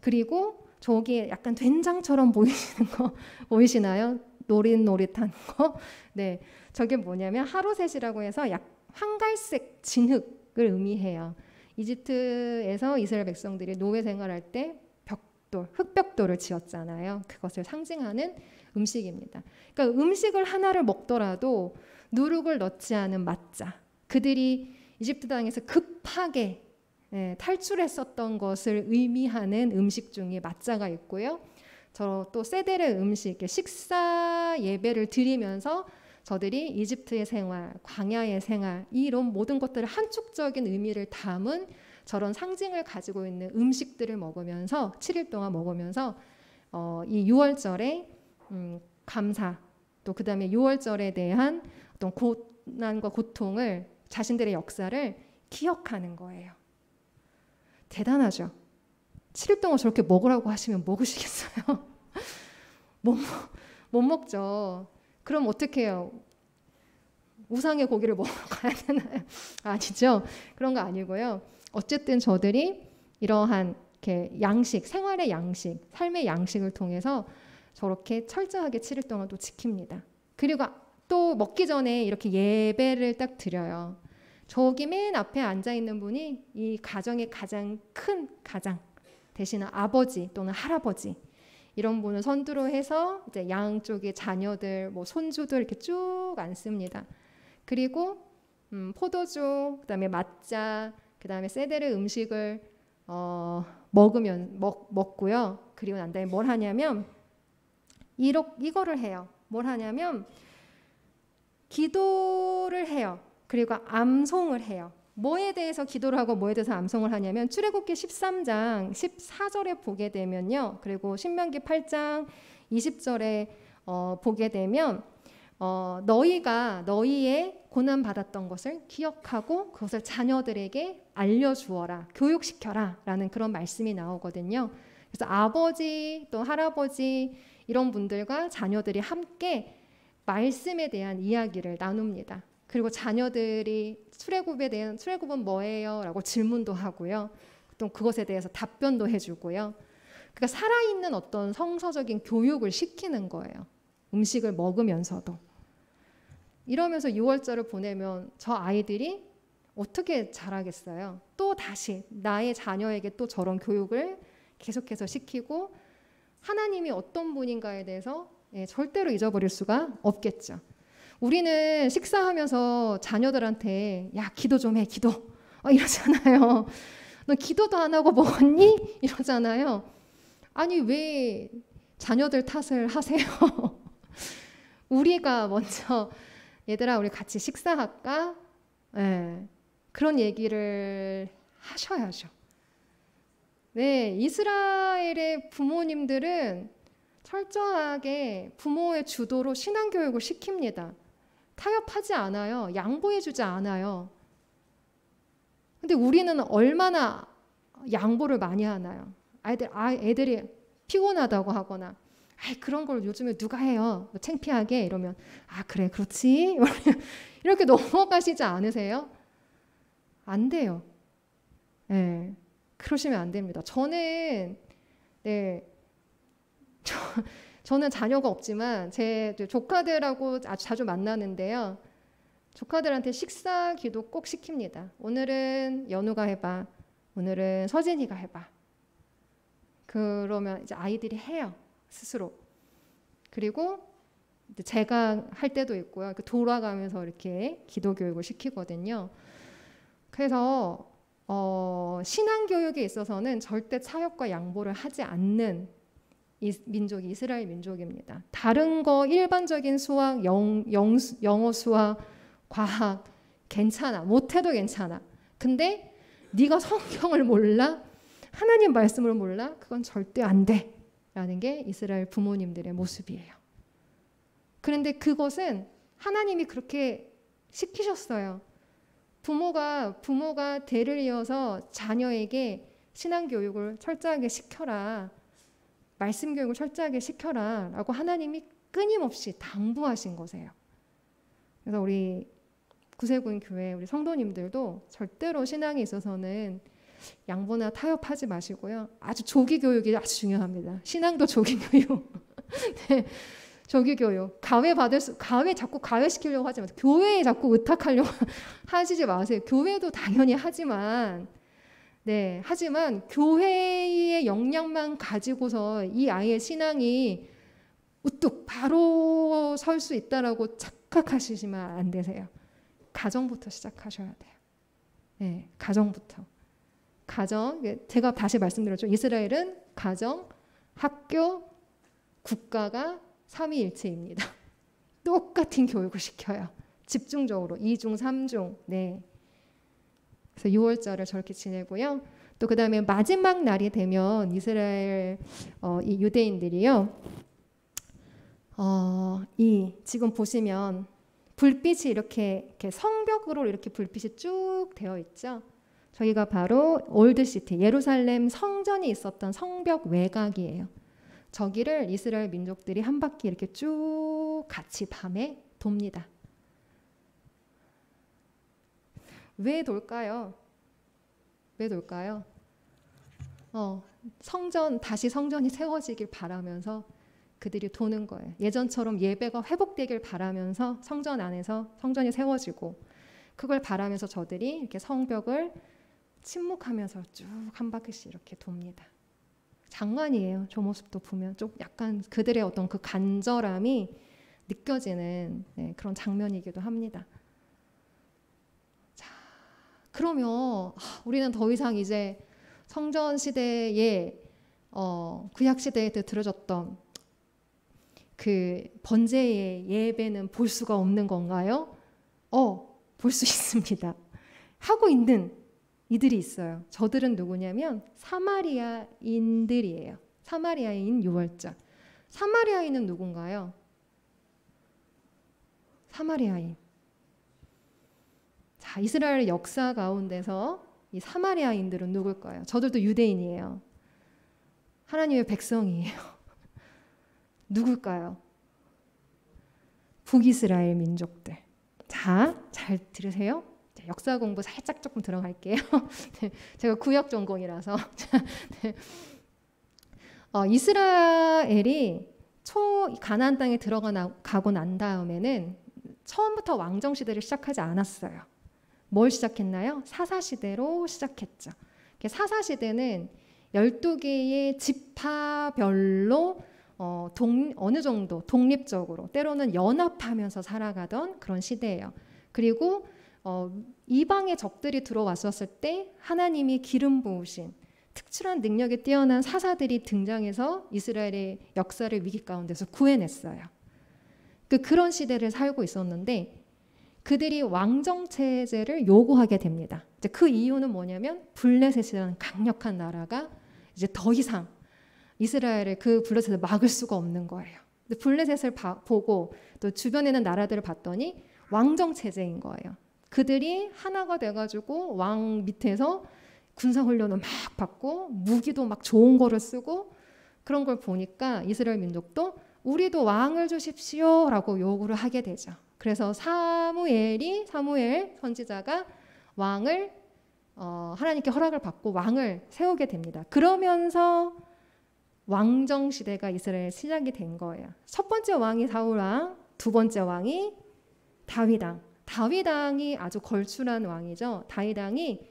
그리고 저기 약간 된장처럼 보이시는 거 보이시나요? 노릿노릿한 거. 네, 저게 뭐냐면 하루셋이라고 해서 약 황갈색 진흙을 의미해요. 이집트에서 이스라엘 백성들이 노예 생활할 때 흙벽돌을 지었잖아요. 그것을 상징하는 음식입니다. 그러니까 음식을 하나를 먹더라도 누룩을 넣지 않은 맛자. 그들이 이집트 땅에서 급하게 탈출했었던 것을 의미하는 음식 중에 맛자가 있고요. 저 또 세데르 음식, 식사 예배를 드리면서 저들이 이집트의 생활, 광야의 생활 이런 모든 것들을 한축적인 의미를 담은 저런 상징을 가지고 있는 음식들을 먹으면서 7일 동안 먹으면서 이 6월절에 감사 또 그다음에 6월절에 대한 어떤 고난과 고통을 자신들의 역사를 기억하는 거예요. 대단하죠. 7일 동안 저렇게 먹으라고 하시면 먹으시겠어요? 못 먹죠. 그럼 어떻게 해요? 우상의 고기를 먹으러 가야 되나요? 아니죠. 그런 거 아니고요. 어쨌든 저들이 이러한 이렇게 양식, 생활의 양식, 삶의 양식을 통해서 저렇게 철저하게 7일 동안 또 지킵니다. 그리고 또 먹기 전에 이렇게 예배를 딱 드려요. 저기 맨 앞에 앉아 있는 분이 이 가정의 가장 큰 가장 대신에 아버지 또는 할아버지 이런 분을 선두로 해서 이제 양쪽의 자녀들, 뭐 손주들 이렇게 쭉 앉습니다. 그리고 포도주, 그다음에 맛자, 그다음에 세데르 음식을 먹고요. 그리고 난 다음에 뭘 하냐면 이거를 해요. 뭘 하냐면 기도를 해요. 그리고 암송을 해요. 뭐에 대해서 기도를 하고 뭐에 대해서 암송을 하냐면 출애굽기 13장 14절에 보게 되면요. 그리고 신명기 8장 20절에 보게 되면 너희가 너희의 고난 받았던 것을 기억하고 그것을 자녀들에게 알려주어라, 교육시켜라 라는 그런 말씀이 나오거든요. 그래서 아버지 또 할아버지 이런 분들과 자녀들이 함께 말씀에 대한 이야기를 나눕니다. 그리고 자녀들이 출애굽은 뭐예요? 라고 질문도 하고요. 또 그것에 대해서 답변도 해주고요. 그러니까 살아있는 어떤 성서적인 교육을 시키는 거예요. 음식을 먹으면서도. 이러면서 6월절을 보내면 저 아이들이 어떻게 자라겠어요? 또 다시 나의 자녀에게 또 저런 교육을 계속해서 시키고 하나님이 어떤 분인가에 대해서 절대로 잊어버릴 수가 없겠죠. 우리는 식사하면서 자녀들한테 야 기도 좀 해 기도 이러잖아요. 너 기도도 안 하고 먹었니? 이러잖아요. 아니 왜 자녀들 탓을 하세요? 우리가 먼저 얘들아 우리 같이 식사할까? 그런 얘기를 하셔야죠. 네, 이스라엘의 부모님들은 철저하게 부모의 주도로 신앙교육을 시킵니다. 타협하지 않아요. 양보해주지 않아요. 근데 우리는 얼마나 양보를 많이 하나요? 애들이 피곤하다고 하거나 그런 걸 요즘에 누가 해요? 창피하게 이러면 그래 그렇지 이렇게 넘어가시지 않으세요? 안 돼요. 네, 그러시면 안 됩니다. 저는 저는 자녀가 없지만 제 조카들하고 아주 자주 만나는데요. 조카들한테 식사 기도 꼭 시킵니다. 오늘은 연우가 해봐. 오늘은 서진이가 해봐. 그러면 이제 아이들이 해요. 스스로. 그리고 제가 할 때도 있고요. 돌아가면서 이렇게 기도 교육을 시키거든요. 그래서 신앙 교육에 있어서는 절대 타협과 양보를 하지 않는 민족이 이스라엘 민족입니다. 다른 거 일반적인 수학, 영어 수학, 과학 괜찮아. 못해도 괜찮아. 근데 네가 성경을 몰라? 하나님 말씀을 몰라? 그건 절대 안 돼. 라는 게 이스라엘 부모님들의 모습이에요. 그런데 그것은 하나님이 그렇게 시키셨어요. 부모가 대를 이어서 자녀에게 신앙 교육을 철저하게 시켜라. 말씀 교육을 철저하게 시켜라. 라고 하나님이 끊임없이 당부하신 거세요. 그래서 우리 구세군 교회 우리 성도님들도 절대로 신앙에 있어서는 양보나 타협하지 마시고요. 아주 조기 교육이 아주 중요합니다. 신앙도 조기 교육. 네, 조기 교육. 가회 자꾸 가회시키려고 하지 마세요. 교회에 자꾸 의탁하려고 하시지 마세요. 교회도 당연히 하지만 교회의 역량만 가지고서 이 아이의 신앙이 우뚝 바로 설 수 있다라고 착각하시면 안 되세요. 가정부터 시작하셔야 돼요. 네, 가정부터. 제가 다시 말씀드렸죠. 이스라엘은 가정, 학교, 국가가 삼위일체입니다. 똑같은 교육을 시켜요. 집중적으로 2중, 3중. 네. 그래서 6월절을 저렇게 지내고요. 또 그 다음에 마지막 날이 되면 이스라엘 이 유대인들이요. 지금 보시면 불빛이 이렇게 성벽으로 이렇게 불빛이 쭉 되어 있죠. 저희가 바로 올드시티, 예루살렘 성전이 있었던 성벽 외곽이에요. 저기를 이스라엘 민족들이 한 바퀴 이렇게 쭉 같이 밤에 돕니다. 왜 돌까요? 왜 돌까요? 다시 성전이 세워지길 바라면서 그들이 도는 거예요. 예전처럼 예배가 회복되길 바라면서 성전 안에서 성전이 세워지고 그걸 바라면서 저들이 이렇게 성벽을 침묵하면서 쭉 한 바퀴씩 이렇게 돕니다. 장관이에요. 저 모습도 보면 좀 약간 그들의 어떤 그 간절함이 느껴지는 그런 장면이기도 합니다. 자, 그러면 우리는 더 이상 이제 성전 시대에 구약 시대에 들어졌던 그 번제의 예배는 볼 수가 없는 건가요? 볼 수 있습니다. 하고 있는 이들이 있어요. 저들은 누구냐면 사마리아인들이에요. 사마리아인 유월절. 사마리아인은 누군가요? 사마리아인. 자, 이스라엘 역사 가운데서 이 사마리아인들은 누굴까요? 저들도 유대인이에요. 하나님의 백성이에요. 누굴까요? 북이스라엘 민족들. 자, 잘 들으세요. 역사 공부 살짝 조금 들어갈게요. 제가 구역 전공이라서. 이스라엘이 가나안 땅에 들어가고 난 다음에는 처음부터 왕정 시대를 시작하지 않았어요. 뭘 시작했나요? 사사 시대로 시작했죠. 사사 시대는 12개의 지파별로 어느 정도 독립적으로 때로는 연합하면서 살아가던 그런 시대예요. 그리고 이방의 적들이 들어왔었을 때 하나님이 기름 부으신 특출한 능력이 뛰어난 사사들이 등장해서 이스라엘의 역사를 위기 가운데서 구해냈어요. 그런 시대를 살고 있었는데 그들이 왕정 체제를 요구하게 됩니다. 이제 그 이유는 뭐냐면 블레셋이라는 강력한 나라가 이제 더 이상 이스라엘을 그 블레셋을 막을 수가 없는 거예요. 근데 블레셋을 보고 또 주변에 있는 나라들을 봤더니 왕정 체제인 거예요. 그들이 하나가 돼가지고 왕 밑에서 군사훈련을 막 받고 무기도 막 좋은 거를 쓰고 그런 걸 보니까 이스라엘 민족도 우리도 왕을 주십시오라고 요구를 하게 되죠. 그래서 사무엘 선지자가 왕을 하나님께 허락을 받고 왕을 세우게 됩니다. 그러면서 왕정 시대가 이스라엘 시작이 된 거예요. 첫 번째 왕이 사울 왕, 두 번째 왕이 다윗 왕. 다윗 왕이 아주 걸출한 왕이죠. 다윗 왕이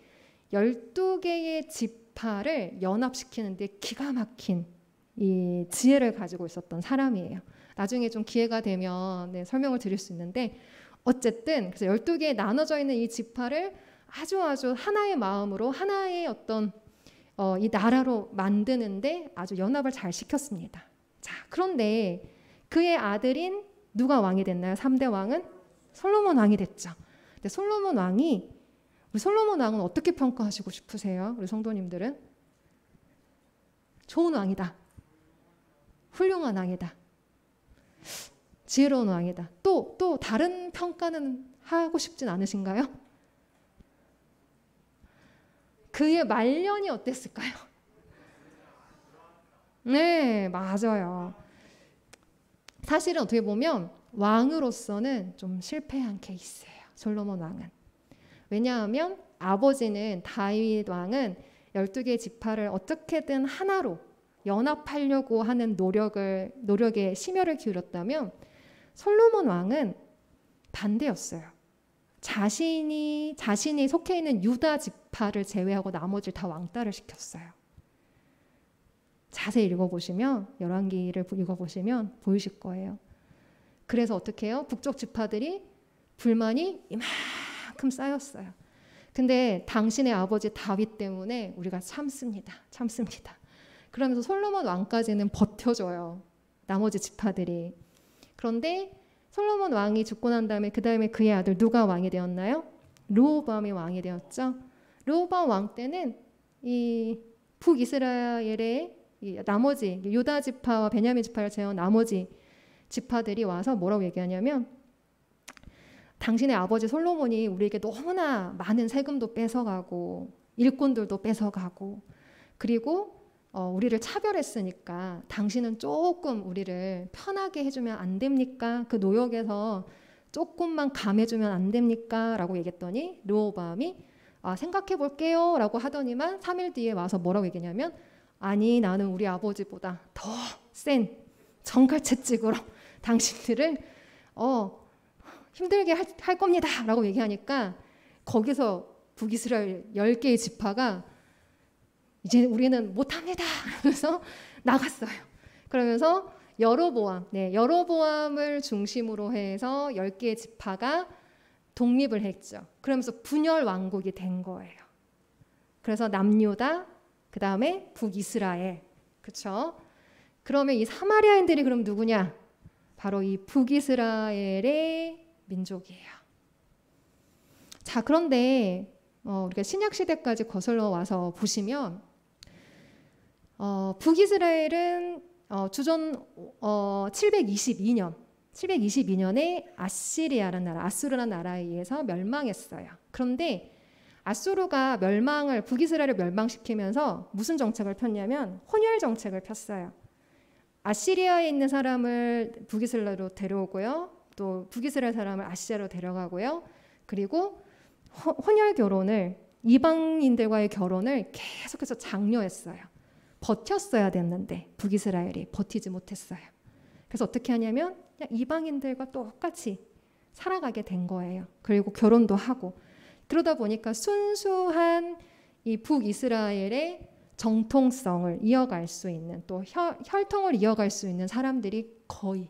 12개의 지파를 연합시키는데 기가 막힌 이 지혜를 가지고 있었던 사람이에요. 나중에 좀 기회가 되면 설명을 드릴 수 있는데 어쨌든 그래서 12개에 나눠져 있는 이 지파를 아주 하나의 마음으로 하나의 어떤 이 나라로 만드는데 아주 연합을 잘 시켰습니다. 자, 그런데 그의 아들인 누가 왕이 됐나요? 3대 왕은 솔로몬 왕이 됐죠. 근데 우리 솔로몬 왕은 어떻게 평가하시고 싶으세요? 우리 성도님들은? 좋은 왕이다. 훌륭한 왕이다. 지혜로운 왕이다. 또 다른 평가는 하고 싶진 않으신가요? 그의 말년이 어땠을까요? 네, 맞아요. 사실은 어떻게 보면 왕으로서는 좀 실패한 케이스예요. 솔로몬 왕은. 왜냐하면 아버지는 다윗 왕은 12개의 지파를 어떻게든 하나로 연합하려고 하는 노력에 심혈을 기울였다면 솔로몬 왕은 반대였어요. 자신이 속해 있는 유다 지파를 제외하고 나머지를 다 왕따를 시켰어요. 자세히 읽어보시면 열왕기를 읽어보시면 보이실 거예요. 그래서 어떻게 해요? 북쪽 지파들이 불만이 이만큼 쌓였어요. 근데 당신의 아버지 다윗 때문에 우리가 참습니다. 그러면서 솔로몬 왕까지는 버텨줘요. 나머지 지파들이. 그런데 솔로몬 왕이 죽고 난 다음에 그 다음에 그의 아들 누가 왕이 되었나요? 르호보암이 왕이 되었죠. 르호보암 왕 때는 이 북이스라엘의 이 나머지 유다 지파와 베냐민 지파를 제외한 나머지 지파들이 와서 뭐라고 얘기하냐면 당신의 아버지 솔로몬이 우리에게 너무나 많은 세금도 뺏어가고 일꾼들도 뺏어가고 그리고 우리를 차별했으니까 당신은 조금 우리를 편하게 해주면 안 됩니까? 그 노역에서 조금만 감해주면 안 됩니까? 라고 얘기했더니 르호보암이 생각해 볼게요 라고 하더니만 3일 뒤에 와서 뭐라고 얘기냐면 아니 나는 우리 아버지보다 더 센 정갈채찍으로 당신들을 힘들게 할 겁니다 라고 얘기하니까 거기서 북이스라엘 10개의 지파가 이제 우리는 못합니다 그래서 나갔어요. 그러면서 여로보암을 중심으로 해서 10개의 지파가 독립을 했죠. 그러면서 분열 왕국이 된 거예요. 그래서 남유다, 그 다음에 북이스라엘, 그렇죠? 그러면 이 사마리아인들이 그럼 누구냐? 바로 이 북이스라엘의 민족이에요. 자, 그런데 우리가 신약 시대까지 거슬러 와서 보시면 북이스라엘은 주전 722년에 아시리아라는 나라, 아수르라는 나라에 의해서 멸망했어요. 그런데 아수르가 북이스라엘을 멸망시키면서 무슨 정책을 폈냐면 혼혈 정책을 폈어요. 아시리아에 있는 사람을 북이스라엘로 데려오고요. 또 북이스라엘 사람을 아시아로 데려가고요. 그리고 혼혈 결혼을 이방인들과의 결혼을 계속해서 장려했어요. 버텼어야 됐는데 북이스라엘이 버티지 못했어요. 그래서 어떻게 하냐면 그냥 이방인들과 똑같이 살아가게 된 거예요. 그리고 결혼도 하고 그러다 보니까 순수한 이 북이스라엘의 정통성을 이어갈 수 있는 또 혈통을 이어갈 수 있는 사람들이 거의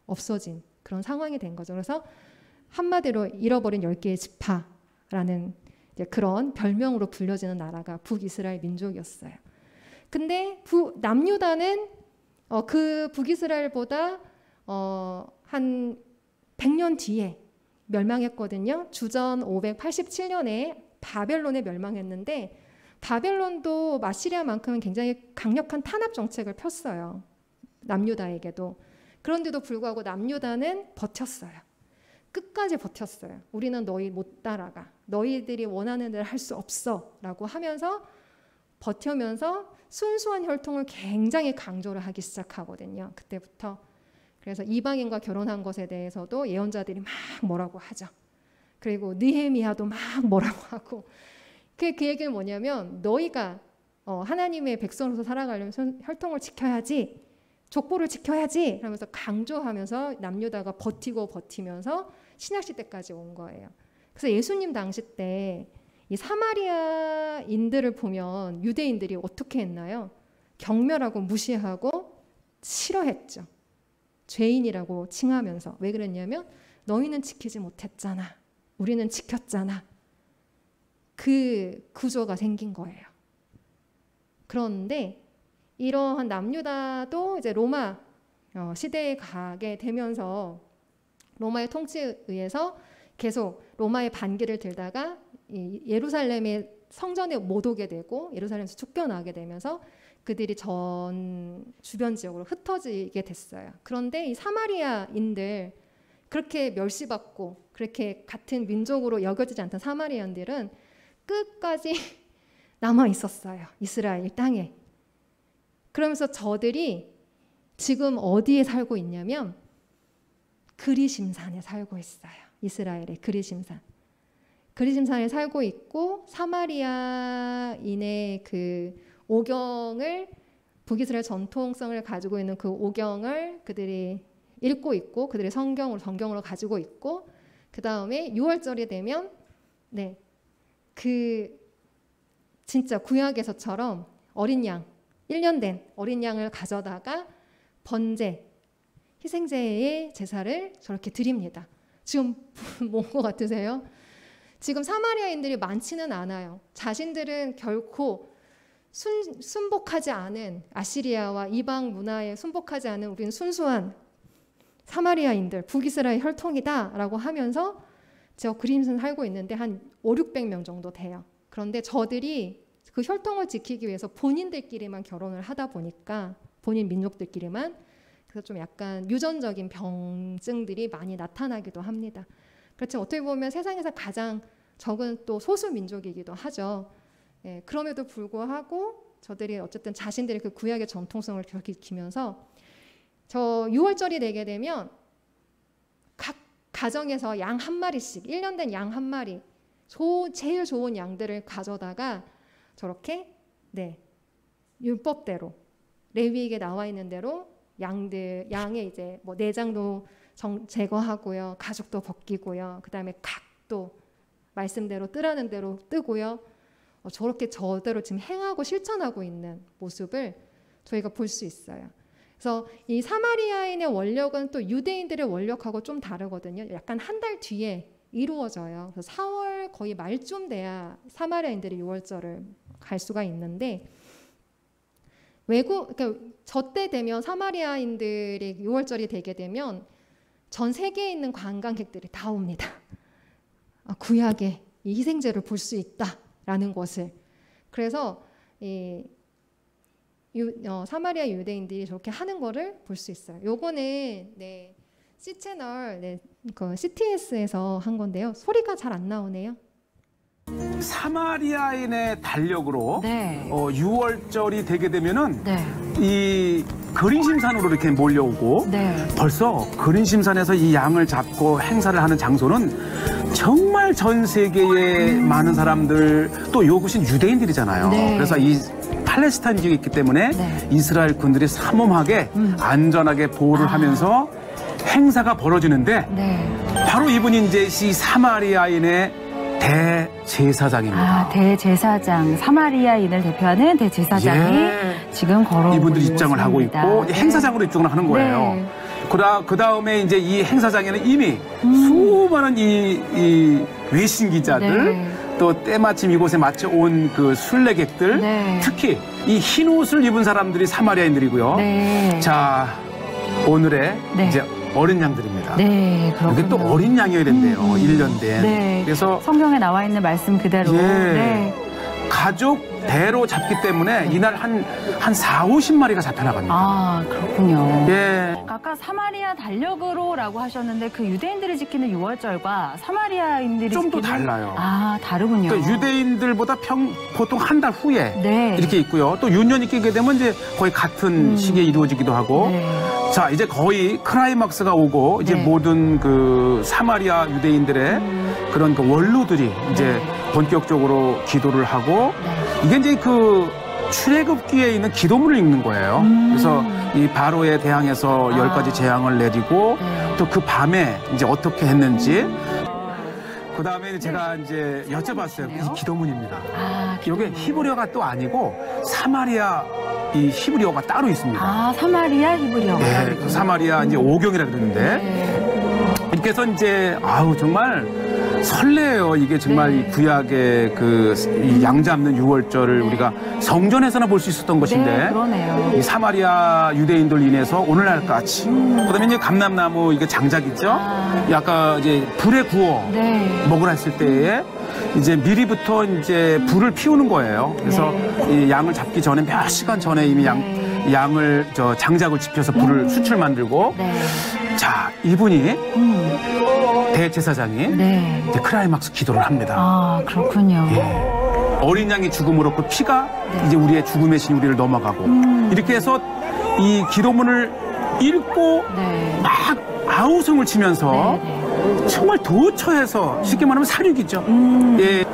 없어진 그런 상황이 된 거죠. 그래서 한마디로 잃어버린 10개의 지파라는 이제 그런 별명으로 불려지는 나라가 북이스라엘 민족이었어요. 근데 남유다는 그 북이스라엘보다 한 100년 뒤에 멸망했거든요. 주전 587년에 바벨론에 멸망했는데 바벨론도 마시리아만큼은 굉장히 강력한 탄압 정책을 폈어요. 남유다에게도. 그런데도 불구하고 남유다는 버텼어요. 끝까지 버텼어요. 우리는 너희 못 따라가. 너희들이 원하는 대로 할 수 없어. 라고 하면서 버텨면서 순수한 혈통을 굉장히 강조를 하기 시작하거든요. 그때부터. 그래서 이방인과 결혼한 것에 대해서도 예언자들이 막 뭐라고 하죠. 그리고 느헤미야도 막 뭐라고 하고 그 얘기는 뭐냐면 너희가 하나님의 백성으로서 살아가려면 혈통을 지켜야지 족보를 지켜야지 하면서 강조하면서 남유다가 버티면서 신약시대까지 온 거예요. 그래서 예수님 당시 때 이 사마리아인들을 보면 유대인들이 어떻게 했나요? 경멸하고 무시하고 싫어했죠. 죄인이라고 칭하면서. 왜 그랬냐면 너희는 지키지 못했잖아. 우리는 지켰잖아. 그 구조가 생긴 거예요. 그런데 이러한 남유다도 이제 로마 시대에 가게 되면서 로마의 통치에 의해서 계속 로마의 반기를 들다가 예루살렘의 성전에 못 오게 되고 예루살렘에서 쫓겨나게 되면서 그들이 전 주변 지역으로 흩어지게 됐어요. 그런데 이 사마리아인들 그렇게 멸시받고 그렇게 같은 민족으로 여겨지지 않던 사마리아인들은 끝까지 남아 있었어요. 이스라엘 땅에. 그러면서 저들이 지금 어디에 살고 있냐면 그리심산에 살고 있어요. 이스라엘의 그리심산. 그리심산에 살고 있고 사마리아인의 그 오경을 북이스라엘 전통성을 가지고 있는 그 오경을 그들이 읽고 있고 그들의 성경으로 가지고 있고 그 다음에 6월절이 되면 그 진짜 구약에서처럼 어린 양 1년 된 어린 양을 가져다가 번제 희생제의 제사를 저렇게 드립니다. 지금 뭔 것 같으세요? 지금 사마리아인들이 많지는 않아요. 자신들은 결코 순복하지 않은 아시리아와 이방 문화에 순복하지 않은 우리는 순수한 사마리아인들, 북이스라엘 혈통이다라고 하면서 저 그림선 살고 있는데 한 500~600명 정도 돼요. 그런데 저들이 그 혈통을 지키기 위해서 본인들끼리만 결혼을 하다 보니까 본인 민족들끼리만 그래서 좀 약간 유전적인 병증들이 많이 나타나기도 합니다. 그렇지만 어떻게 보면 세상에서 가장 적은 또 소수 민족이기도 하죠. 예, 그럼에도 불구하고 저들이 어쨌든 자신들의 그 구약의 전통성을 지키면서 저 6월절이 되게 되면 각 가정에서 양 한 마리씩 1년 된 양 한 마리 제일 좋은 양들을 가져다가 저렇게 율법대로 레위기에 나와 있는 대로 양의 이제 뭐 내장도 제거하고요, 가죽도 벗기고요, 그 다음에 각도 말씀대로 뜨라는 대로 뜨고요. 저렇게 저대로 지금 행하고 실천하고 있는 모습을 저희가 볼 수 있어요. 그래서 이 사마리아인의 원력은 또 유대인들의 원력하고 좀 다르거든요. 약간 한 달 뒤에 이루어져요. 그래서 4월 거의 말쯤 돼야 사마리아인들이 6월절을 갈 수가 있는데 그러니까 저때 되면 사마리아인들이 6월절이 되게 되면 전 세계에 있는 관광객들이 다 옵니다. 구약의 이 희생제를 볼 수 있다라는 것을. 그래서 사마리아 유대인들이 저렇게 하는 거를 볼 수 있어요. 요거는 C채널 그 CTS에서 한 건데요. 소리가 잘 안 나오네요. 사마리아인의 달력으로 네. 6월절이 되게 되면은 네. 이 그린심산으로 이렇게 몰려오고 네. 벌써 그린심산에서 이 양을 잡고 행사를 하는 장소는 정말 전 세계에 많은 사람들 또 이곳은 유대인들이잖아요. 네. 그래서 이 팔레스타인 지역에 있기 때문에 네. 이스라엘 군들이 삼엄하게 안전하게 보호를 하면서 행사가 벌어지는데 네. 바로 이분이 이제 이 사마리아인의 대제사장입니다. 아, 대제사장, 사마리아인을 대표하는 대제사장이 예. 지금 걸어오고 이분들이 입장을 하고 있고 네. 행사장으로 입장을 하는 거예요. 네. 그 다음에 이제 이 행사장에는 이미 수많은 이 외신 기자들 네. 또 때마침 이곳에 마치 온 그 순례객들 네. 특히 이 흰 옷을 입은 사람들이 사마리아인들이고요. 네. 자, 오늘의 네. 이제 어린 양들입니다. 네, 그렇군요. 이게 또 어린 양이어야 된대요. 1년 된. 네. 그래서 성경에 나와 있는 말씀 그대로. 예. 네. 가족 대로 잡기 때문에 이날 한 4, 50마리가 잡혀나갑니다. 아, 그렇군요. 예. 아까 사마리아 달력으로라고 하셨는데 그 유대인들이 지키는 6월절과 사마리아인들이 좀 더 지키는 달라요. 아, 다르군요. 그러니까 유대인들보다 보통 한 달 후에 네. 이렇게 있고요. 또 윤년이 끼게 되면 이제 거의 같은 시기에 이루어지기도 하고. 네. 자, 이제 거의 클라이막스가 오고 이제 네. 모든 그 사마리아 유대인들의 그런 그 원로들이 이제 본격적으로 기도를 하고 네. 이게 이제 그 출애굽기에 있는 기도문을 읽는 거예요. 그래서 이 바로에 대항해서 10가지 재앙을 내리고 네. 또 그 밤에 이제 어떻게 했는지 그 다음에 제가 이제 여쭤봤어요. 이 기도문입니다. 아, 이게 히브리어가 또 아니고 사마리아 이 히브리어가 따로 있습니다. 아, 사마리아 히브리어. 예, 그 사마리아 이제 오경이라 그러는데 네. 이렇게 해서 이제 아우 정말 설레요. 이게 정말 네. 이 구약의 그 이 양 잡는 6월절을 우리가 성전에서나 볼 수 있었던 것인데 네, 그러네요. 이 사마리아 유대인들 인해서 오늘날까지 그다음에 이제 감람나무 이게 장작이죠. 아. 아까 이제 불에 구워 네. 먹으라 했을 때에 이제 미리부터 이제 불을 피우는 거예요. 그래서 이 양을 잡기 전에 몇 시간 전에 이미 양을 장작을 지펴서 불을 수출 만들고 네. 자 이분이 대제사장이 네. 이제 클라이막스 기도를 합니다. 아, 그렇군요. 어린 양의 죽음으로 그 피가 이제 우리의 죽음의 신 우리를 넘어가고 이렇게 해서 이 기도문을 읽고 네. 막 아우성을 치면서 네. 정말 도처에서 쉽게 말하면 사륙이죠. 예.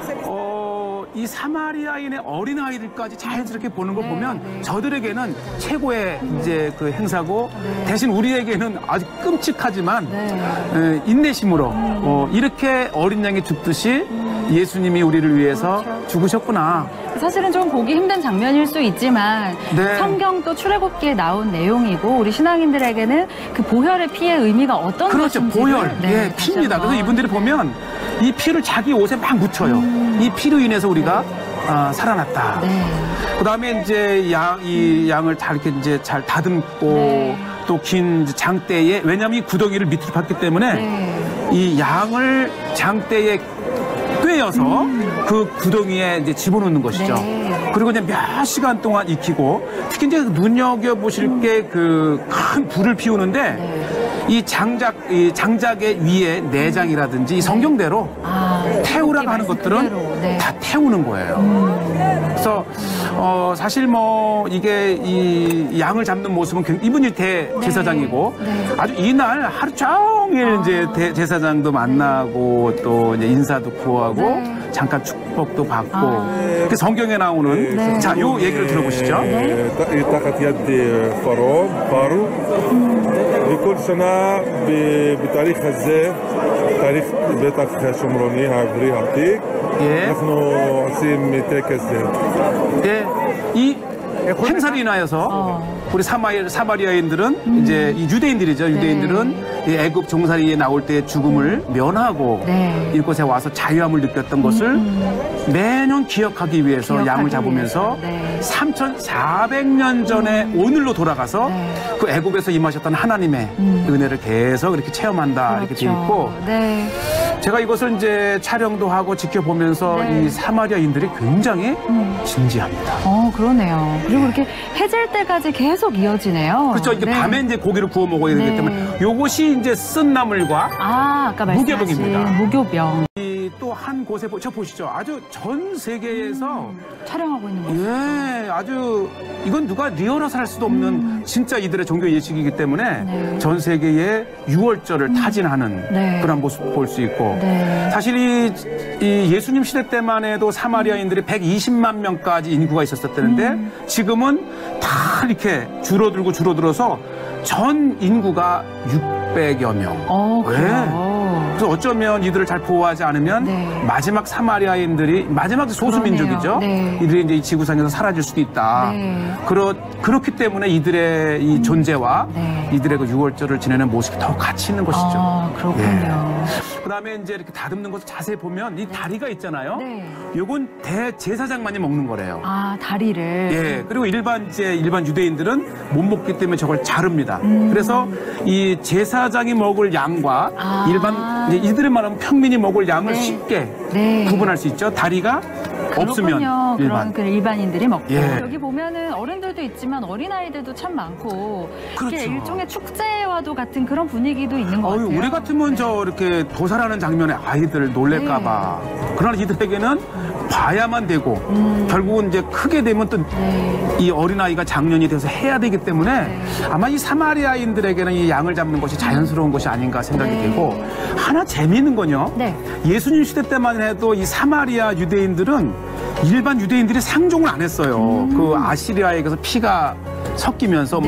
이 사마리아인의 어린 아이들까지 자연스럽게 보는 걸 보면 저들에게는 최고의 이제 그 행사고 대신 우리에게는 아주 끔찍하지만 인내심으로 이렇게 어린 양이 죽듯이 예수님이 우리를 위해서 죽으셨구나. 사실은 좀 보기 힘든 장면일 수 있지만 네. 성경도 출애굽기에 나온 내용이고 우리 신앙인들에게는 그 보혈의 피의 의미가 어떤 그렇죠. 것인지를 보혈. 예, 다시 피입니다. 한번. 그래서 이분들이 보면 이 피를 자기 옷에 막 묻혀요. 이 피로 인해서 우리가 살아났다. 네. 그다음에 이제 이 양을 잘 이렇게 이제 잘 다듬고 네. 또 긴 장대에 왜냐하면 이 구덩이를 밑으로 팠기 때문에 네. 이 양을 장대에 꿰어서 그 구덩이에 이제 집어넣는 것이죠. 네. 그리고 이제 몇 시간 동안 익히고 특히 이제 눈여겨 보실 게 그 큰 불을 피우는데 이 장작의 위에 내장이라든지 이 성경대로 태우라고 하는 것들은 네. 다 태우는 거예요. 그래서 사실 뭐 이게 이 양을 잡는 모습은 이분이 대제사장이고 아주 이날 하루 종일 이제 제사장도 만나고 또 이제 인사도 구하고 잠깐 축복도 받고 그 성경에 나오는 자, 요 얘기를 들어보시죠. תחת יד פרעה, וכל שנה בתאריך הזה, תאריך בטח השומרוני העברי העתיק, אנחנו עושים טקס זה. 예, 이 행사로 인하여서 우리 사마리아인들은 이제 이 유대인들이죠. 유대인들은 이 애굽 종살이에 나올 때 죽음을 면하고 이곳에 와서 자유함을 느꼈던 것을 매년 기억하기 위해서 양을 잡으면서 3,400년 전에 오늘로 돌아가서 그 애굽에서 임하셨던 하나님의 은혜를 계속 이렇게 체험한다 이렇게 돼 있고 제가 이것을 이제 촬영도 하고 지켜보면서 이 사마리아인들이 굉장히 진지합니다. 그러네요. 그리고 이렇게 해질 때까지 계속 이어지네요. 그렇죠. 이게 밤에 이제 고기를 구워 먹어야 되기 때문에 요것이 이제 쓴 나물과 아까 말씀하신 무교병입니다. 무교병. 또 한 곳에 저 보시죠. 아주 전 세계에서 촬영하고 있는 모습. 예, 아주 이건 누가 리얼해서 할 수도 없는 진짜 이들의 종교 예식이기 때문에 네. 전 세계의 유월절을 타진하는 네. 그런 모습 볼 수 있고 네. 사실 이 예수님 시대 때만 해도 사마리아인들이 120만 명까지 인구가 있었었다는데 지금은 다 이렇게 줄어들어서 전 인구가 600여 명. 그래요. 그래서 어쩌면 이들을 잘 보호하지 않으면 네. 마지막 사마리아인들이 마지막 소수민족이죠. 네. 이들이 이제 이 지구상에서 사라질 수도 있다. 네. 그렇기 때문에 이들의 이 존재와 네. 이들의 그 유월절을 지내는 모습이 더 가치 있는 것이죠. 아, 그렇군요. 그다음에 이제 이렇게 다듬는 것을 자세히 보면 이 다리가 있잖아요. 네. 요건 대제사장만이 먹는 거래요. 아, 다리를. 예, 그리고 일반 유대인들은 못 먹기 때문에 저걸 자릅니다. 그래서 이 제사장이 먹을 양과 일반 이들이 말하면 평민이 먹을 양을 네. 쉽게 네. 구분할 수 있죠. 다리가 없으면 그렇군요. 일반. 그런 일반인들이 먹고 예. 여기 보면은 어른들도 있지만 어린아이들도 참 많고 그렇죠. 이게 일종의 축제와도 같은 그런 분위기도 있는 것 같아요. 우리 같으면 저 이렇게 도살하는 장면에 아이들 놀랄까봐. 그러나 이들에게는 봐야만 되고 결국은 이제 크게 되면 또 이 어린아이가 장년이 돼서 해야 되기 때문에 아마 이 사마리아인들에게는 이 양을 잡는 것이 자연스러운 것이 아닌가 생각이 되고 하나 재미있는 건요. 네. 예수님 시대 때만 해도 이 사마리아 유대인들은 일반 유대인들이 상종을 안 했어요. 그 아시리아에게서 피가 섞이면서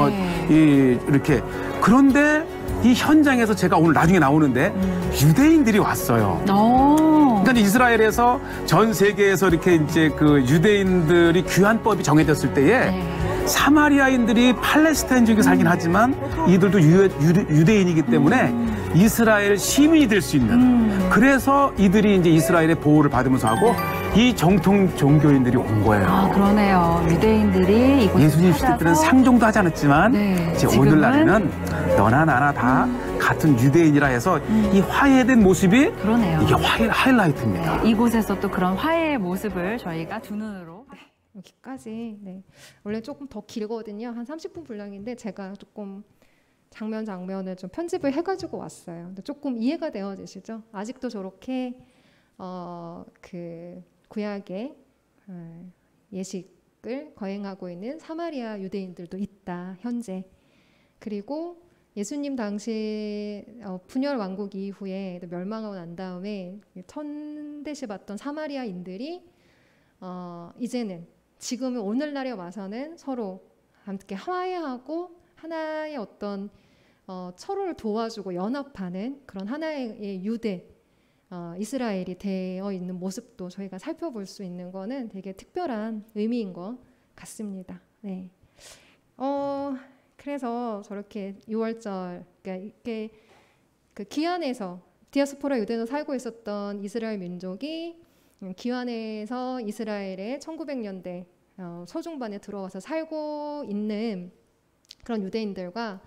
이렇게 그런데 이 현장에서 제가 오늘 나중에 나오는데 유대인들이 왔어요. 그러니까 이스라엘에서 전 세계에서 이렇게 이제 그 유대인들이 귀환법이 정해졌을 때에 사마리아인들이 팔레스타인족이 살긴 하지만 이들도 유대인이기 때문에 이스라엘 시민이 될 수 있는 그래서 이들이 이제 이스라엘의 보호를 받으면서 하고 이 정통 종교인들이 온 거예요. 아, 그러네요. 유대인들이 이곳에 예수님 시대 때는 상종도 하지 않았지만 이제 지금은? 오늘날에는 너나 나나 다 같은 유대인이라 해서 이 화해된 모습이 그러네요. 이게 하이라이트입니다. 이곳에서 또 그런 화해의 모습을 저희가 두 눈으로 여기까지. 네. 원래 조금 더 길거든요. 한 30분 분량인데 제가 조금 장면을 좀 편집을 해가지고 왔어요. 근데 조금 이해가 되어지시죠? 아직도 저렇게 그 구약의 예식을 거행하고 있는 사마리아 유대인들도 있다. 현재. 그리고 예수님 당시 분열 왕국 이후에 멸망하고 난 다음에 천대시 받던 사마리아인들이 이제는 지금은 오늘날에 와서는 서로 함께 화해하고 하나의 어떤 서로를 도와주고 연합하는 그런 하나의 유대 이스라엘이 되어 있는 모습도 저희가 살펴볼 수 있는 거는 되게 특별한 의미인 것 같습니다. 네. 그래서 저렇게 6월절 그러니까 이렇게 그 기안에서 디아스포라 유대에서 살고 있었던 이스라엘 민족이 기안에서 이스라엘의 1900년대 초중반에 들어와서 살고 있는 그런 유대인들과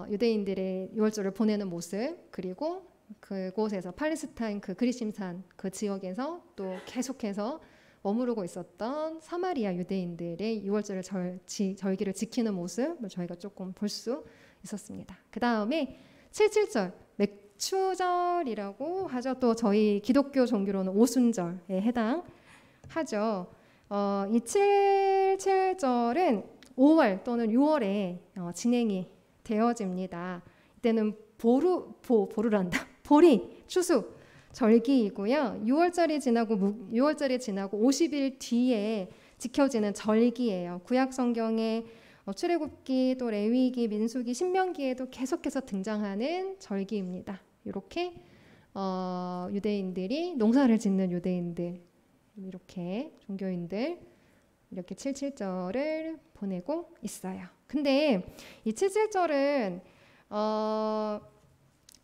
유대인들의 6월절을 보내는 모습 그리고 그곳에서 팔레스타인 그 그리심산 그 지역에서 또 계속해서 머무르고 있었던 사마리아 유대인들의 6월절을 절기를 지키는 모습을 저희가 조금 볼 수 있었습니다. 그 다음에 77절 맥추절이라고 하죠. 또 저희 기독교 종교로는 오순절에 해당하죠. 이 77절은 5월 또는 6월에 진행이 되어집니다. 이때는 보리 추수 절기이고요. 6월절이 지나고 50일 뒤에 지켜지는 절기예요. 구약 성경에 출애굽기 또 레위기 민수기 신명기에도 계속해서 등장하는 절기입니다. 이렇게 유대인들이 농사를 짓는 유대인들 이렇게 종교인들 이렇게 77절을 보내고 있어요. 근데 이 77절은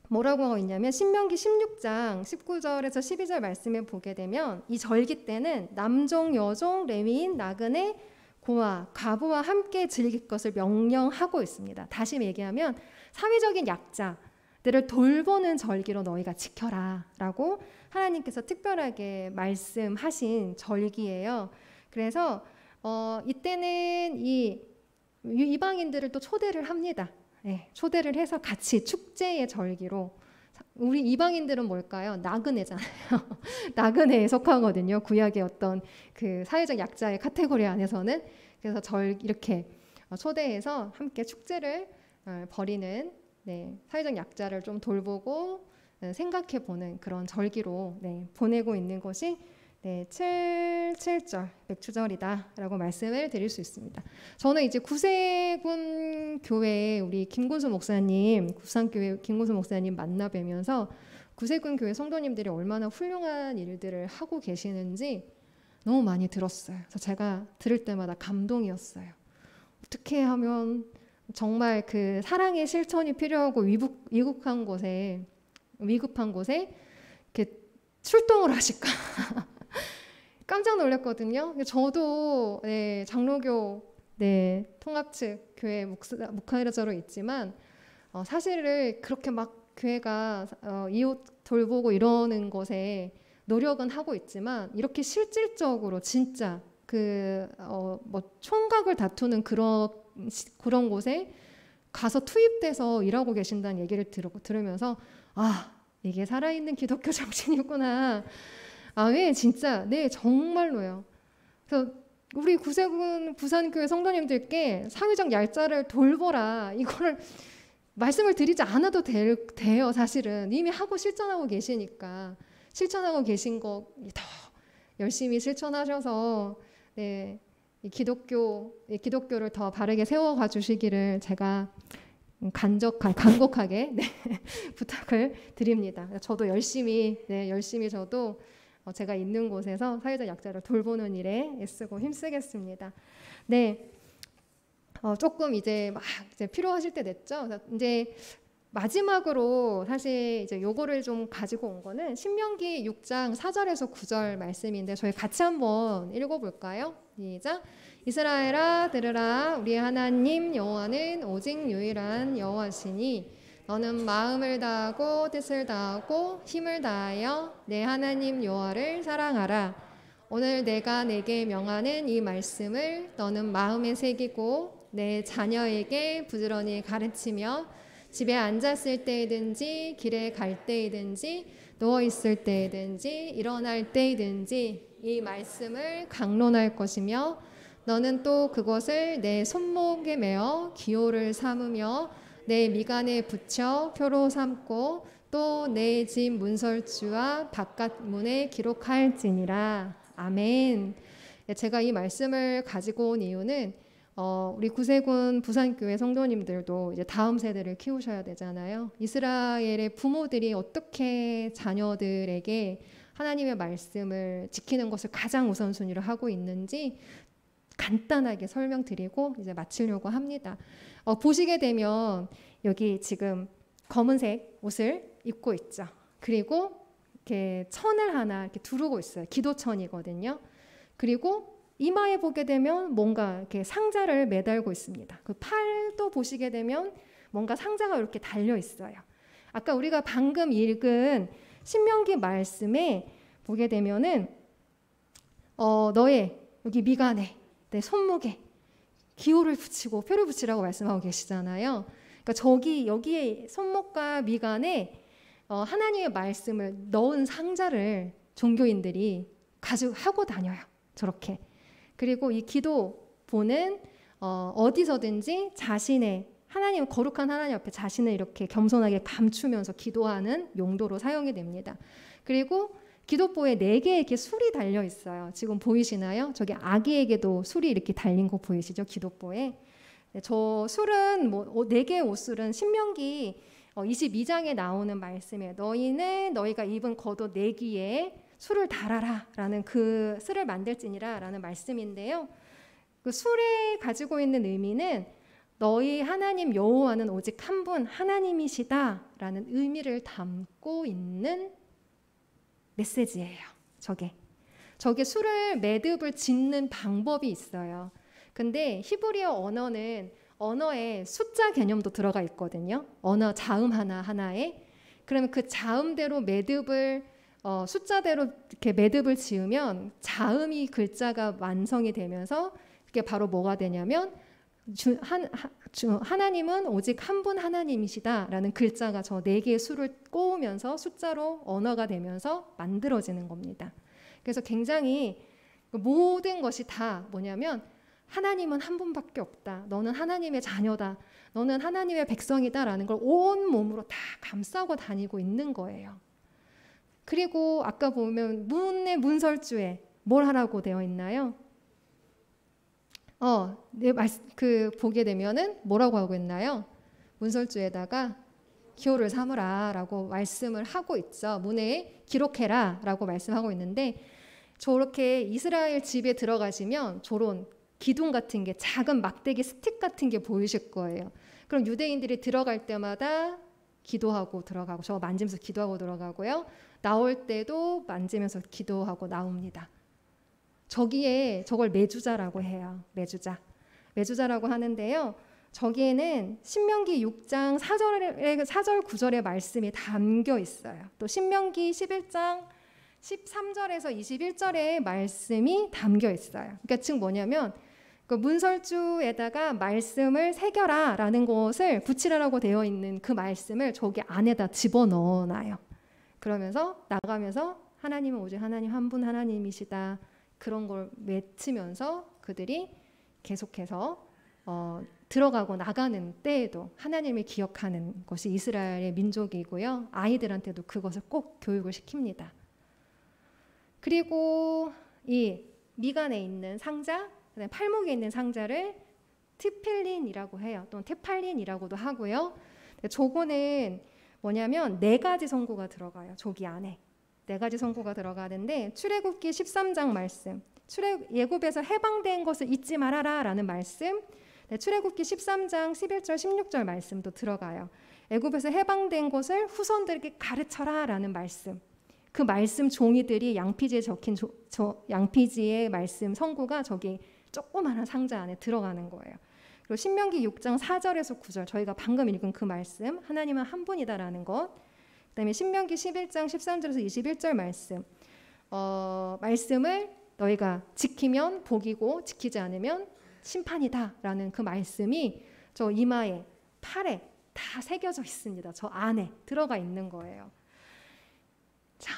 뭐라고 하고 있냐면 신명기 16장 19절에서 12절 말씀을 보게 되면 이 절기 때는 남종, 여종, 레위인, 나그네, 고아, 과부와 함께 즐길 것을 명령하고 있습니다. 다시 얘기하면 사회적인 약자들을 돌보는 절기로 너희가 지켜라 라고 하나님께서 특별하게 말씀하신 절기예요. 그래서 이때는 이 이방인들을 또 초대를 합니다. 네, 초대를 해서 같이 축제의 절기로 우리 이방인들은 뭘까요? 나그네잖아요. 나그네에 속하거든요. 구약의 어떤 그 사회적 약자의 카테고리 안에서는. 그래서 절 이렇게 초대해서 함께 축제를 벌이는, 네, 사회적 약자를 좀 돌보고 생각해보는 그런 절기로, 네, 보내고 있는 것이, 네, 7절 맥추절이다라고 말씀을 드릴 수 있습니다. 저는 이제 구세군 교회 우리 김군수 목사님, 구산교회 김군수 목사님 만나 뵈면서 구세군 교회 성도님들이 얼마나 훌륭한 일들을 하고 계시는지 너무 많이 들었어요. 그래서 제가 들을 때마다 감동이었어요. 어떻게 하면 정말 그 사랑의 실천이 필요하고 위급한 곳에 이렇게 출동을 하실까? 깜짝 놀랐거든요. 저도, 네, 장로교, 네, 통합 측 교회 목회자로 있지만 사실을 그렇게 막 교회가 이웃 돌보고 이러는 것에 노력은 하고 있지만 이렇게 실질적으로 진짜 뭐 총각을 다투는 그런 곳에 가서 투입돼서 일하고 계신다는 얘기를 들으면서 이게 살아있는 기독교 정신이구나. 네, 진짜, 네, 정말로요. 그래서 우리 구세군 부산교회 성도님들께 사회적 얄짤을 돌보라, 이거를 말씀을 드리지 않아도 돼요. 사실은 이미 하고 실천하고 계시니까 실천하고 계신 거 더 열심히 실천하셔서, 네, 이 기독교를 더 바르게 세워가 주시기를 제가 간곡하게, 네, 부탁을 드립니다. 저도 열심히 저도 제가 있는 곳에서 사회적 약자를 돌보는 일에 애쓰고 힘쓰겠습니다. 네, 조금 이제 필요하실 때 됐죠. 이제 마지막으로 사실 이제 요거를 좀 가지고 온 거는 신명기 6장 4절에서 9절 말씀인데 저희 같이 한번 읽어볼까요? 시작. 이스라엘아 들으라, 우리 하나님 여호와는 오직 유일한 여호와시니 너는 마음을 다하고 뜻을 다하고 힘을 다하여 내 하나님 여호와를 사랑하라. 오늘 내가 내게 명하는 이 말씀을 너는 마음에 새기고 내 자녀에게 부지런히 가르치며 집에 앉았을 때이든지 길에 갈 때이든지 누워 있을 때이든지 일어날 때이든지 이 말씀을 강론할 것이며 너는 또 그것을 내 손목에 메어 기호를 삼으며 내 미간에 붙여 표로 삼고 또 내 집 문설주와 바깥 문에 기록할지니라. 아멘. 제가 이 말씀을 가지고 온 이유는 우리 구세군 부산교회 성도님들도 이제 다음 세대를 키우셔야 되잖아요. 이스라엘의 부모들이 어떻게 자녀들에게 하나님의 말씀을 지키는 것을 가장 우선순위로 하고 있는지 간단하게 설명드리고 이제 마치려고 합니다. 보시게 되면 여기 지금 검은색 옷을 입고 있죠. 그리고 이렇게 천을 하나 이렇게 두르고 있어요. 기도천이거든요. 그리고 이마에 보게 되면 뭔가 이렇게 상자를 매달고 있습니다. 그 팔도 보시게 되면 뭔가 상자가 이렇게 달려 있어요. 아까 우리가 방금 읽은 신명기 말씀에 보게 되면은 너의 여기 미간에 내 손목에 기호를 붙이고 표를 붙이라고 말씀하고 계시잖아요. 그러니까 여기에 손목과 미간에 하나님의 말씀을 넣은 상자를 종교인들이 가지고 하고 다녀요. 저렇게. 그리고 이 기도보는 어디서든지 자신의 하나님, 거룩한 하나님 앞에 자신을 이렇게 겸손하게 감추면서 기도하는 용도로 사용이 됩니다. 그리고 기도보에 4개의 이렇게 술이 달려 있어요. 지금 보이시나요? 저기 아기에게도 술이 이렇게 달린 거 보이시죠? 기도보에. 네, 저 술은 4개의 옷술은 신명기 22장에 나오는 말씀에 너희는 너희가 입은 겉옷 4기에 술을 달아라 라는 그 술을 만들지니라 라는 말씀인데요. 그 술에 가지고 있는 의미는 너희 하나님 여호와는 오직 한 분 하나님이시다 라는 의미를 담고 있는 메시지예요. 저게 술을 매듭을 짓는 방법이 있어요. 근데 히브리어 언어는 언어에 숫자 개념도 들어가 있거든요. 언어 자음 하나에. 그러면 그 자음대로 매듭을 숫자대로 이렇게 매듭을 지으면 자음이 글자가 완성이 되면서 그게 바로 뭐가 되냐면 하나님은 오직 한 분 하나님이시다라는 글자가 저 4개의 수를 꼬우면서 숫자로 언어가 되면서 만들어지는 겁니다. 그래서 굉장히 모든 것이 다 뭐냐면 하나님은 한 분밖에 없다. 너는 하나님의 자녀다. 너는 하나님의 백성이다라는 걸 온몸으로 다 감싸고 다니고 있는 거예요. 그리고 아까 보면 문의 문설주에 뭘 하라고 되어 있나요? 보게 되면은 뭐라고 하고 있나요? 문설주에다가 기호를 삼으라라고 말씀을 하고 있죠. 문에 기록해라라고 말씀하고 있는데 저렇게 이스라엘 집에 들어가시면 저런 기둥 같은 게 작은 막대기 스틱 같은 게 보이실 거예요. 그럼 유대인들이 들어갈 때마다 기도하고 들어가고 저 만지면서 기도하고 들어가고요. 나올 때도 만지면서 기도하고 나옵니다. 저기에 저걸 매주자라고 해요. 매주자라고 하는데요. 저기에는 신명기 6장 4절 9절의 말씀이 담겨 있어요. 또 신명기 11장 13절에서 21절의 말씀이 담겨 있어요. 그러니까 즉 뭐냐면 그 문설주에다가 말씀을 새겨라라는 것을 붙이라라고 되어 있는 그 말씀을 저기 안에다 집어넣어놔요. 그러면서 나가면서 하나님은 오직 하나님 한 분 하나님이시다. 그런 걸 외치면서 그들이 계속해서 들어가고 나가는 때에도 하나님을 기억하는 것이 이스라엘의 민족이고요. 아이들한테도 그것을 꼭 교육을 시킵니다. 그리고 이 미간에 있는 상자, 팔목에 있는 상자를 트필린이라고 해요. 또는 테팔린이라고도 하고요. 저거는 뭐냐면 4가지 성구가 들어가요. 저기 안에 4가지 성구가 들어가는데 출애굽기 13장 말씀, 예굽에서 해방된 것을 잊지 말아라 라는 말씀, 출애굽기 13장 11절 16절 말씀도 들어가요. 애굽에서 해방된 것을 후손들에게 가르쳐라 라는 말씀, 그 말씀 종이들이 양피지에 적힌 양피지의 말씀 성구가 저기 조그마한 상자 안에 들어가는 거예요. 그리고 신명기 6장 4절에서 9절 저희가 방금 읽은 그 말씀, 하나님은 한 분이다라는 것, 그다음에 신명기 11장 13절에서 21절 말씀, 말씀을 너희가 지키면 복이고 지키지 않으면 심판이다라는 그 말씀이 저 이마에, 팔에 다 새겨져 있습니다. 저 안에 들어가 있는 거예요. 자,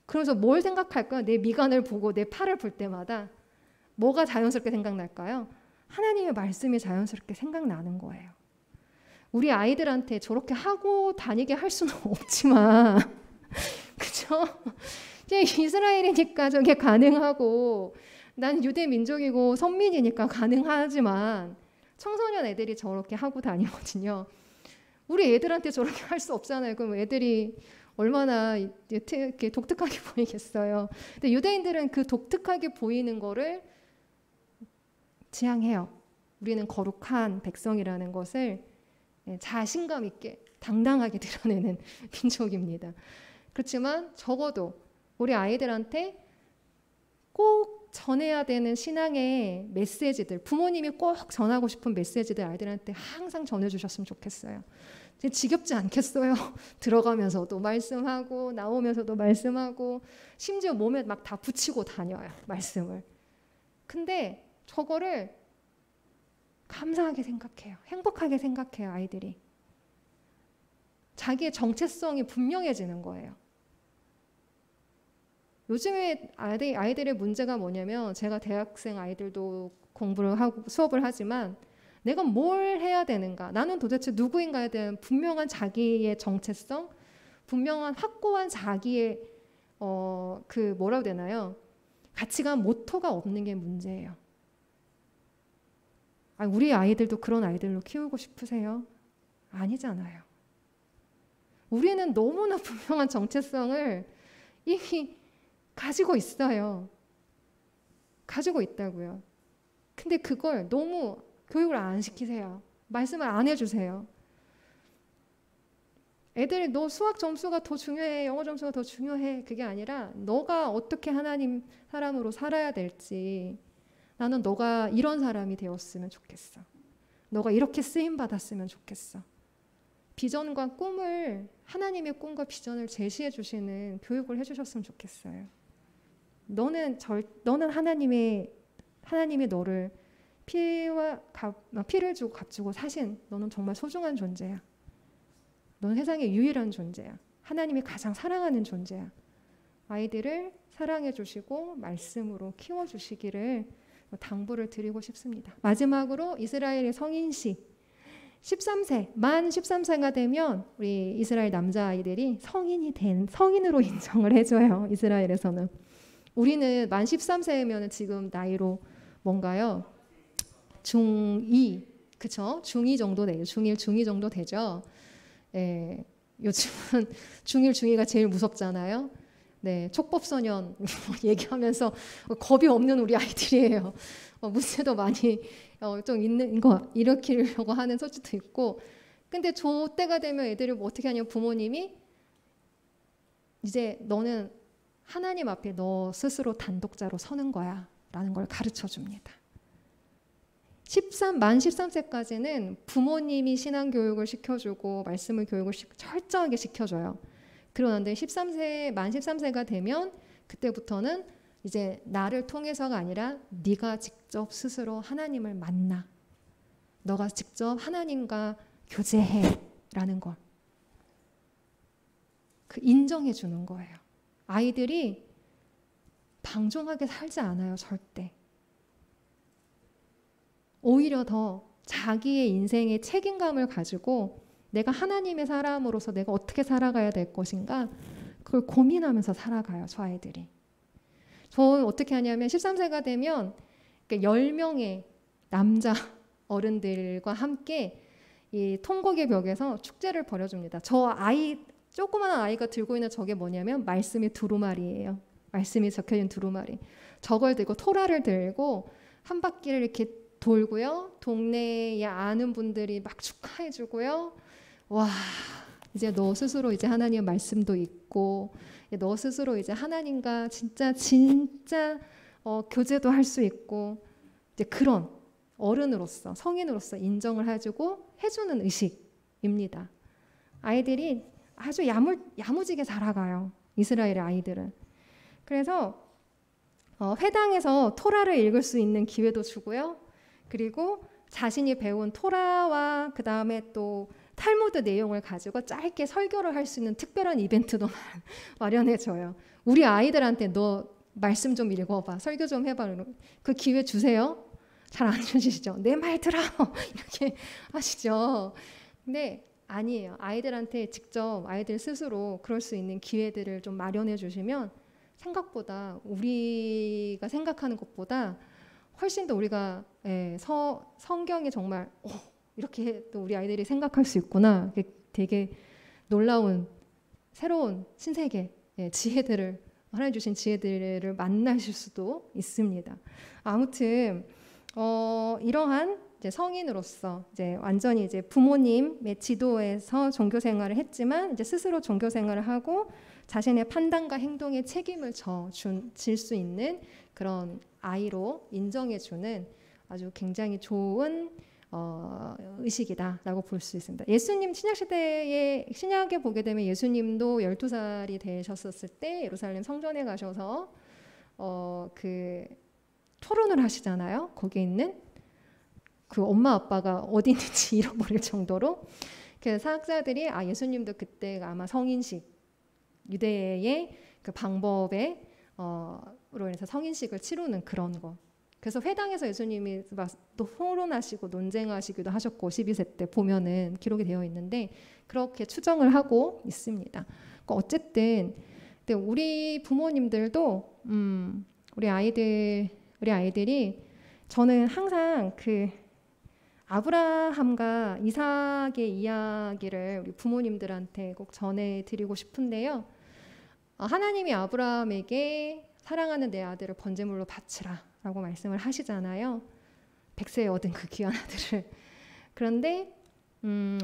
그러면서 뭘 생각할까요? 내 미간을 보고 내 팔을 볼 때마다 뭐가 자연스럽게 생각날까요? 하나님의 말씀이 자연스럽게 생각나는 거예요. 우리 아이들한테 저렇게 하고 다니게 할 수는 없지만 그죠? 이스라엘이니까 저게 가능하고 난 유대 민족이고 선민이니까 가능하지만 청소년 애들이 저렇게 하고 다니거든요. 우리 애들한테 저렇게 할 수 없잖아요. 그럼 애들이 얼마나 이렇게 독특하게 보이겠어요. 근데 유대인들은 그 독특하게 보이는 거를 지향해요. 우리는 거룩한 백성이라는 것을 자신감 있게 당당하게 드러내는 민족입니다. 그렇지만 적어도 우리 아이들한테 꼭 전해야 되는 신앙의 메시지들, 부모님이 꼭 전하고 싶은 메시지들 아이들한테 항상 전해주셨으면 좋겠어요. 지겹지 않겠어요? 들어가면서도 말씀하고 나오면서도 말씀하고 심지어 몸에 막 다 붙이고 다녀요. 말씀을. 근데 저거를 감사하게 생각해요. 행복하게 생각해요. 아이들이. 자기의 정체성이 분명해지는 거예요. 요즘에 아이들의 문제가 뭐냐면 제가 대학생 아이들도 공부를 하고 수업을 하지만 내가 뭘 해야 되는가, 나는 도대체 누구인가에 대한 분명한 자기의 정체성, 분명한 확고한 자기의 그 뭐라고 되나요? 가치관, 모토가 없는 게 문제예요. 우리 아이들도 그런 아이들로 키우고 싶으세요? 아니잖아요. 우리는 너무나 분명한 정체성을 이미 가지고 있어요. 가지고 있다고요. 근데 그걸 너무 교육을 안 시키세요. 말씀을 안 해주세요. 애들이 너 수학 점수가 더 중요해, 영어 점수가 더 중요해, 그게 아니라 너가 어떻게 하나님 사람으로 살아야 될지, 나는 너가 이런 사람이 되었으면 좋겠어. 너가 이렇게 쓰임 받았으면 좋겠어. 비전과 꿈을, 하나님의 꿈과 비전을 제시해 주시는 교육을 해주셨으면 좋겠어요. 너는 하나님의 너를 피를 주고 값주고 사신 너는 정말 소중한 존재야. 너는 세상의 유일한 존재야. 하나님이 가장 사랑하는 존재야. 아이들을 사랑해 주시고 말씀으로 키워 주시기를 당부를 드리고 싶습니다. 마지막으로 이스라엘의 성인식 13세, 만 13세가 되면 우리 이스라엘 남자아이들이 성인으로 인정을 해줘요. 이스라엘에서는. 우리는 만 13세면 지금 나이로 뭔가요? 중2, 그쵸? 중2 정도 되죠. 중1, 중2 정도 되죠. 예, 요즘은 중1, 중2가 제일 무섭잖아요. 네, 촉법소년 얘기하면서 겁이 없는 우리 아이들이에요. 문제도 많이 좀 있는 거 일으키려고 하는 소지도 있고. 근데 저 때가 되면 애들이 뭐 어떻게 하냐면 부모님이 이제 너는 하나님 앞에 너 스스로 단독자로 서는 거야 라는 걸 가르쳐 줍니다. 만 13세까지는 부모님이 신앙교육을 시켜주고 말씀을 교육을 철저하게 시켜줘요. 그러는데 만 13세가 되면 그때부터는 이제 나를 통해서가 아니라 네가 직접 스스로 하나님을 만나. 너가 직접 하나님과 교제해 라는 걸 인정해 주는 거예요. 아이들이 방종하게 살지 않아요. 절대. 오히려 더 자기의 인생의 책임감을 가지고 내가 하나님의 사람으로서 내가 어떻게 살아가야 될 것인가 그걸 고민하면서 살아가요. 저 아이들이. 저는 어떻게 하냐면 13세가 되면 10명의 남자 어른들과 함께 이 통곡의 벽에서 축제를 벌여줍니다. 조그마한 아이가 들고 있는 저게 뭐냐면 말씀의 두루마리예요. 말씀이 적혀있는 두루마리. 저걸 들고 토라를 들고 한 바퀴를 이렇게 돌고요. 동네에 아는 분들이 막 축하해주고요. 와, 이제 너 스스로 이제 하나님의 말씀도 있고, 너 스스로 이제 하나님과 진짜 교제도 할 수 있고, 이제 그런 어른으로서 성인으로서 인정을 해주는 의식입니다. 아이들이 아주 야무지게 자라가요. 이스라엘의 아이들은. 그래서 회당에서 토라를 읽을 수 있는 기회도 주고요. 그리고 자신이 배운 토라와 그 다음에 또 탈무드 내용을 가지고 짧게 설교를 할 수 있는 특별한 이벤트도 마련해줘요. 우리 아이들한테 너 말씀 좀 읽어봐. 설교 좀 해봐. 그 기회 주세요. 잘 안 주시죠? 내 말 들어. 이렇게 하시죠. 근데 아니에요. 아이들한테 직접 아이들 스스로 그럴 수 있는 기회들을 좀 마련해 주시면 생각보다 우리가 생각하는 것보다 훨씬 더 우리가 성경에 정말 이렇게 또 우리 아이들이 생각할 수 있구나. 되게 놀라운 새로운 신세계 지혜들을 하나님 주신 지혜들을 만나실 수도 있습니다. 아무튼 이러한 이제 성인으로서 이제 완전히 이제 부모님의 지도에서 종교 생활을 했지만 이제 스스로 종교 생활을 하고 자신의 판단과 행동에 책임을 질 수 있는 그런 아이로 인정해주는 아주 굉장히 좋은 의식이다라고 볼 수 있습니다. 예수님 신약에 보게 되면 예수님도 12살이 되셨었을 때 예루살렘 성전에 가셔서 그 토론을 하시잖아요. 거기에 있는 그 엄마 아빠가 어디 있는지 잃어버릴 정도로 그 사학자들이 예수님도 그때 아마 성인식 유대의 그 방법에 로 인해서 성인식을 치르는 그런 거. 그래서 회당에서 예수님이 막 또 토론하시고 논쟁하시기도 하셨고 12세 때 보면은 기록이 되어 있는데 그렇게 추정을 하고 있습니다. 그러니까 어쨌든 근데 우리 부모님들도 우리 아이들이 저는 항상 그 아브라함과 이삭의 이야기를 우리 부모님들한테 꼭 전해드리고 싶은데요. 하나님이 아브라함에게 사랑하는 내 아들을 번제물로 바치라 라고 말씀을 하시잖아요. 100세에 얻은 그 귀한 아들을. 그런데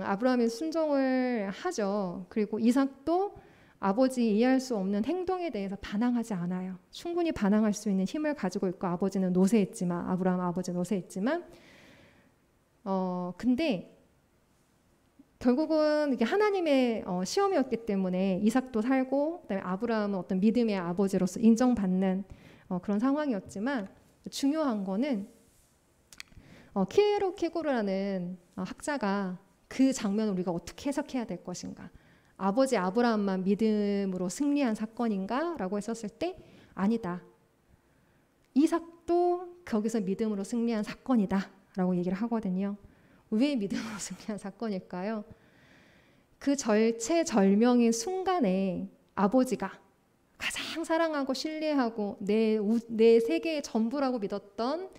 아브라함이 순종을 하죠. 그리고 이삭도 아버지 이해할 수 없는 행동에 대해서 반항하지 않아요. 충분히 반항할 수 있는 힘을 가지고 있고 아버지는 노쇠했지만 아브라함 아버지는 노쇠했지만 근데 결국은 이게 하나님의 시험이었기 때문에 이삭도 살고 그다음에 아브라함은 어떤 믿음의 아버지로서 인정받는 그런 상황이었지만 중요한 거는 키에로케고르라는 학자가 그 장면을 우리가 어떻게 해석해야 될 것인가? 아버지 아브라함만 믿음으로 승리한 사건인가? 라고 했었을 때 아니다. 이삭도 거기서 믿음으로 승리한 사건이다 라고 얘기를 하거든요. 왜 믿음으로 승리한 사건일까요? 그 절체절명의 순간에 아버지가 가장 사랑하고 신뢰하고 내 세계의 전부라고 믿었던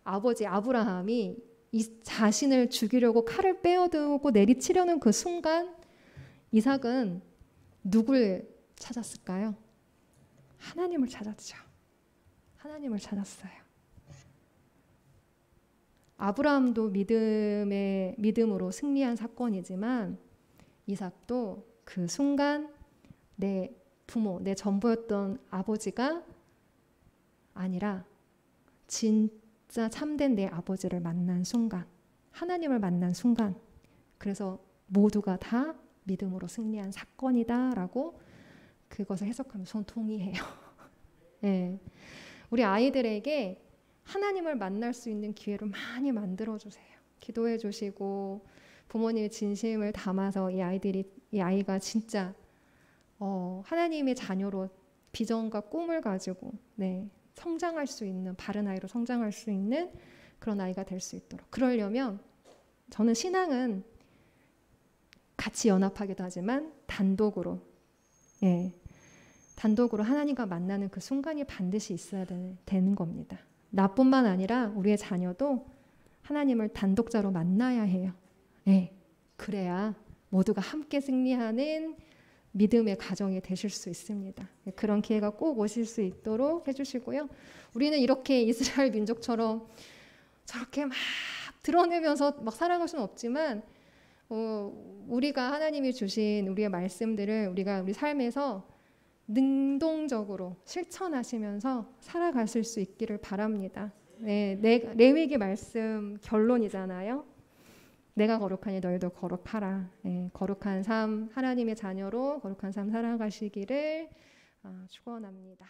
아버지 아브라함이 이 자신을 죽이려고 칼을 빼어들고 내리치려는 그 순간 이삭은 누굴 찾았을까요? 하나님을 찾았죠. 하나님을 찾았어요. 아브라함도 믿음으로 승리한 사건이지만 이삭도 그 순간 내 부모, 내 전부였던 아버지가 아니라 진짜 참된 내 아버지를 만난 순간, 하나님을 만난 순간, 그래서 모두가 다 믿음으로 승리한 사건이다라고 그것을 해석하면서 저는 동의해요. 네. 우리 아이들에게 하나님을 만날 수 있는 기회를 많이 만들어주세요. 기도해 주시고 부모님의 진심을 담아서 이 아이가 진짜 하나님의 자녀로 비전과 꿈을 가지고 성장할 수 있는, 바른 아이로 성장할 수 있는 그런 아이가 될 수 있도록. 그러려면 저는 신앙은 같이 연합하기도 하지만 단독으로 하나님과 만나는 그 순간이 반드시 있어야 되는 겁니다. 나뿐만 아니라 우리의 자녀도 하나님을 단독자로 만나야 해요. 그래야 모두가 함께 승리하는 믿음의 가정이 되실 수 있습니다. 그런 기회가 꼭 오실 수 있도록 해주시고요. 우리는 이렇게 이스라엘 민족처럼 저렇게 막 드러내면서 막 살아갈 수는 없지만 우리가 하나님이 주신 우리의 말씀들을 우리가 우리 삶에서 능동적으로 실천하시면서 살아가실 수 있기를 바랍니다. 레위기 말씀 결론이잖아요. 내가 거룩하니 너희도 거룩하라. 거룩한 삶, 하나님의 자녀로 거룩한 삶 살아가시기를 축원합니다.